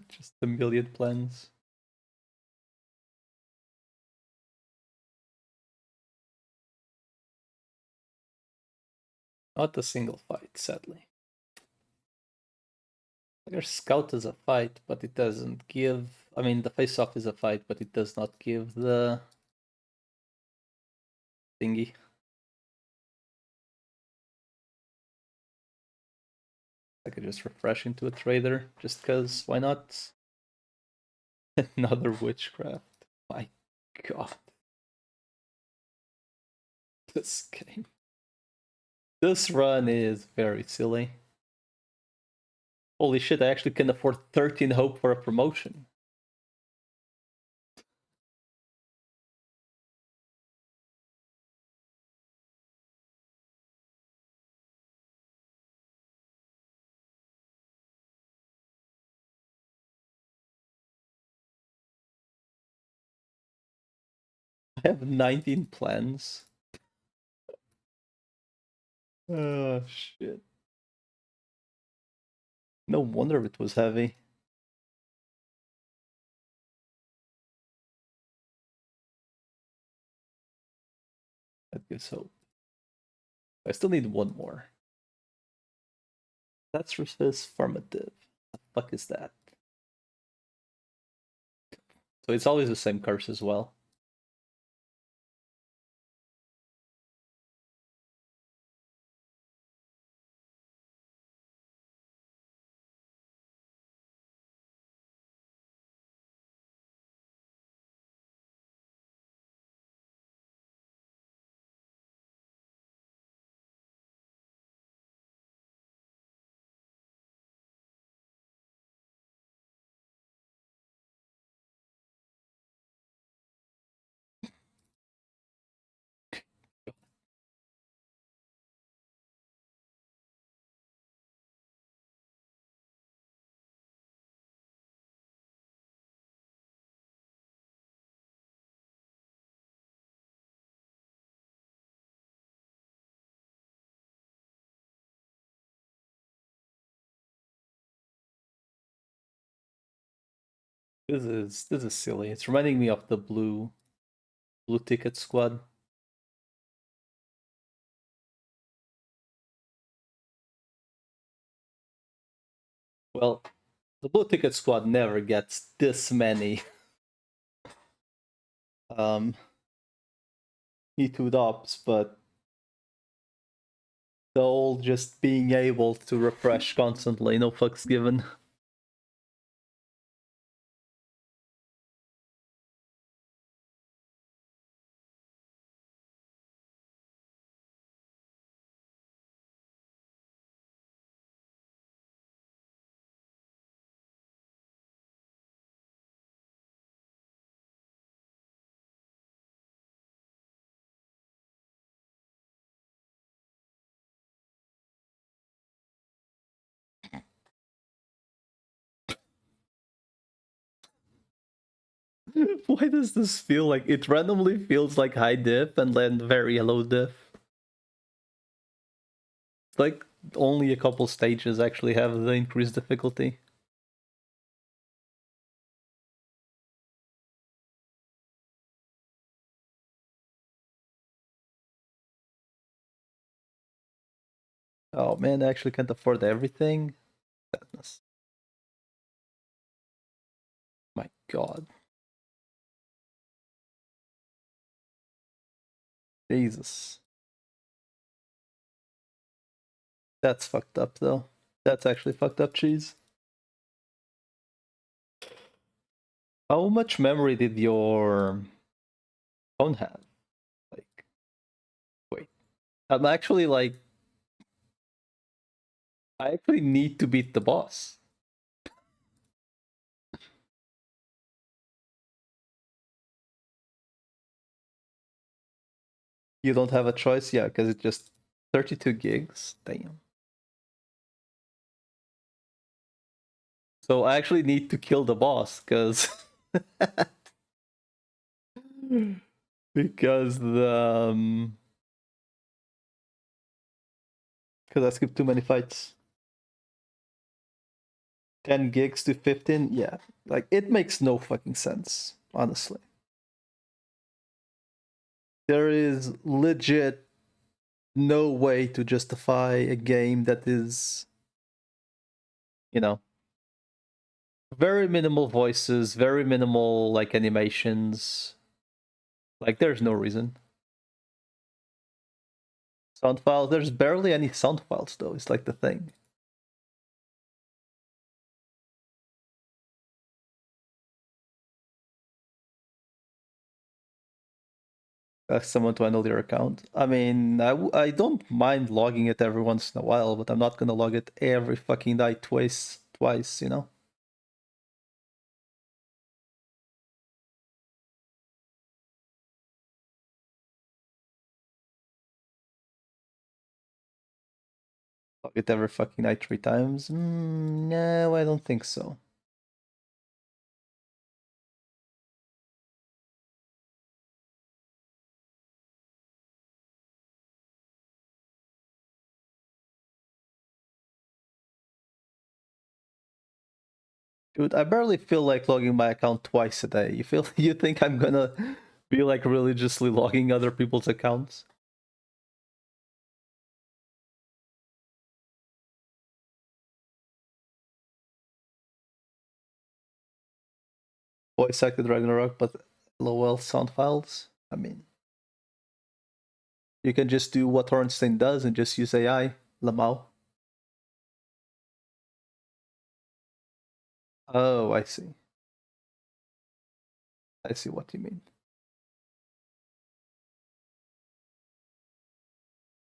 Just a million plans. Not a single fight, sadly. Their scout is a fight, but it doesn't give... I mean, the face-off is a fight, but it does not give the... thingy. I could just refresh into a trader, just because, why not? Another witchcraft. My god. This game. This run is very silly. Holy shit, I actually can afford 13 hope for a promotion. I have 19 plans. Oh shit. No wonder it was heavy. That gives hope. I still need one more. That's Rufus formative. The fuck is that? So it's always the same curse as well. This is silly. It's reminding me of the blue ticket squad. Well, the blue ticket squad never gets this many E2'd ups, but the whole just being able to refresh constantly, no fucks given. Why does this feel like it randomly feels like high diff and then very low diff? It's like only a couple stages actually have the increased difficulty. Oh man, I actually can't afford everything. Sadness. My god. Jesus. That's fucked up, though. That's actually fucked up, cheese. How much memory did your phone have? Like, wait. I'm actually like, I actually need to beat the boss. You don't have a choice? Yeah, because it's just 32 gigs. Damn. So I actually need to kill the boss, because... because the... Because I skipped too many fights. 10 gigs to 15? Yeah. Like, it makes no fucking sense, honestly. There is legit no way to justify a game that is, you know, very minimal voices, very minimal, like, animations. Like, there's no reason. Sound files, there's barely any sound files, though. It's like the thing. Ask someone to handle your account. I mean, I don't mind logging it every once in a while, but I'm not gonna log it every fucking night twice, you know? Log it every fucking night 3 times? No, I don't think so. Dude, I barely feel like logging my account twice a day. You think I'm gonna be like religiously logging other people's accounts? Voice acted Ragnarok, but lol sound files? I mean, you can just do what Ornstein does and just use AI, Lamau. Oh, I see. I see what you mean.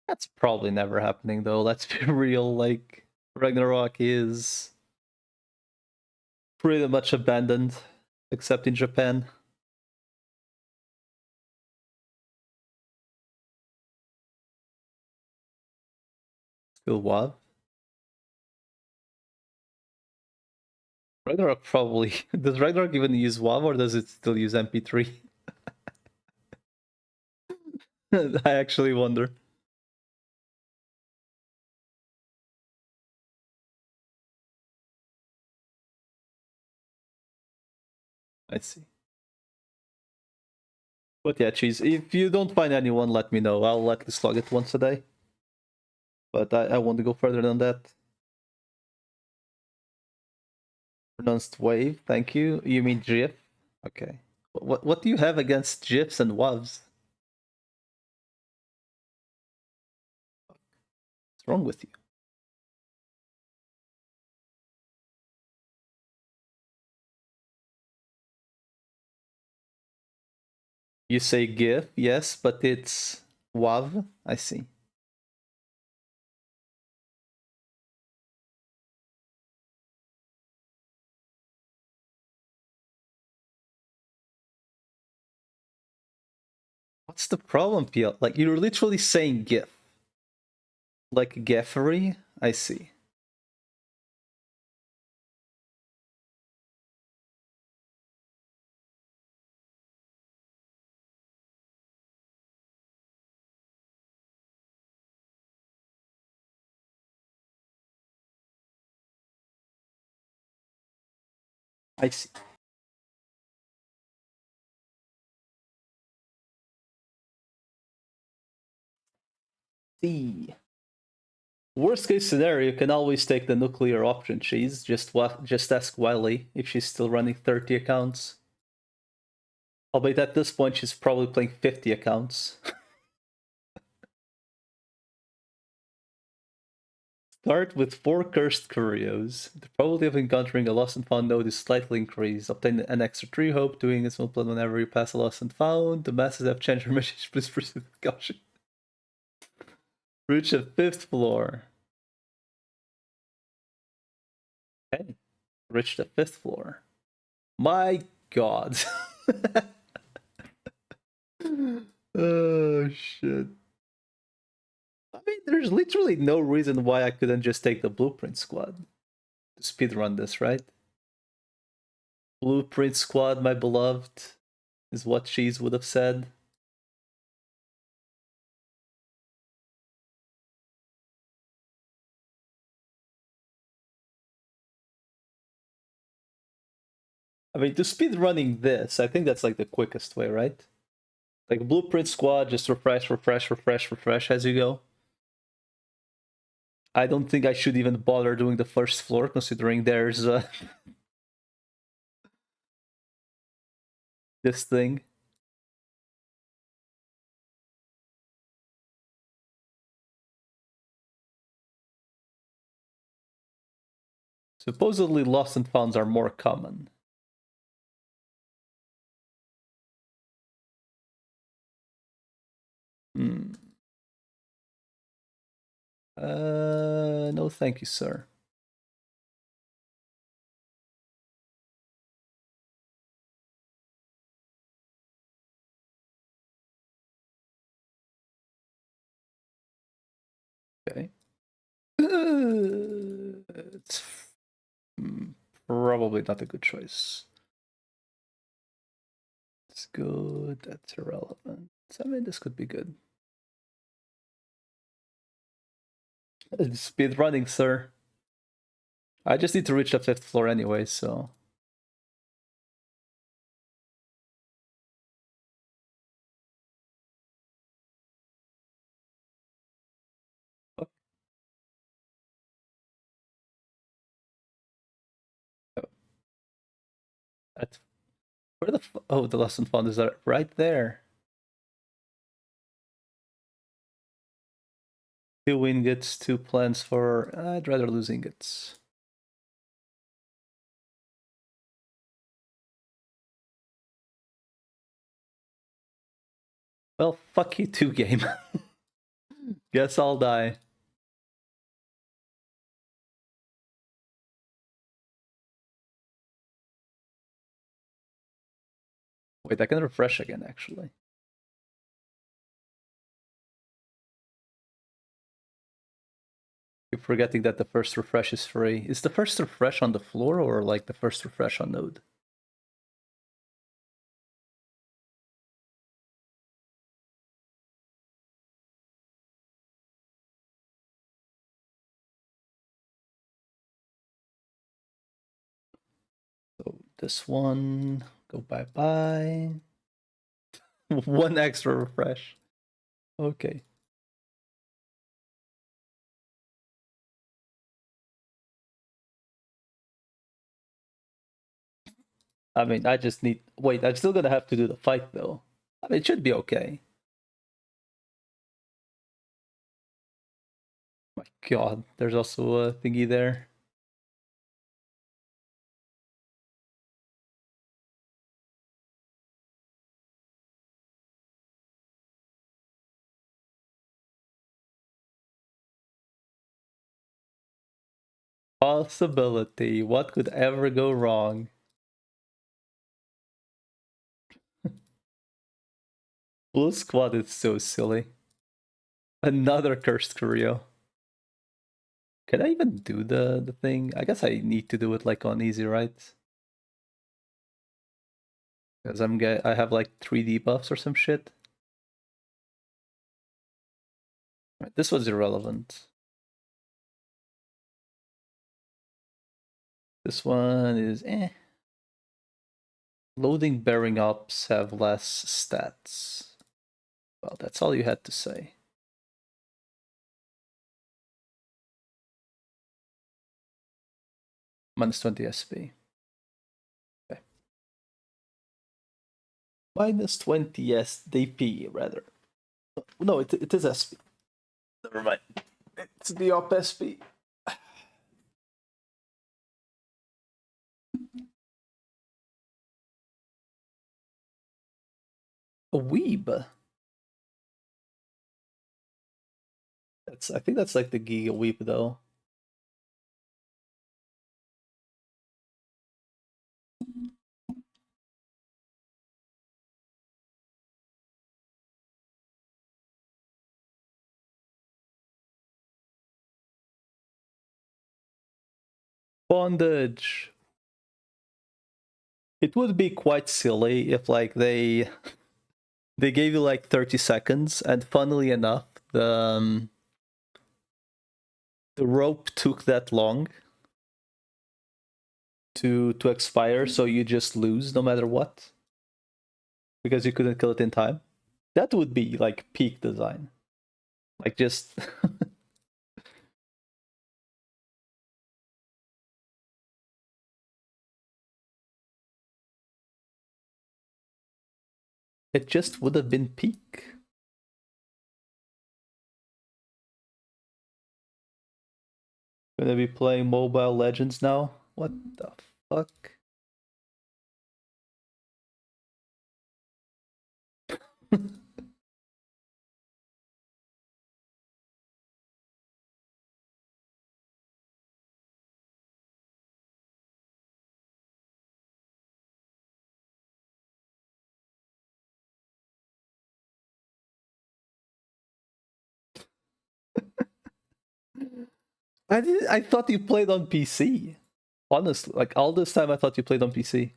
That's probably never happening though, let's be real, like, Ragnarok is pretty much abandoned, except in Japan. Still WoW. Ragnarok probably... Does Ragnarok even use WoW or does it still use MP3? I actually wonder. I see. But yeah, cheese, if you don't find anyone, let me know. I'll at least log it once a day. But I want to go further than that. Pronounced wave, thank you. You mean GIF? Okay. What do you have against GIFs and WAVs? What's wrong with you? You say GIF, yes, but it's WAV. I see. What's the problem, Pia? Like, you're literally saying GIF. Like Geffery? I see. I see. See. Worst case scenario, you can always take the nuclear option, cheese. Just ask Wiley if she's still running 30 accounts. Albeit at this point, she's probably playing 50 accounts. Start with 4 cursed curios. The probability of encountering a lost and found node is slightly increased. Obtain an extra 3 hope, doing a small plan whenever you pass a lost and found. The masses have changed your message, please proceed with caution. Reach the 5th floor. Okay. Reach the 5th floor. My god. Oh shit. I mean, there's literally no reason why I couldn't just take the Blueprint Squad to speedrun this, right? Blueprint Squad, my beloved, is what Cheese would have said. I mean, to speedrunning this, I think that's like the quickest way, right? Like Blueprint Squad, just refresh, refresh, refresh, refresh as you go. I don't think I should even bother doing the first floor, considering there's this thing. Supposedly lost and founds are more common. No thank you, sir. Okay. It's probably not a good choice. It's good, that's irrelevant. I mean, this could be good. Speed running, sir. I just need to reach the 5th floor anyway, so. Oh. That's where the oh, the lesson fund is right there. 2 ingots, 2 plans for. I'd rather lose ingots. Well, fuck you too, game. Guess I'll die. Wait, I can refresh again, actually. Keep forgetting that the first refresh is free. Is the first refresh on the floor or like the first refresh on node? So this one, go bye-bye. 1 extra refresh. Okay. I mean, I just need... Wait, I'm still gonna have to do the fight, though. I mean, it should be okay. My god, there's also a thingy there. Possibility. What could ever go wrong? Blue Squad is so silly. Another cursed Curio. Can I even do the thing? I guess I need to do it like on easy, right? Because I have like 3 debuffs or some shit. Right, this was irrelevant. This one is eh. Loading bearing ups have less stats. Well, that's all you had to say. Minus 20 SP. Okay. Minus 20 DP, rather. No, it is SP. Never mind. It's the op SP. A weeb. I think that's like the Giga Weeb though. Bondage. It would be quite silly if like they gave you like 30 seconds, and funnily enough, the rope took that long to expire, so you just lose no matter what because you couldn't kill it in time. That would be like peak design. Like just it just would have been peak. Gonna be playing Mobile Legends now? What the fuck? I thought you played on PC. Honestly, like all this time I thought you played on PC.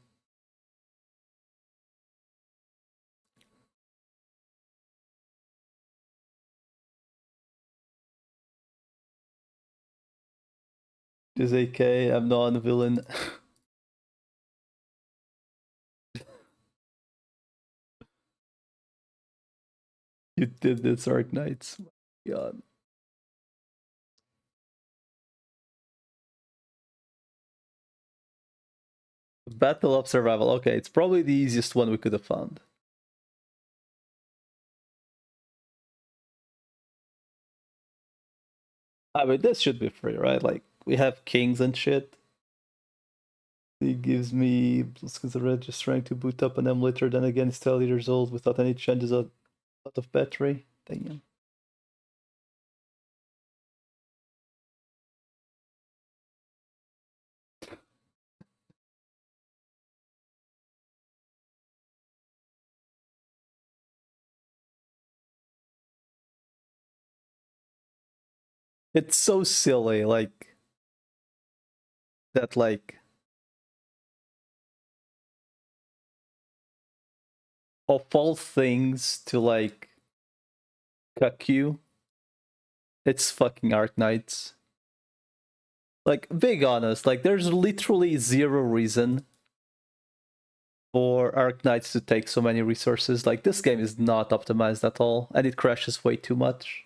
Just AK, I'm not a villain. You did this, Arc Knights. God. Battle of Survival. Okay, it's probably the easiest one we could have found. I mean, this should be free, right? Like, we have kings and shit. He gives me plus just trying to boot up an emulator, then again, it's 12 years old without any changes out of battery. Damn. It's so silly, like that, like of all things to like cuck you, it's fucking Arc Knights. Like, being honest, like there's literally zero reason for Arc Knights to take so many resources. Like, this game is not optimized at all, and it crashes way too much.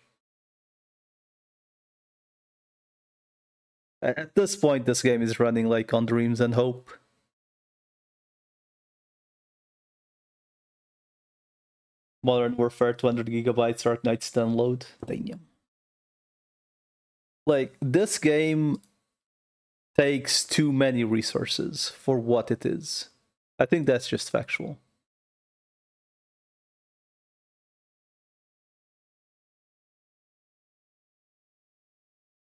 At this point, this game is running like on dreams and hope. Modern Warfare 200 gigabytes Arc Knights download. Damn. Like, this game takes too many resources for what it is. I think that's just factual.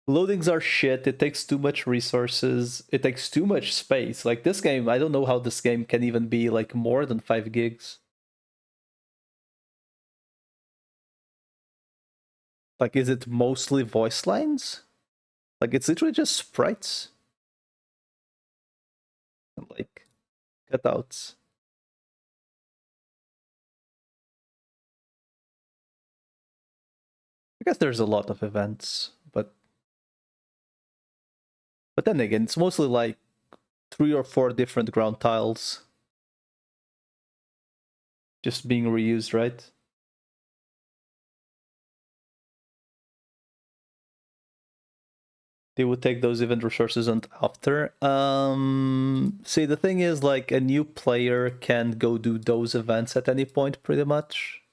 Loadings are shit. It takes too much resources. It takes too much space. Like, this game, I don't know how this game can even be like more than 5 gigs. Like, is it mostly voice lines? Like, it's literally just sprites. And, like, cutouts. I guess there's a lot of events, but then again, it's mostly like 3 or 4 different ground tiles just being reused, right? They would take those event resources and after. See, the thing is, like, a new player can go do those events at any point, pretty much.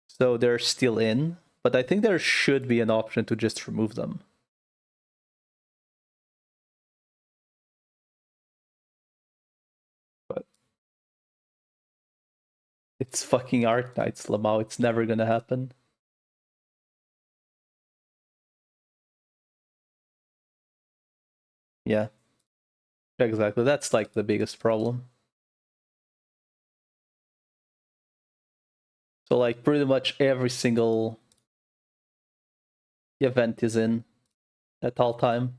So they're still in, but I think there should be an option to just remove them. But It's fucking Arknights, Lamau. It's never gonna happen. Yeah. Exactly. That's like the biggest problem. So like pretty much every single event is in at all time.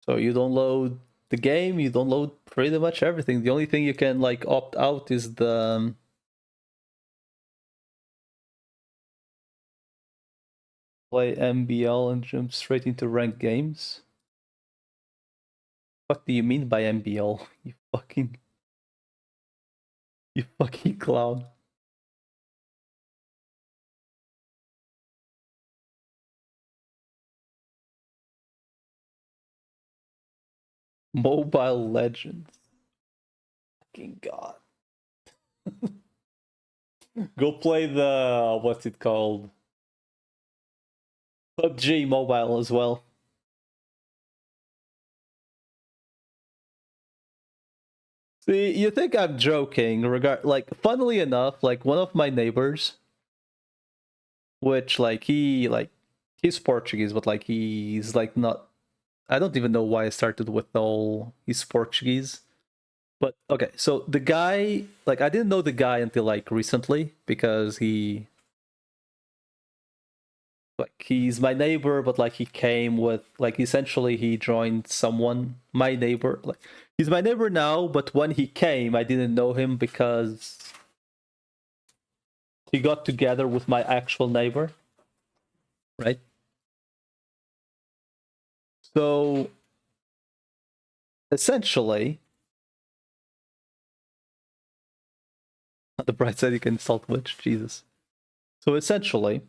So you don't load the game, you don't load pretty much everything. The only thing you can like opt out is the play MBL and jump straight into ranked games. What do you mean by MBL? You fucking clown. Mobile Legends. Fucking god. Go play the what's it called? PUBG Mobile as well. See, you think I'm joking? Like, funnily enough, like one of my neighbors, which he's Portuguese, but like he's like not. I don't even know why I started with the whole he's Portuguese. But okay, so the guy, like I didn't know the guy until like recently because he's my neighbor, but like he came with like essentially he joined someone, my neighbor. Like he's my neighbor now, but when he came, I didn't know him because he got together with my actual neighbor, right? So essentially, on the bright side, you can insult Witch, Jesus. So essentially,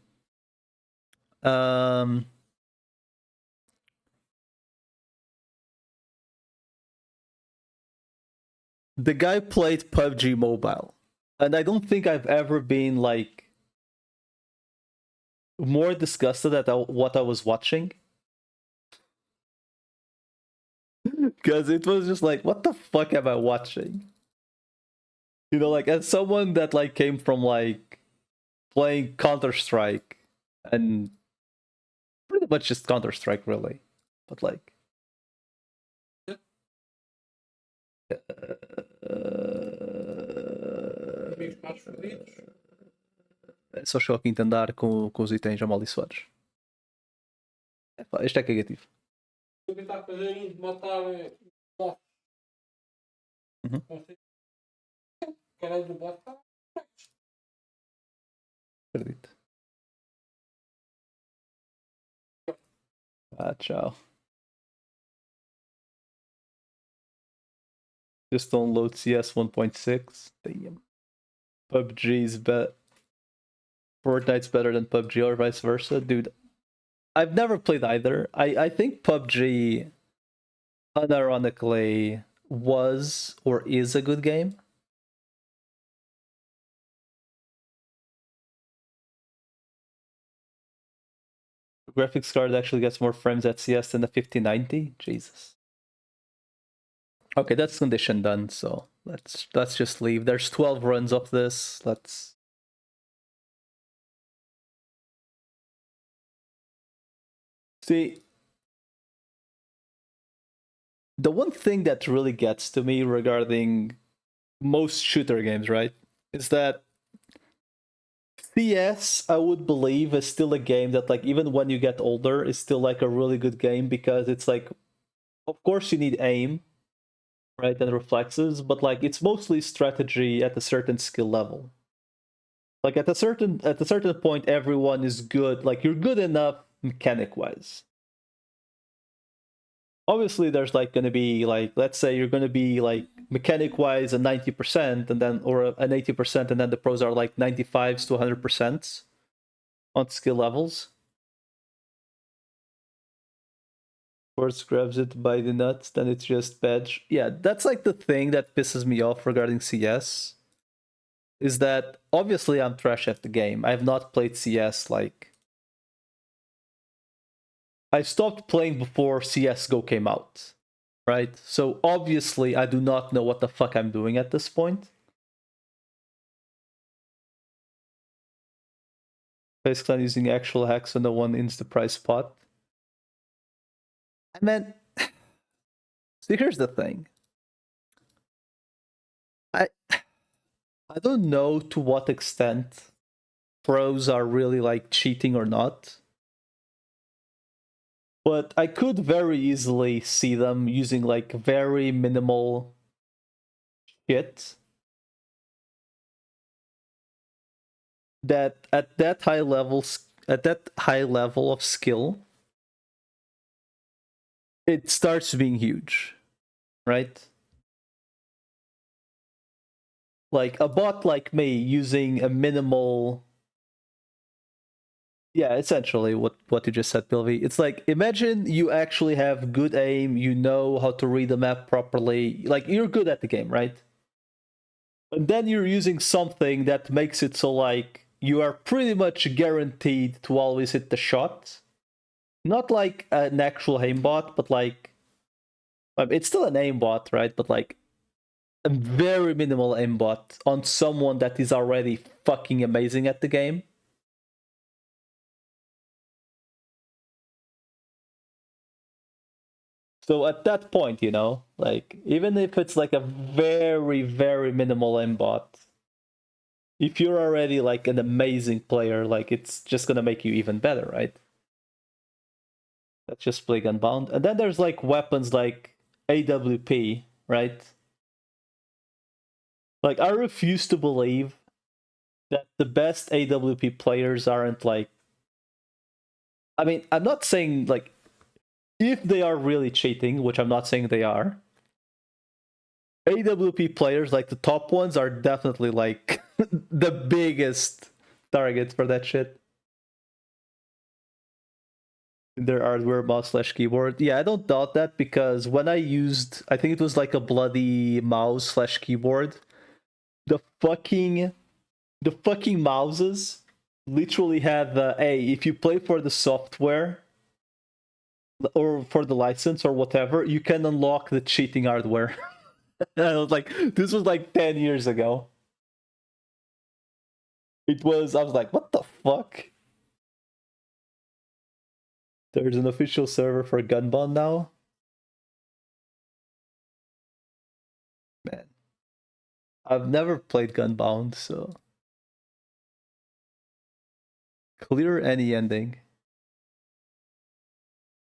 um, the guy played PUBG Mobile, and I don't think I've ever been like more disgusted at what I was watching. Because it was just like, what the fuck am I watching? You know, like as someone that like came from like playing Counter-Strike and pretty much just Counter-Strike really. But like é só choque entender com os itens amaldiçoados. Este é cagativo. Eu tentar fazer isso, matar boss. Uhum. Caralho do boss tá. Acredito. Ah, tchau. Just download CS 1.6. Damn. PUBG's bet. Fortnite's better than PUBG or vice versa. Dude, I've never played either. I think PUBG unironically was or is a good game. Graphics card actually gets more frames at CS than the 5090. Jesus. Okay, that's condition done, so let's just leave. There's 12 runs of this. Let's see. The one thing that really gets to me regarding most shooter games, right, is that CS, I would believe, is still a game that, like, even when you get older, is still like a really good game because it's like, of course, you need aim, right, and reflexes, but like it's mostly strategy at a certain skill level. Like at a certain point, everyone is good. Like you're good enough mechanic wise. Obviously, there's like going to be like, let's say you're going to be like mechanic wise a 90%, and then or an 80%, and then the pros are like 95s to 100% on skill levels. Force grabs it by the nuts, then it's just badge. Yeah, that's like the thing that pisses me off regarding CS. is that obviously I'm trash at the game. I've not played CS like... I stopped playing before CSGO came out, right? So obviously I do not know what the fuck I'm doing at this point. Basically I'm using actual hacks so no one ins the price pot. And then, see, here's the thing. I don't know to what extent pros are really like cheating or not. But I could very easily see them using like very minimal shit that at that high level of skill it starts being huge, right? Like a bot like me using a minimal... Yeah, essentially what you just said, Pilvi. It's like, imagine you actually have good aim, you know how to read the map properly, like you're good at the game, right? And then you're using something that makes it so like you are pretty much guaranteed to always hit the shot. Not like an actual aimbot, but like... it's still an aimbot, right? But like a very minimal aimbot on someone that is already fucking amazing at the game. So at that point, you know, like, even if it's like a very, very minimal aimbot, if you're already like an amazing player, like, it's just gonna make you even better, right? Let's just play Gunbound. And then there's like weapons like AWP, right? Like, I refuse to believe that the best AWP players aren't like... I mean, I'm not saying like if they are really cheating, which I'm not saying they are. AWP players, like the top ones, are definitely like the biggest targets for that shit. Their hardware, mouse / keyboard. Yeah, I don't doubt that, because when I used, I think it was like a bloody mouse / keyboard, the fucking mouses literally had the, hey, if you play for the software or for the license or whatever, you can unlock the cheating hardware. And I was like, this was like 10 years ago. I was like, what the fuck? There's an official server for Gunbound now? Man. I've never played Gunbound, so... Clear any ending.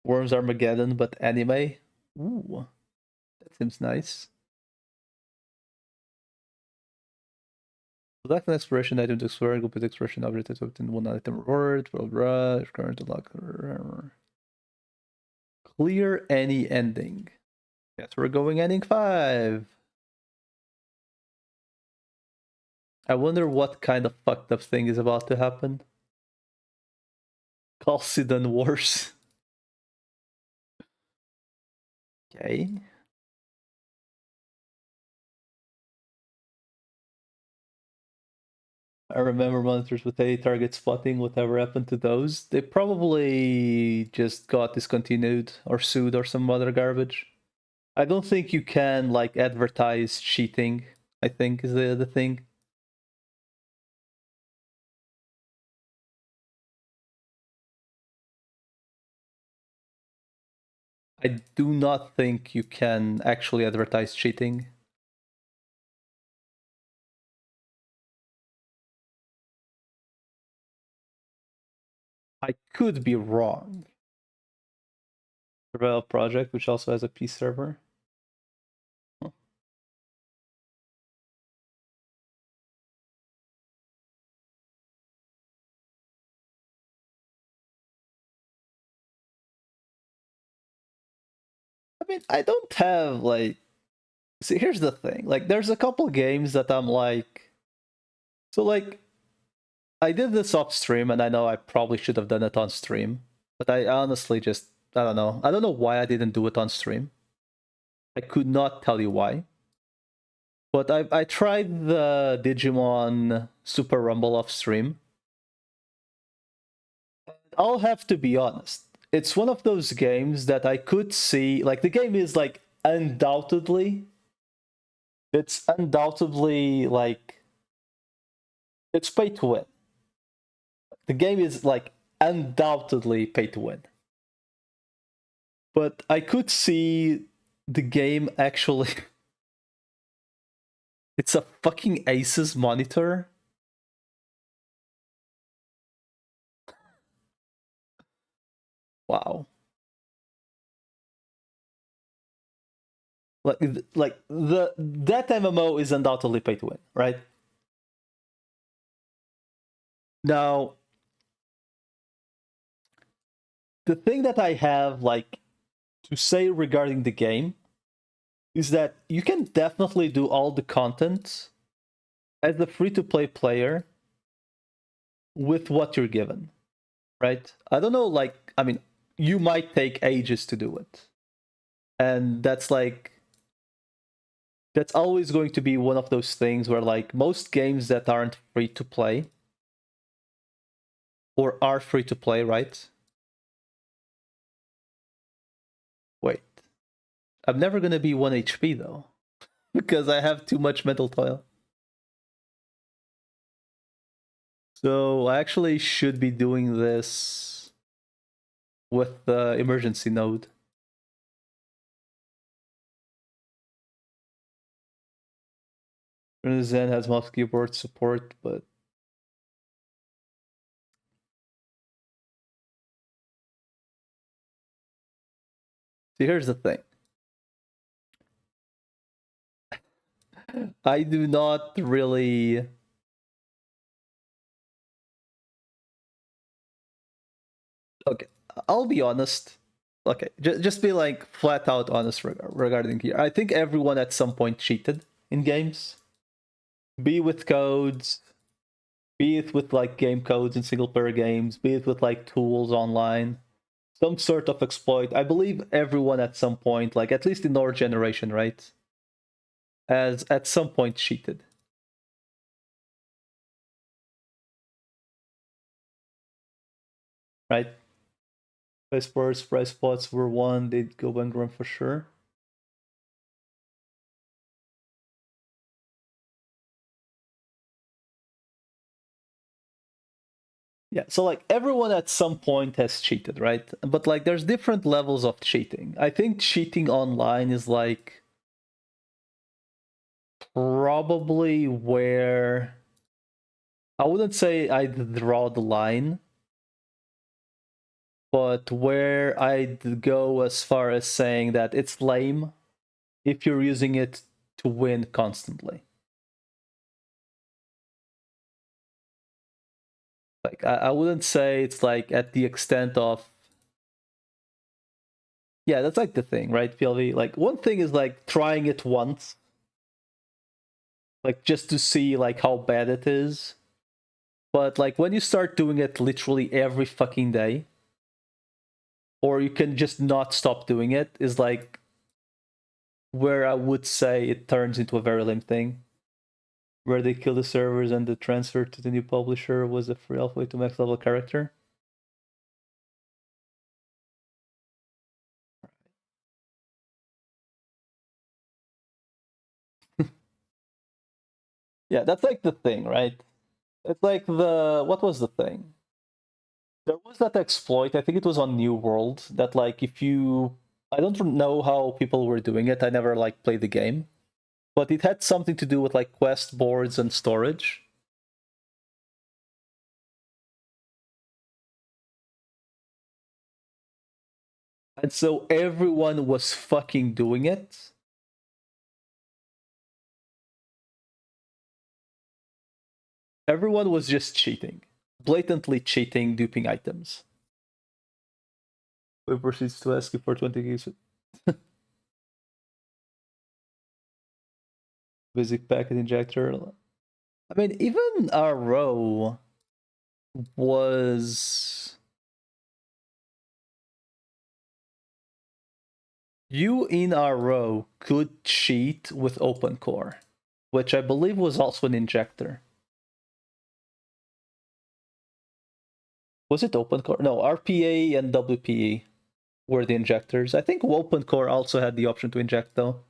Worms Armageddon, but anime? Ooh. That seems nice. Select an exploration item to explore and go with exploration object to obtain one item reward. World rush, current unlock. Clear any ending. Yes, we're going ending 5. I wonder what kind of fucked up thing is about to happen. Chalcedon Wars. Okay. I remember monitors with a target spotting. Whatever happened to those? They probably just got discontinued or sued or some other garbage. I don't think you can like advertise cheating, I think is the thing. I do not think you can actually advertise cheating. I could be wrong. Survival Project, which also has a P server. Huh. I mean, I don't have like... See, here's the thing. Like, there's a couple games that I'm like... So like, I did this off stream, and I know I probably should have done it on stream. But I honestly just... I don't know. I don't know why I didn't do it on stream. I could not tell you why. But I tried the Digimon Super Rumble off stream. I'll have to be honest. It's one of those games that I could see, like the game is like undoubtedly, like it's pay to win. The game is like undoubtedly pay to win. But I could see the game actually it's a fucking Asus monitor. Wow. Like that MMO is undoubtedly pay to win, right? Now, the thing that I have like to say regarding the game is that you can definitely do all the content as a free-to-play player with what you're given, right? I don't know, like, I mean, you might take ages to do it. And that's always going to be one of those things where like most games that aren't free to play or are free to play, right? Wait. I'm never gonna be 1 HP though. Because I have too much mental toil. So I actually should be doing this with the emergency node. Zen has mouse keyboard support, but see, here's the thing. I do not really. Okay, I'll be honest. Okay, just be like flat out honest regarding here. I think everyone at some point cheated in games. Be with codes, be it with like game codes in single player games, be it with like tools online, some sort of exploit. I believe everyone at some point, like at least in our generation, right, has at some point cheated. Right? Price spots were one, they'd go bankrupt for sure. Yeah, so like everyone at some point has cheated, right? But like there's different levels of cheating. I think cheating online is like probably where I wouldn't say I'd draw the line, but where I'd go as far as saying that it's lame if you're using it to win constantly. Like I wouldn't say it's like at the extent of, yeah, that's like the thing, right? PLV, like one thing is like trying it once, like just to see like how bad it is. But like when you start doing it literally every fucking day, or you can just not stop doing it, is like where I would say it turns into a very lame thing. Where they kill the servers and the transfer to the new publisher was a free halfway to max level character. Yeah, that's like the thing, right? It's like what was the thing? There was that exploit, I think it was on New World, that like if you, I don't know how people were doing it, I never like played the game, but it had something to do with like quest boards and storage. And so everyone was fucking doing it. Everyone was just cheating. Blatantly cheating, duping items. We proceeds to ask you for 20 gigs. Basic packet injector. I mean, even our row was... You in our row could cheat with open core. which I believe was also an injector. Was it open core? No, RPA and WPE were the injectors. I think open core also had the option to inject though.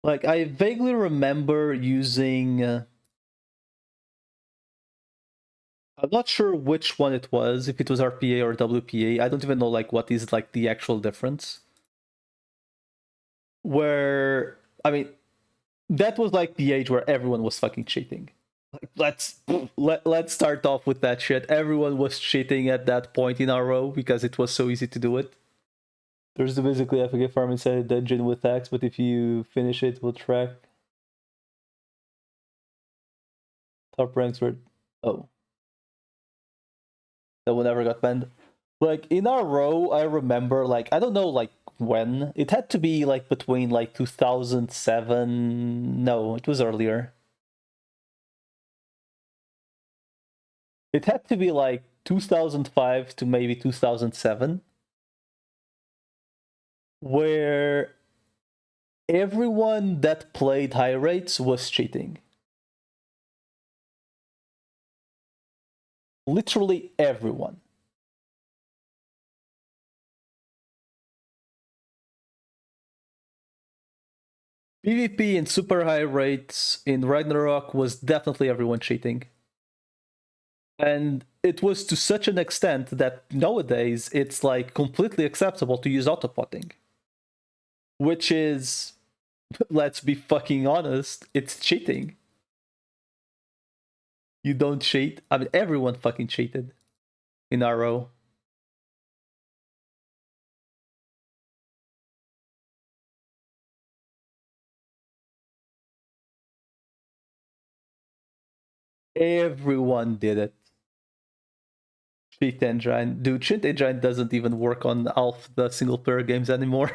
Like, I vaguely remember using... I'm not sure which one it was, if it was RPA or WPA. I don't even know, like, what is, like, the actual difference. Where, I mean, that was, like, the age where everyone was fucking cheating. Like, let's start off with that shit. Everyone was cheating at that point in RO because it was so easy to do it. There's basically FK farm inside a dungeon with axe, but if you finish it, we'll track. Top ranks were... Oh. That one never got banned. Like, in our row, I remember, like, I don't know, like, when. It had to be, like, between, like, 2007... No, it was earlier. It had to be, like, 2005 to maybe 2007. Where everyone that played high rates was cheating. Literally everyone. PvP in super high rates in Ragnarok was definitely everyone cheating. And it was to such an extent that nowadays it's like completely acceptable to use autopotting. Which is, let's be fucking honest, it's cheating. You don't cheat. I mean, everyone fucking cheated in RO. Everyone did it. Cheat engine. Dude, cheat engine doesn't even work on Alpha the single player games anymore.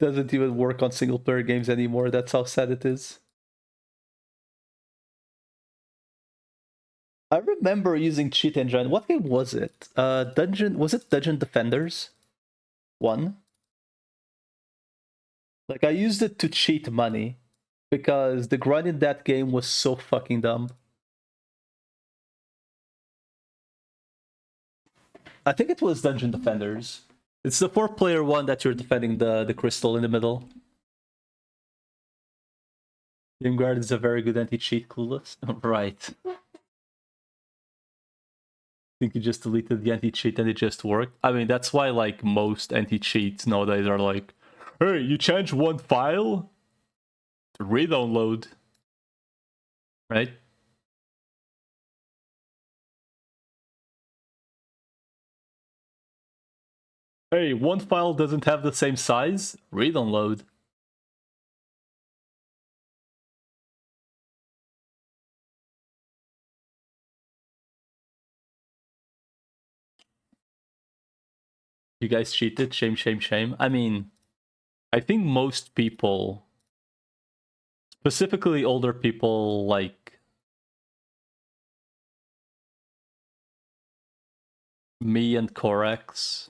Doesn't even work on single player games anymore. That's how sad it is. I remember using cheat engine. What game was it? Was it Dungeon Defenders 1? Like, I used it to cheat money because the grind in that game was so fucking dumb. I think it was Dungeon Defenders. It's the 4-player one that you're defending the crystal in the middle. Game Guard is a very good anti-cheat, clueless. Right. I think you just deleted the anti-cheat and it just worked. I mean, that's why, like, most anti-cheats nowadays are like, hey, you change one file? Re-download. Right? Hey, one file doesn't have the same size? Re-download. You guys cheated? Shame, shame, shame. I mean, I think most people, specifically older people like me and Corex,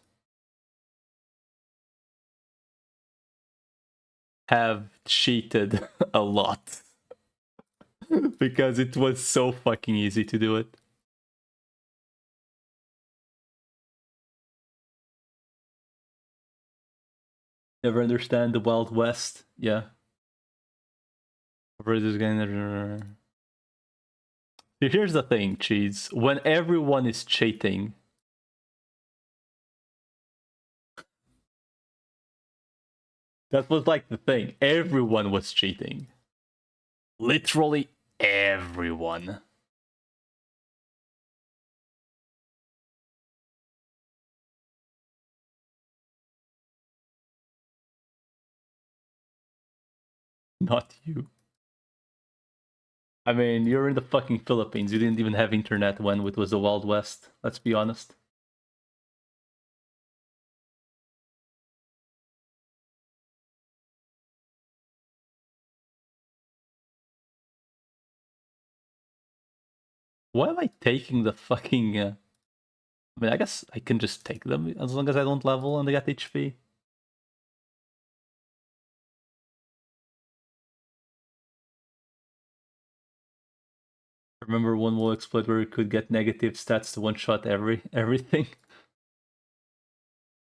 have cheated a lot. Because it was so fucking easy to do it. Never understand the Wild West. Yeah. See, here's the thing, Cheese. When everyone is cheating, that was like the thing. Everyone was cheating. Literally everyone. Not you. I mean, you're in the fucking Philippines. You didn't even have internet when it was the Wild West. Let's be honest. Why am I taking the fucking... I mean, I guess I can just take them as long as I don't level and they get HP. Remember one wall exploit where you could get negative stats to one-shot everything?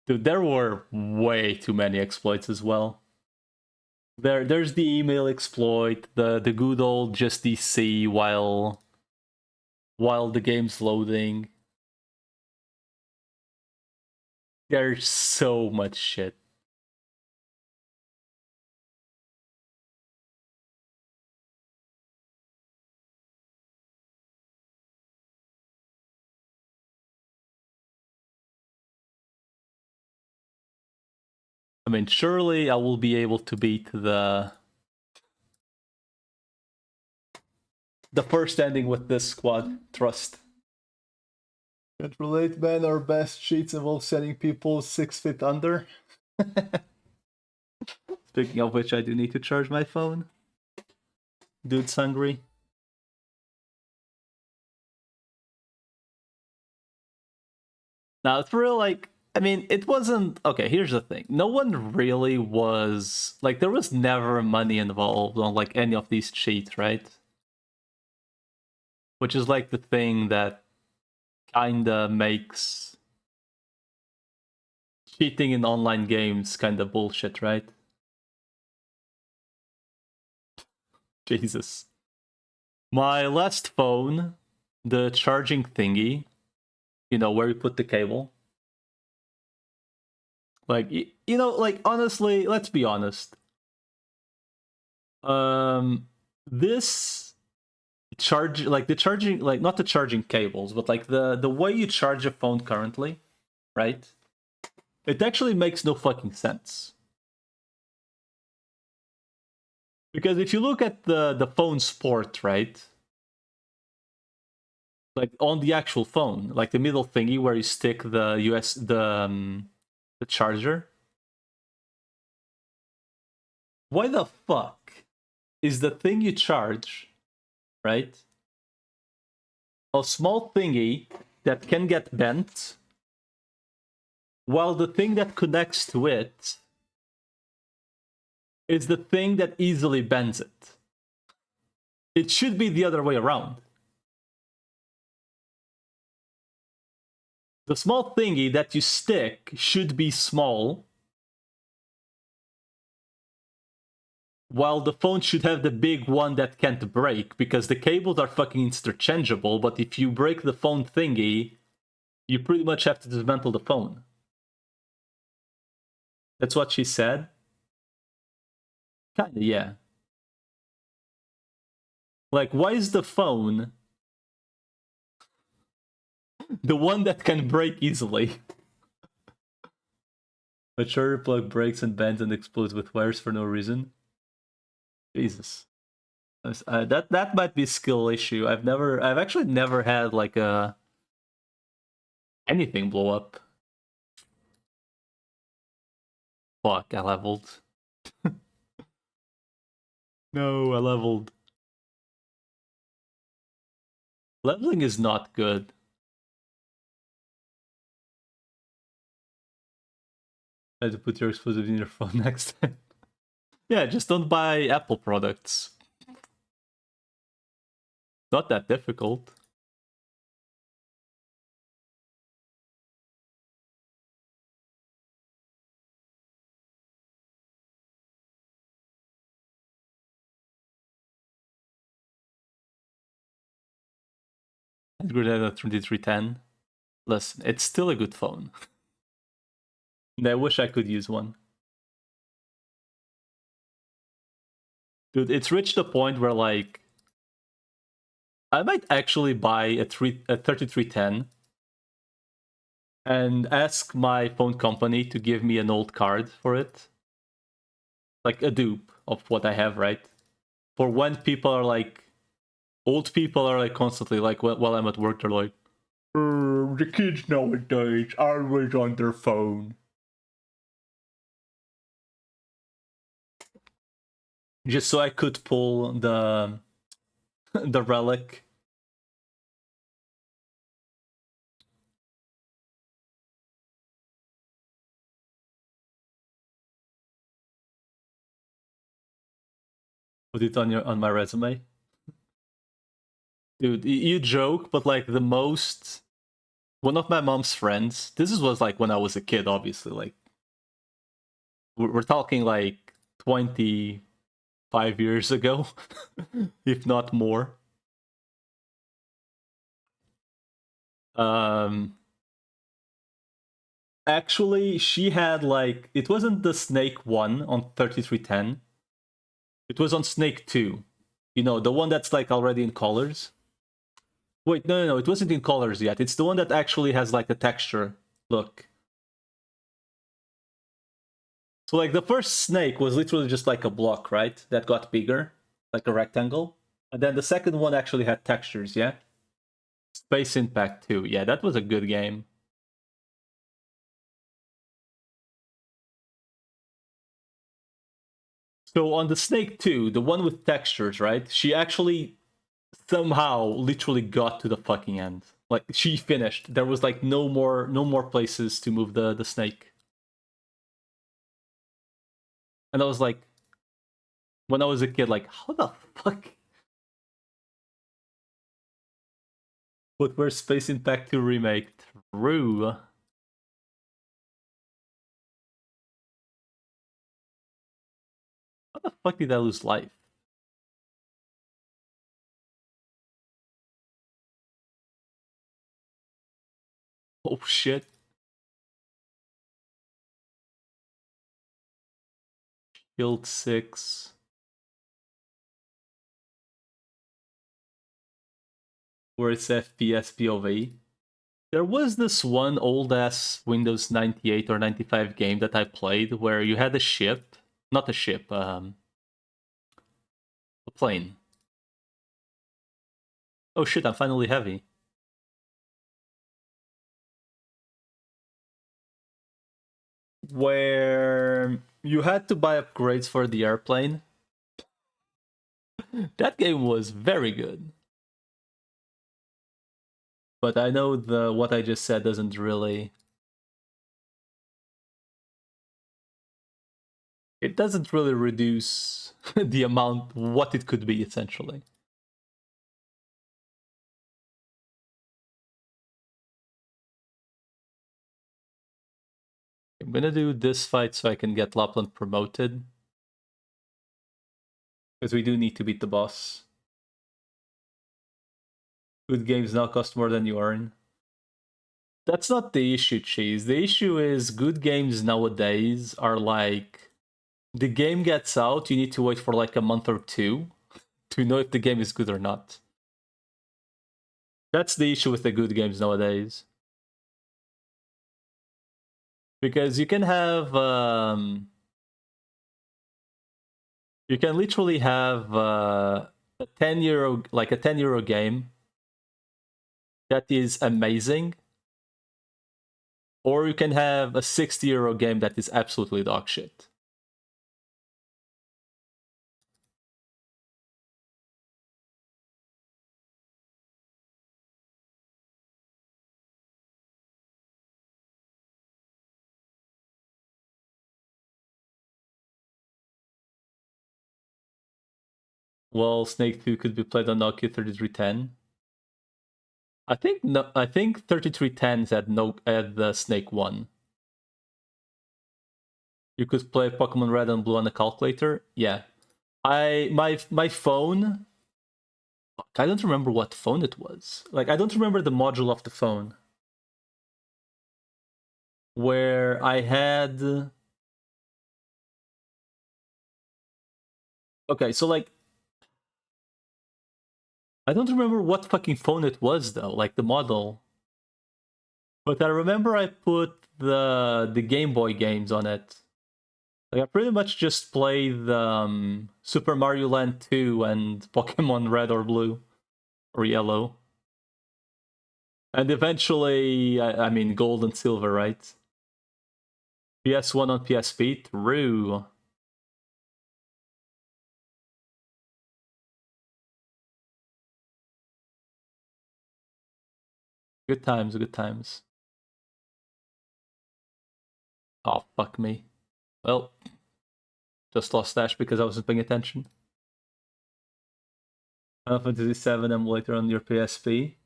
Dude, there were way too many exploits as well. There's the email exploit, the good old just DC while the game's loading. There's so much shit. I mean, surely I will be able to beat the first ending with this squad. Trust. Can't relate, man. Our best cheats involve setting people 6 feet under. Speaking of which, I do need to charge my phone. Dude's hungry. Now, for real, like, I mean, it wasn't... Okay, here's the thing. No one really was... Like, there was never money involved on, like, any of these cheats, right? Which is, like, the thing that kinda makes cheating in online games kinda bullshit, right? Jesus. My last phone, the charging thingy, you know, where you put the cable. Like, you know, like, honestly, let's be honest. This charge, like, the charging, like, not the charging cables, but, like, the way you charge a phone currently, right? It actually makes no fucking sense. Because if you look at the phone's port, right? Like, on the actual phone, like the middle thingy where you stick the the charger. Why the fuck is the thing you charge, right? A small thingy that can get bent, while the thing that connects to it is the thing that easily bends it. It should be the other way around. The small thingy that you stick should be small, while the phone should have the big one that can't break, because the cables are fucking interchangeable, but if you break the phone thingy, you pretty much have to dismantle the phone. That's what she said? Kinda, yeah. Like, why is the phone the one that can break easily? A charger plug breaks and bends and explodes with wires for no reason. Jesus. That might be a skill issue. I've actually never had like anything blow up. Fuck, I leveled. No, I leveled. Leveling is not good. I had to put your explosive in your phone next time. Yeah, just don't buy Apple products. Not that difficult. Grenade at 2310. Listen, it's still a good phone. And I wish I could use one. Dude, it's reached the point where, like, I might actually buy a 3310 and ask my phone company to give me an old card for it. Like a dupe of what I have, right? For when people are like, old people are like constantly like, while I'm at work, they're like, the kids nowadays are always on their phone. Just so I could pull the the relic Put it on my resume. Dude, you joke, but like one of my mom's friends, was like when I was a kid, obviously, like we're talking like 25 years ago, if not more. Actually, she had like, it wasn't the Snake 1 on 3310. It was on Snake 2. You know, the one that's like already in colors. Wait, no, it wasn't in colors yet. It's the one that actually has like a texture look. So like the first Snake was literally just like a block, right? That got bigger, like a rectangle. And then the second one actually had textures, yeah? Space Impact 2. Yeah, that was a good game. So on the Snake 2, the one with textures, right? She actually somehow literally got to the fucking end. Like she finished. There was like no more places to move the snake. And I was like, when I was a kid, like, how the fuck? But where's Space Impact 2 remake? True. How the fuck did I lose life? Oh shit. Shield 6. Where it's FPS POV. There was this one old ass Windows 98 or 95 game that I played where you had a ship. Not a ship, a plane. Oh shit, I'm finally heavy. Where you had to buy upgrades for the airplane. That game was very good. But I know what I just said doesn't really... It doesn't really reduce the amount, what it could be, essentially. I'm gonna do this fight so I can get Lapland promoted. Because we do need to beat the boss. Good games now cost more than you earn. That's not the issue, Cheese. The issue is good games nowadays are like... The game gets out, you need to wait for like a month or two to know if the game is good or not. That's the issue with the good games nowadays. Because you can have... you can literally have a 10 euro, like a 10 euro game that is amazing. Or you can have a 60 euro game that is absolutely dog shit. Well, Snake 2 could be played on Nokia 3310. I think 3310s had the Snake 1. You could play Pokemon Red and Blue on a calculator. Yeah. My phone, I don't remember what phone it was. Like I don't remember the module of the phone. Where I had... Okay, so like I don't remember what fucking phone it was though, like the model. But I remember I put the Game Boy games on it. Like I pretty much just played Super Mario Land 2 and Pokemon Red or Blue or Yellow. And eventually, I mean Gold and Silver, right? PS1 on PSP, true. Good times, good times. Oh, fuck me. Well, just lost Ash because I wasn't paying attention. Final Fantasy VII emulator on your PSP.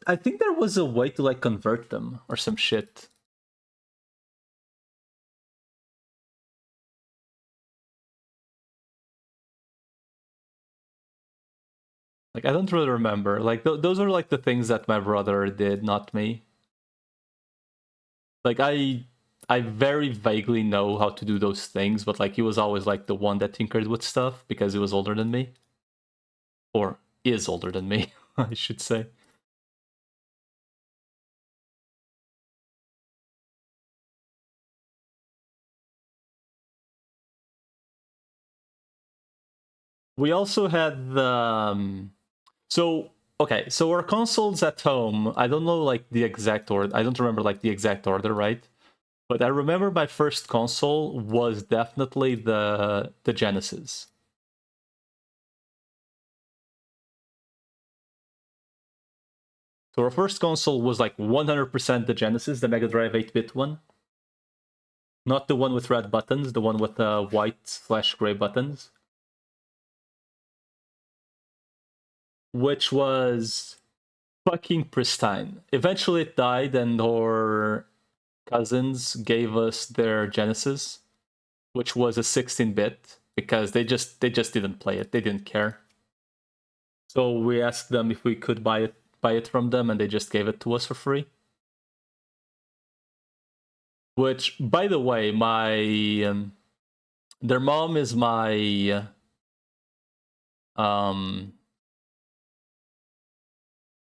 I think there was a way to like convert them or some shit. Like I don't really remember. Like those are like the things that my brother did, not me. Like I very vaguely know how to do those things, but like he was always like the one that tinkered with stuff because he was older than me. Or is older than me, I should say. We also had the so okay, so our consoles at home, I don't know like the exact order. I don't remember like the exact order, right? But I remember my first console was definitely the Genesis. So our first console was like 100% the Genesis, the Mega Drive 8-bit one. Not the one with red buttons, the one with white/gray buttons. Which was fucking pristine. Eventually it died and our cousins gave us their Genesis, which was a 16-bit, because they just didn't play it. They didn't care. So we asked them if we could buy it from them, and they just gave it to us for free. Which, by the way, their mom is my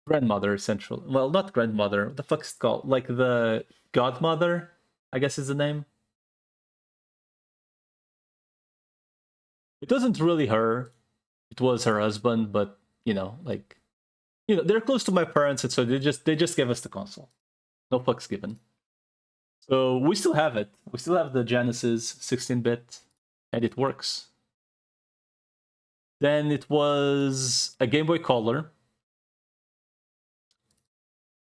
grandmother, essentially. Well, not grandmother. What the fuck's it called? Like the godmother, I guess is the name. It wasn't really her. It was her husband, but like they're close to my parents, and so they just gave us the console. No fucks given. So we still have it. We still have the Genesis 16-bit, and it works. Then it was a Game Boy Color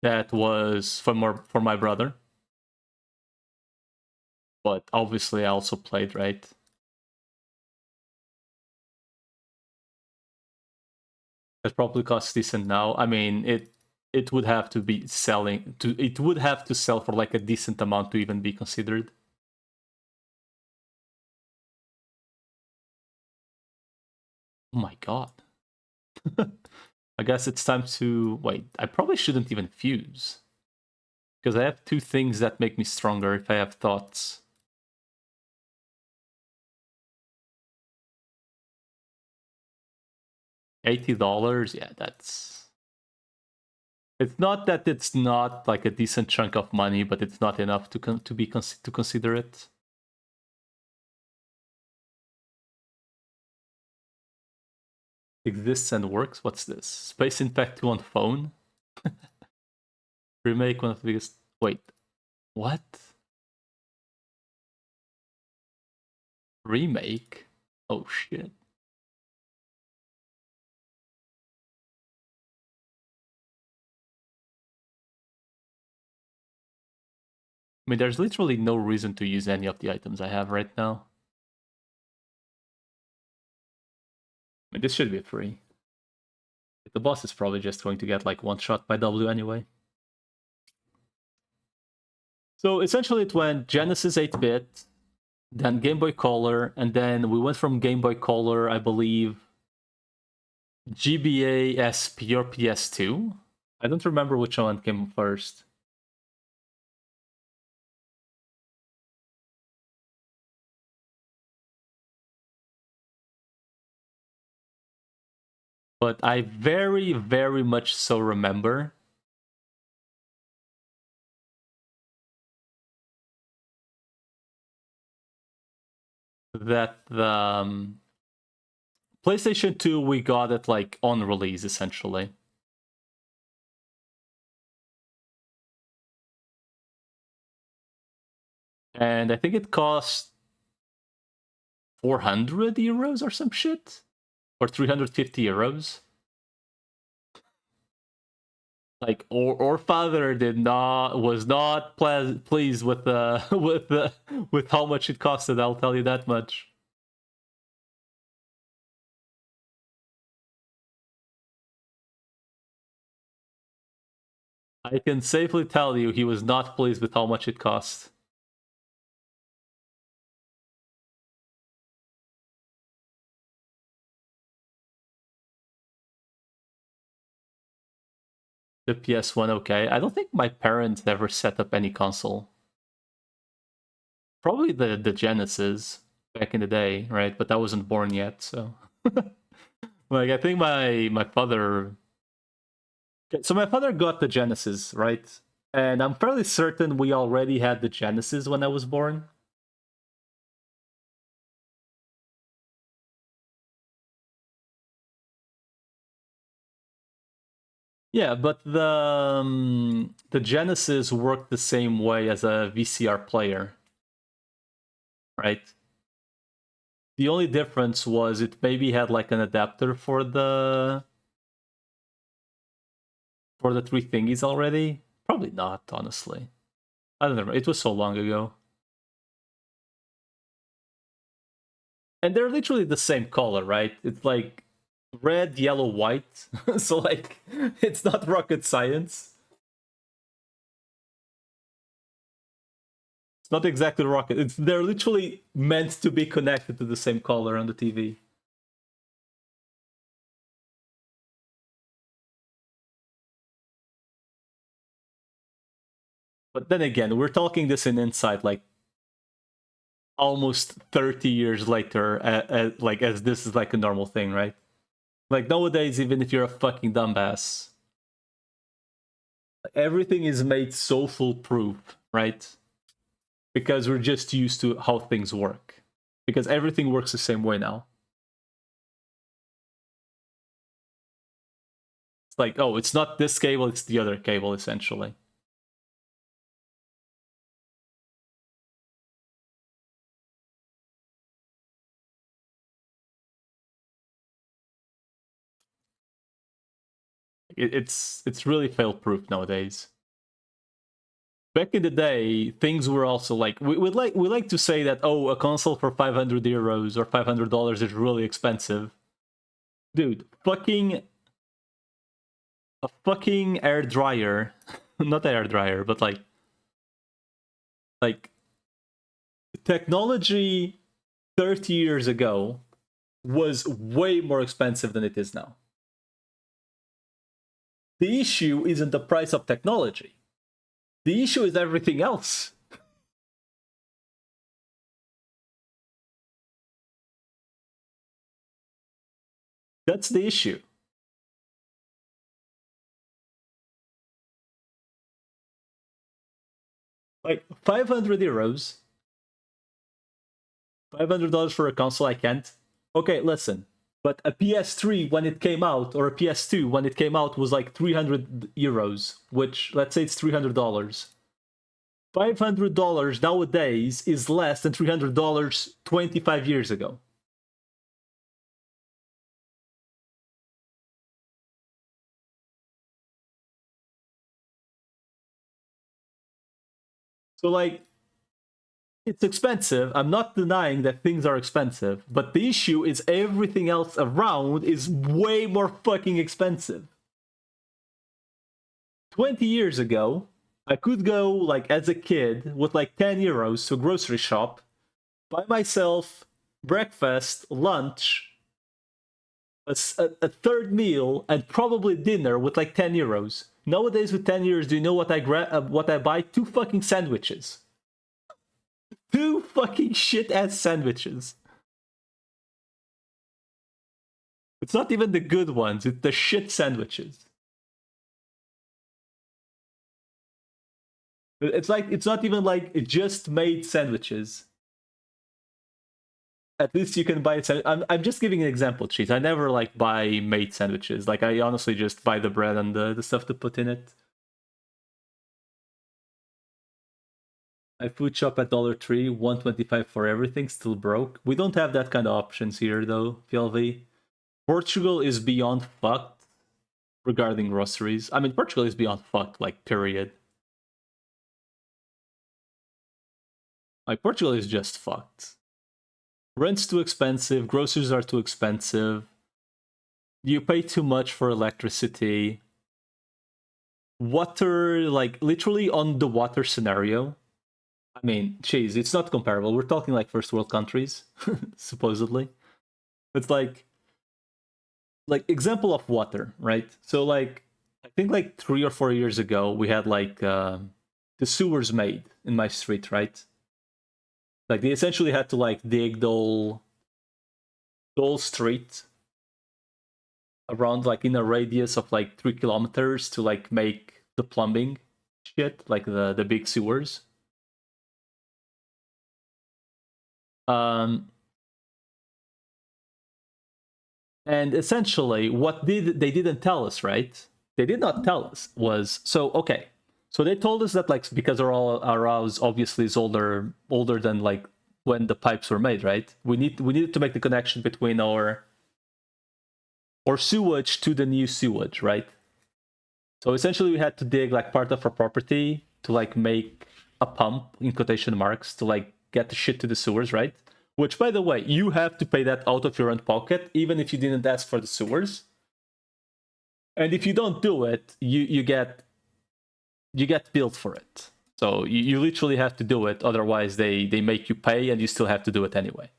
that was for my brother. But obviously I also played, right? It probably costs decent now. I mean, it would have to be selling to it would have to sell for like a decent amount to even be considered. Oh my god. I guess it's time to wait. I probably shouldn't even fuse, because I have two things that make me stronger if I have thoughts. $80? Yeah, that's... It's not that it's not like a decent chunk of money, but it's not enough to consider it. Exists and works? What's this? Space Impact 2 on phone? Remake, one of the biggest... Wait, what? Remake? Oh shit. I mean, there's literally no reason to use any of the items I have right now. I mean, this should be free. The boss is probably just going to get like one shot by W anyway. So essentially it went Genesis 8-bit, then Game Boy Color, and then we went from Game Boy Color, I believe, GBA SP or PS2. I don't remember which one came first. But I very, very much so remember that the PlayStation 2, we got it like on release, essentially. And I think it cost 400 euros or some shit, or 350 euros. Like, or father was not pleased with with how much it costed. I'll tell you that much. I can safely tell you he was not pleased with how much it cost. The PS1, okay. I don't think my parents ever set up any console. Probably the Genesis back in the day, right? But I wasn't born yet, so like I think my father. So my father got the Genesis, right? And I'm fairly certain we already had the Genesis when I was born. Yeah, but the Genesis worked the same way as a VCR player, right? The only difference was it maybe had like an adapter for the three thingies already. Probably not, honestly. I don't know. It was so long ago. And they're literally the same color, right? It's like red, yellow, white. So like it's not rocket science. It's not exactly rocket. They're literally meant to be connected to the same color on the TV. But then again, we're talking this in Insight like almost 30 years later, like as this is like a normal thing, right? Like nowadays, even if you're a fucking dumbass, everything is made so foolproof, right? Because we're just used to how things work. Because everything works the same way now. It's like, oh, it's not this cable, it's the other cable, essentially. It's really fail-proof nowadays. Back in the day, things were also like we like to say that, oh, a console for 500 euros or $500 is really expensive. Dude, a fucking air dryer, not air dryer, but like technology 30 years ago was way more expensive than it is now. The issue isn't the price of technology. The issue is everything else. That's the issue. Like 500 euros, $500 for a console, I can't. Okay, listen. But a PS3 when it came out, or a PS2 when it came out, was like 300 euros, which let's say it's $300. $500 nowadays is less than $300 25 years ago. So like, it's expensive. I'm not denying that things are expensive, but the issue is everything else around is way more fucking expensive. 20 years ago, I could go, like, as a kid, with like 10 euros to a grocery shop, buy myself breakfast, lunch, a third meal, and probably dinner with like 10 euros. Nowadays, with 10 euros, do you know what I buy? 2 fucking sandwiches. 2 fucking shit-ass sandwiches. It's not even the good ones, it's the shit sandwiches. It's like, it's not even like just made sandwiches. At least you can buy it. I'm just giving an example, Cheat. I never like buy made sandwiches. Like I honestly just buy the bread and the stuff to put in it. I food shop at Dollar Tree, 125 for everything, still broke. We don't have that kind of options here though, PLV. Portugal is beyond fucked regarding groceries. I mean, Portugal is beyond fucked, like, period. Like, Portugal is just fucked. Rent's too expensive, groceries are too expensive. You pay too much for electricity. water, like literally on the water scenario. I mean, jeez, it's not comparable. We're talking like first world countries, supposedly. It's like example of water, right? So like I think like 3 or 4 years ago we had like the sewers made in my street, right? Like they essentially had to like dig the whole street around like in a radius of like 3 kilometers to like make the plumbing shit, like the big sewers. And essentially what they didn't tell us, right? They did not tell us was, so okay. So they told us that like because our house obviously is older than like when the pipes were made, right? We needed to make the connection between our sewage to the new sewage, right? So essentially we had to dig like part of our property to like make a pump in quotation marks to like get the shit to the sewers, right? Which, by the way, you have to pay that out of your own pocket, even if you didn't ask for the sewers. And if you don't do it, you get billed for it. So you literally have to do it, otherwise they make you pay and you still have to do it anyway.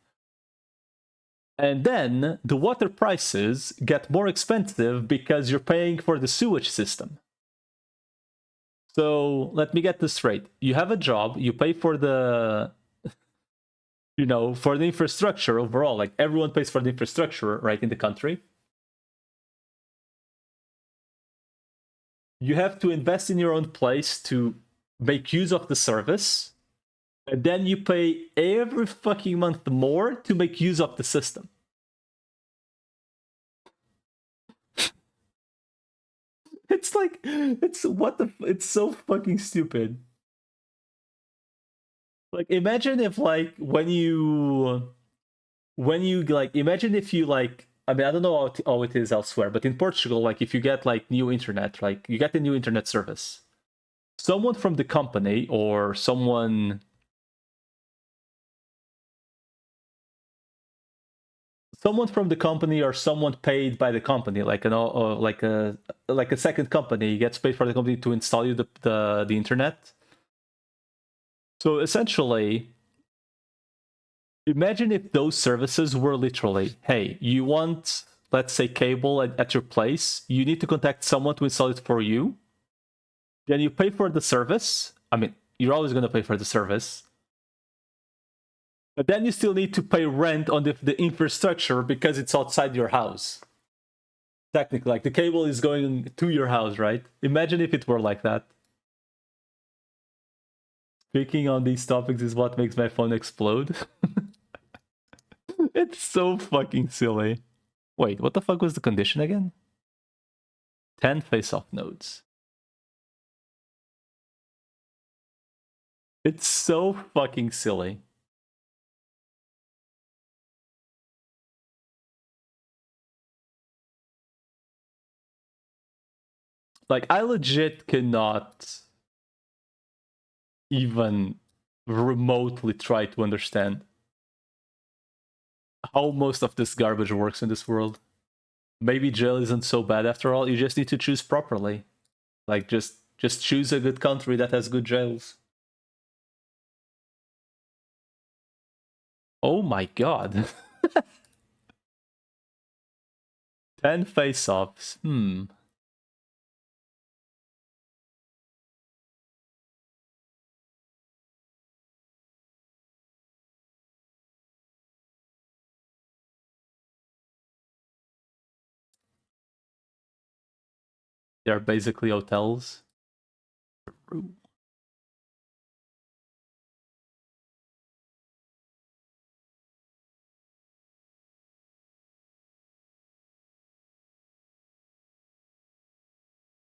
And then the water prices get more expensive because you're paying for the sewage system. So let me get this straight. You have a job, you pay for the for the infrastructure overall. Like everyone pays for the infrastructure, right, in the country. You have to invest in your own place to make use of the service, and then you pay every fucking month more to make use of the system. It's like, it's so fucking stupid. Like, imagine if like when you like, imagine if you like, I mean, I don't know how it is elsewhere, but in Portugal, like if you get like new internet, like you get the new internet service, someone from the company or someone from the company or someone paid by the company, like like a second company gets paid for the company to install you the internet. So essentially, imagine if those services were literally, hey, you want, let's say, cable at your place, you need to contact someone to install it for you. Then you pay for the service. I mean, you're always going to pay for the service. But then you still need to pay rent on the infrastructure because it's outside your house. Technically, like the cable is going to your house, right? Imagine if it were like that. Speaking on these topics is what makes my phone explode. It's so fucking silly. Wait, what the fuck was the condition again? 10 face-off nodes. It's so fucking silly. Like, I legit cannot even remotely try to understand how most of this garbage works in this world. Maybe jail isn't so bad after all. You just need to choose properly. Like, just choose a good country that has good jails. Oh my god. 10 face-offs. They're basically hotels.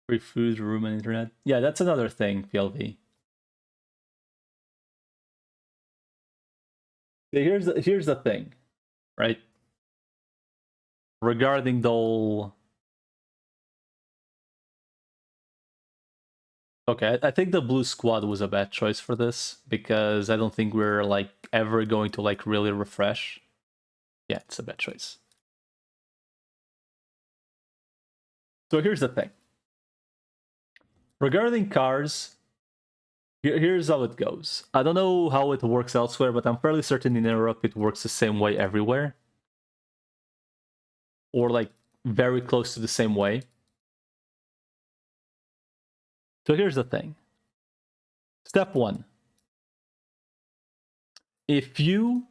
Free food, room, and internet. Yeah, that's another thing, PLV. So here's the thing, right? Regarding the whole... Okay, I think the blue squad was a bad choice for this, because I don't think we're like ever going to like really refresh. Yeah, it's a bad choice. So here's the thing. Regarding cars, here's how it goes. I don't know how it works elsewhere, but I'm fairly certain in Europe it works the same way everywhere. Or like very close to the same way. So here's the thing. Step 1. If you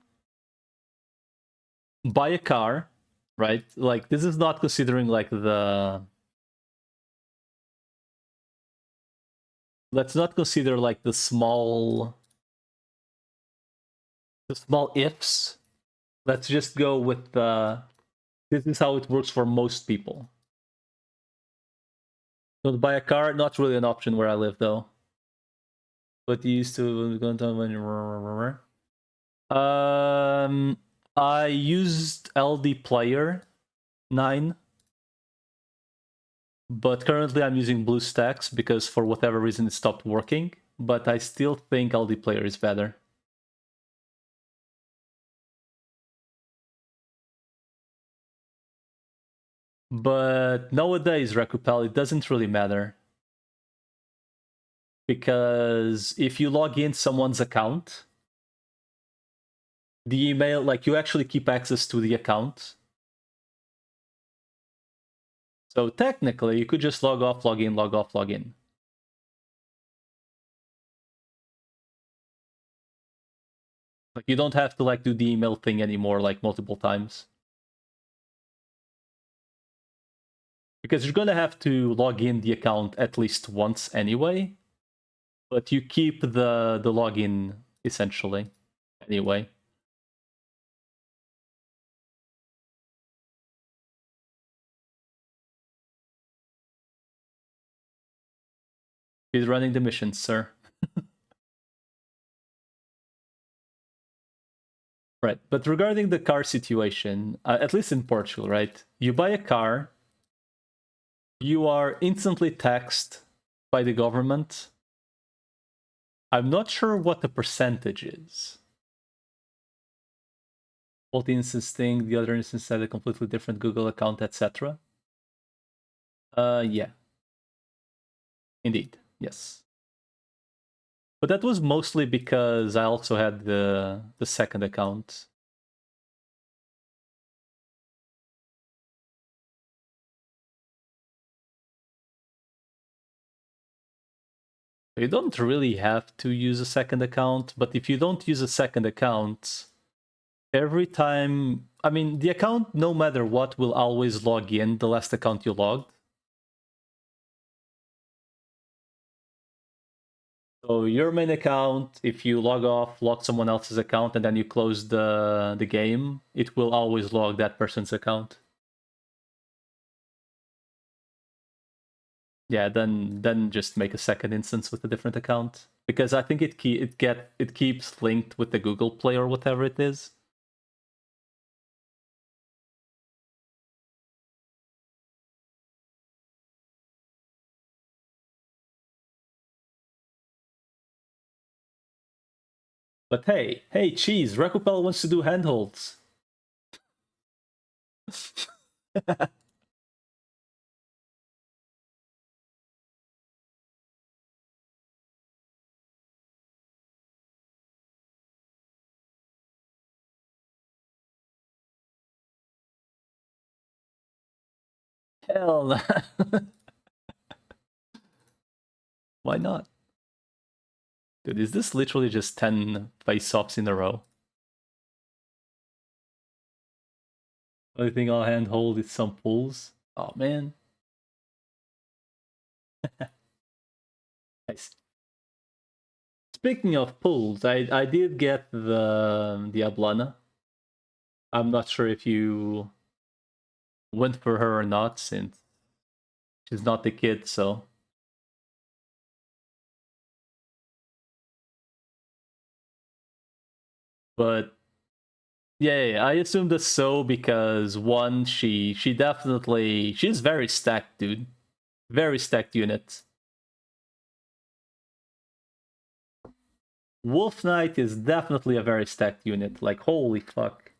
buy a car, right? Like this is not considering like let's not consider like the small ifs. Let's just go with this is how it works for most people. Don't buy a car, not really an option where I live though. But you used to go to when I used LD Player 9, but currently I'm using BlueStacks because for whatever reason it stopped working, but I still think LD Player is better. But nowadays, Rakupel, it doesn't really matter. Because if you log in someone's account, the email, like you actually keep access to the account. So technically, you could just log off, log in, log off, log in. Like you don't have to like do the email thing anymore like multiple times. Because you're gonna have to log in the account at least once anyway. But you keep the login essentially anyway. He's running the mission, sir. Right, but regarding the car situation, at least in Portugal, right? You buy a car, you are instantly taxed by the government. I'm not sure what the percentage is. Both instance thing, the other instance had a completely different Google account, etc. Yeah. Indeed, yes. But that was mostly because I also had the second account. You don't really have to use a second account, but if you don't use a second account, every time, I mean, the account, no matter what, will always log in the last account you logged. So your main account, if you log off, log someone else's account, and then you close the game, it will always log that person's account. Yeah, then just make a second instance with a different account, because I think it keeps linked with the Google Play or whatever it is. But hey, cheese, Rakupel wants to do handholds. Hell no. Why not? Dude, is this literally just 10 face-offs in a row? Only thing I'll handhold is some pulls. Oh man. Nice. Speaking of pulls, I did get the Eblana. I'm not sure if you went for her or not, since she's not the kid, so. But yeah, I assumed that's so because one, she's very stacked, dude. Very stacked unit. Wolf Knight is definitely a very stacked unit. Like, holy fuck.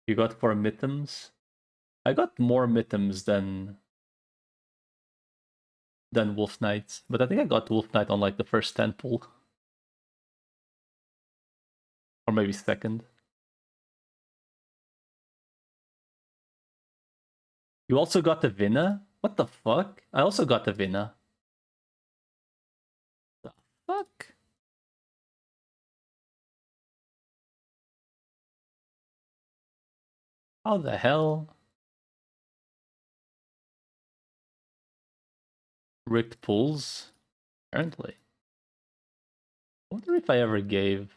You got 4 Mitums? I got more Mitums than than Wolf Knight. But I think I got Wolf Knight on like the first 10 pull. Or maybe second. You also got the Vinna? What the fuck? I also got the Vinna. The fuck? How the hell? Rigged pulls? Apparently. I wonder if I ever gave.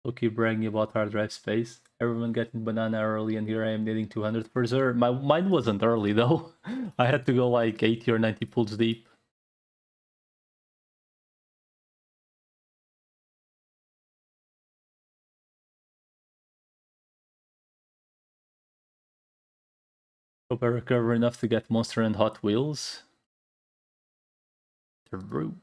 Loki bragging about hard drive space. Everyone getting banana early, and here I am needing 200 per Zer. Mine wasn't early though. I had to go like 80 or 90 pulls deep. Hope I recover enough to get Monster and Hot Wheels. True.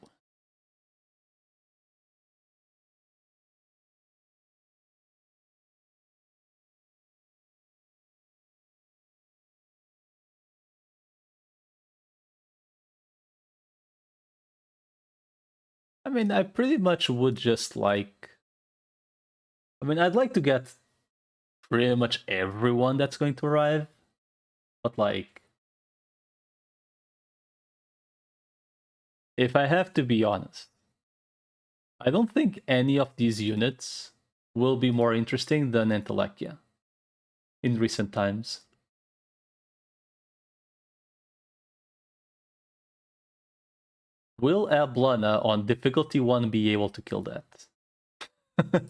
I mean, I pretty much would just like. I mean, I'd like to get pretty much everyone that's going to arrive, but like. If I have to be honest, I don't think any of these units will be more interesting than Entelekia in recent times. Will Eblana on difficulty 1 be able to kill that? I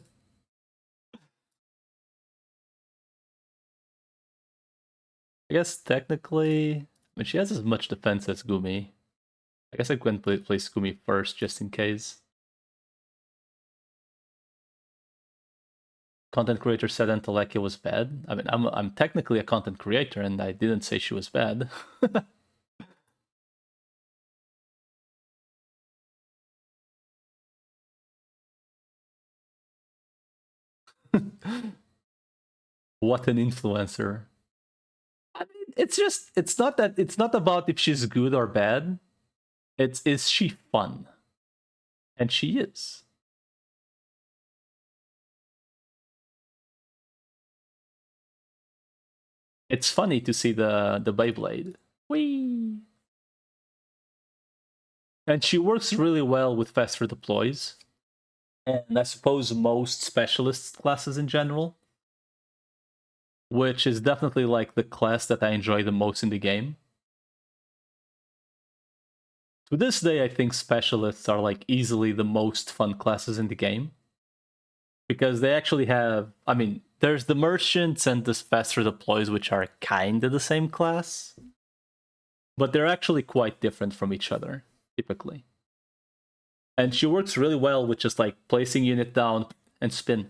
guess technically, I mean, she has as much defense as Gumi. I guess I can place Gumi first just in case. Content creator said Entelekia was bad. I mean, I'm technically a content creator and I didn't say she was bad. What an influencer. I mean, it's not about if she's good or bad. It's is she fun? And she is. It's funny to see the Beyblade. Whee! And she works really well with faster deploys. And I suppose most specialist classes in general. Which is definitely like the class that I enjoy the most in the game. To this day, I think specialists are like easily the most fun classes in the game. Because they actually have, I mean, there's the merchants and the faster deploys, which are kind of the same class. But they're actually quite different from each other, typically. And she works really well with just like placing unit down and spin.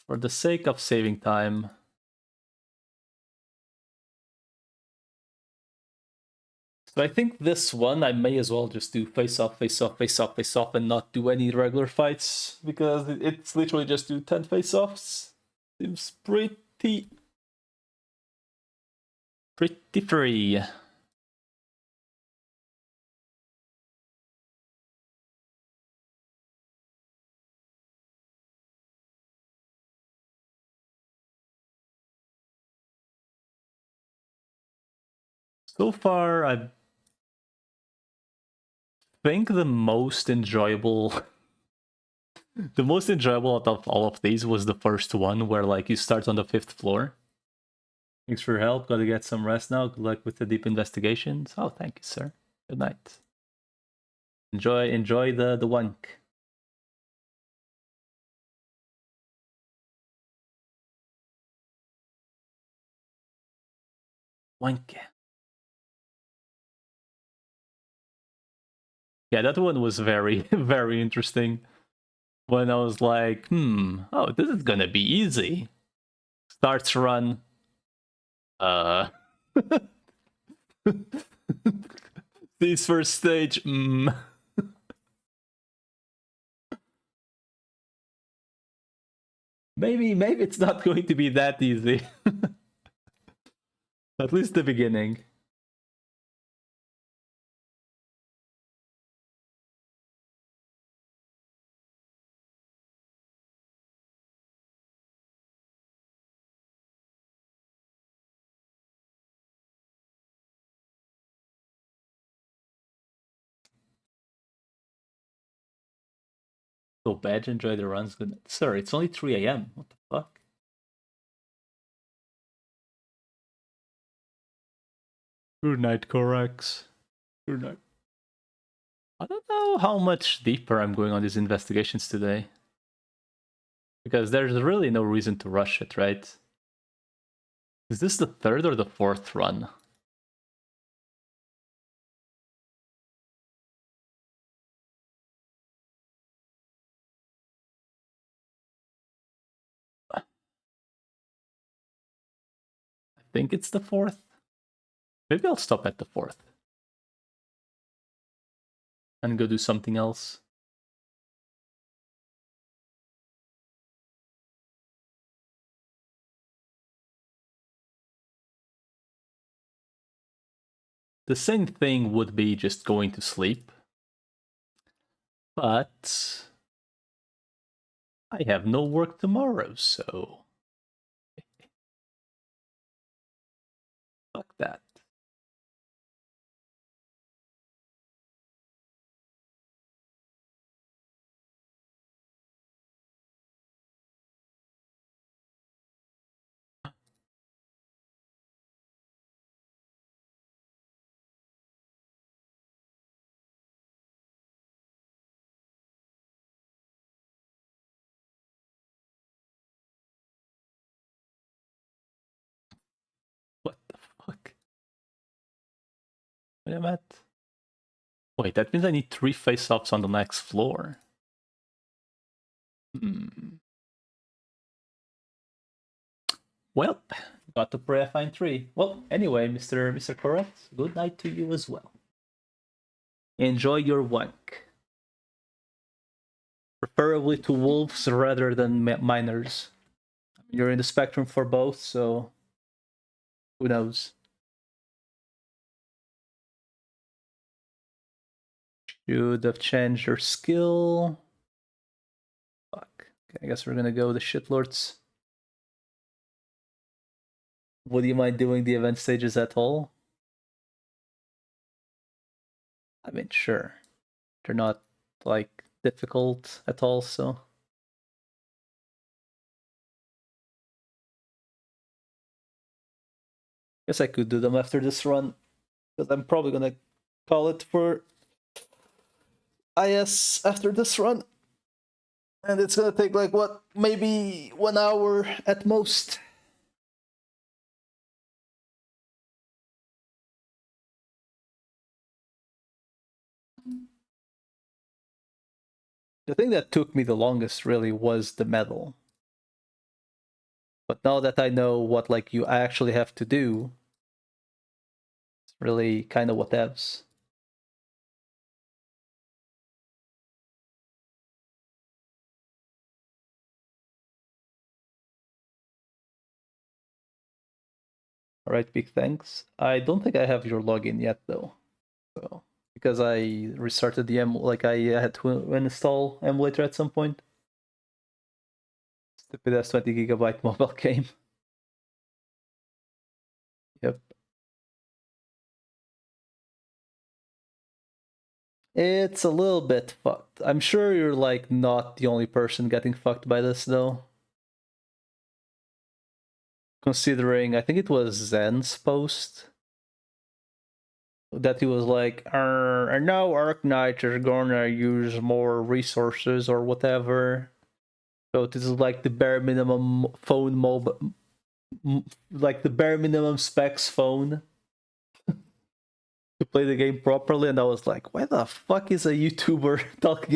For the sake of saving time. So I think this one I may as well just do face off, face off, face off, face off, and not do any regular fights because it's literally just do 10 face offs. Seems pretty free. So far, I think the most enjoyable out of all of these was the first one where like you start on the 5th floor. Thanks for your help. Gotta get some rest now. Good luck with the deep investigations. Oh, thank you, sir. Good night. Enjoy the wank. Wank. Yeah, that one was very, very interesting. When I was like, oh, this is gonna be easy. Starts run. This first stage, Maybe it's not going to be that easy. At least the beginning. So bad, enjoy the runs. Good night. Sir, it's only 3 a.m. What the fuck? Good night, Corax. Good night. I don't know how much deeper I'm going on these investigations today. Because there's really no reason to rush it, right? Is this the third or the fourth run? I think it's the fourth. Maybe I'll stop at the fourth. And go do something else. The same thing would be just going to sleep. But I have no work tomorrow, so fuck that. What the fuck? Where am I at? Wait, that means I need 3 face-offs on the next floor. Well, got to pray I find 3. Well, anyway, Mr. Correct, good night to you as well. Enjoy your wank. Preferably to wolves rather than miners. You're in the spectrum for both, so who knows? Should have changed your skill. Fuck. Okay, I guess we're gonna go the shitlords. Would you mind doing the event stages at all? I mean, sure. They're not, like, difficult at all, so... Guess I could do them after this run, because I'm probably gonna call it for IS after this run. And it's gonna take, like, what, maybe 1 hour at most. The thing that took me the longest really was the medal. But now that I know what like you actually have to do, it's really kind of whatevs. Alright, big thanks. I don't think I have your login yet though. So because I restarted the like I had to install emulator at some point. Stupid ass 20 gigabyte mobile game. Yep. It's a little bit fucked. I'm sure you're like not the only person getting fucked by this though. Considering, I think it was Zen's post that he was like, and now Arc Knight is gonna use more resources or whatever. So this is like the bare minimum phone like the bare minimum specs phone to play the game properly. And I was like, why the fuck is a YouTuber talking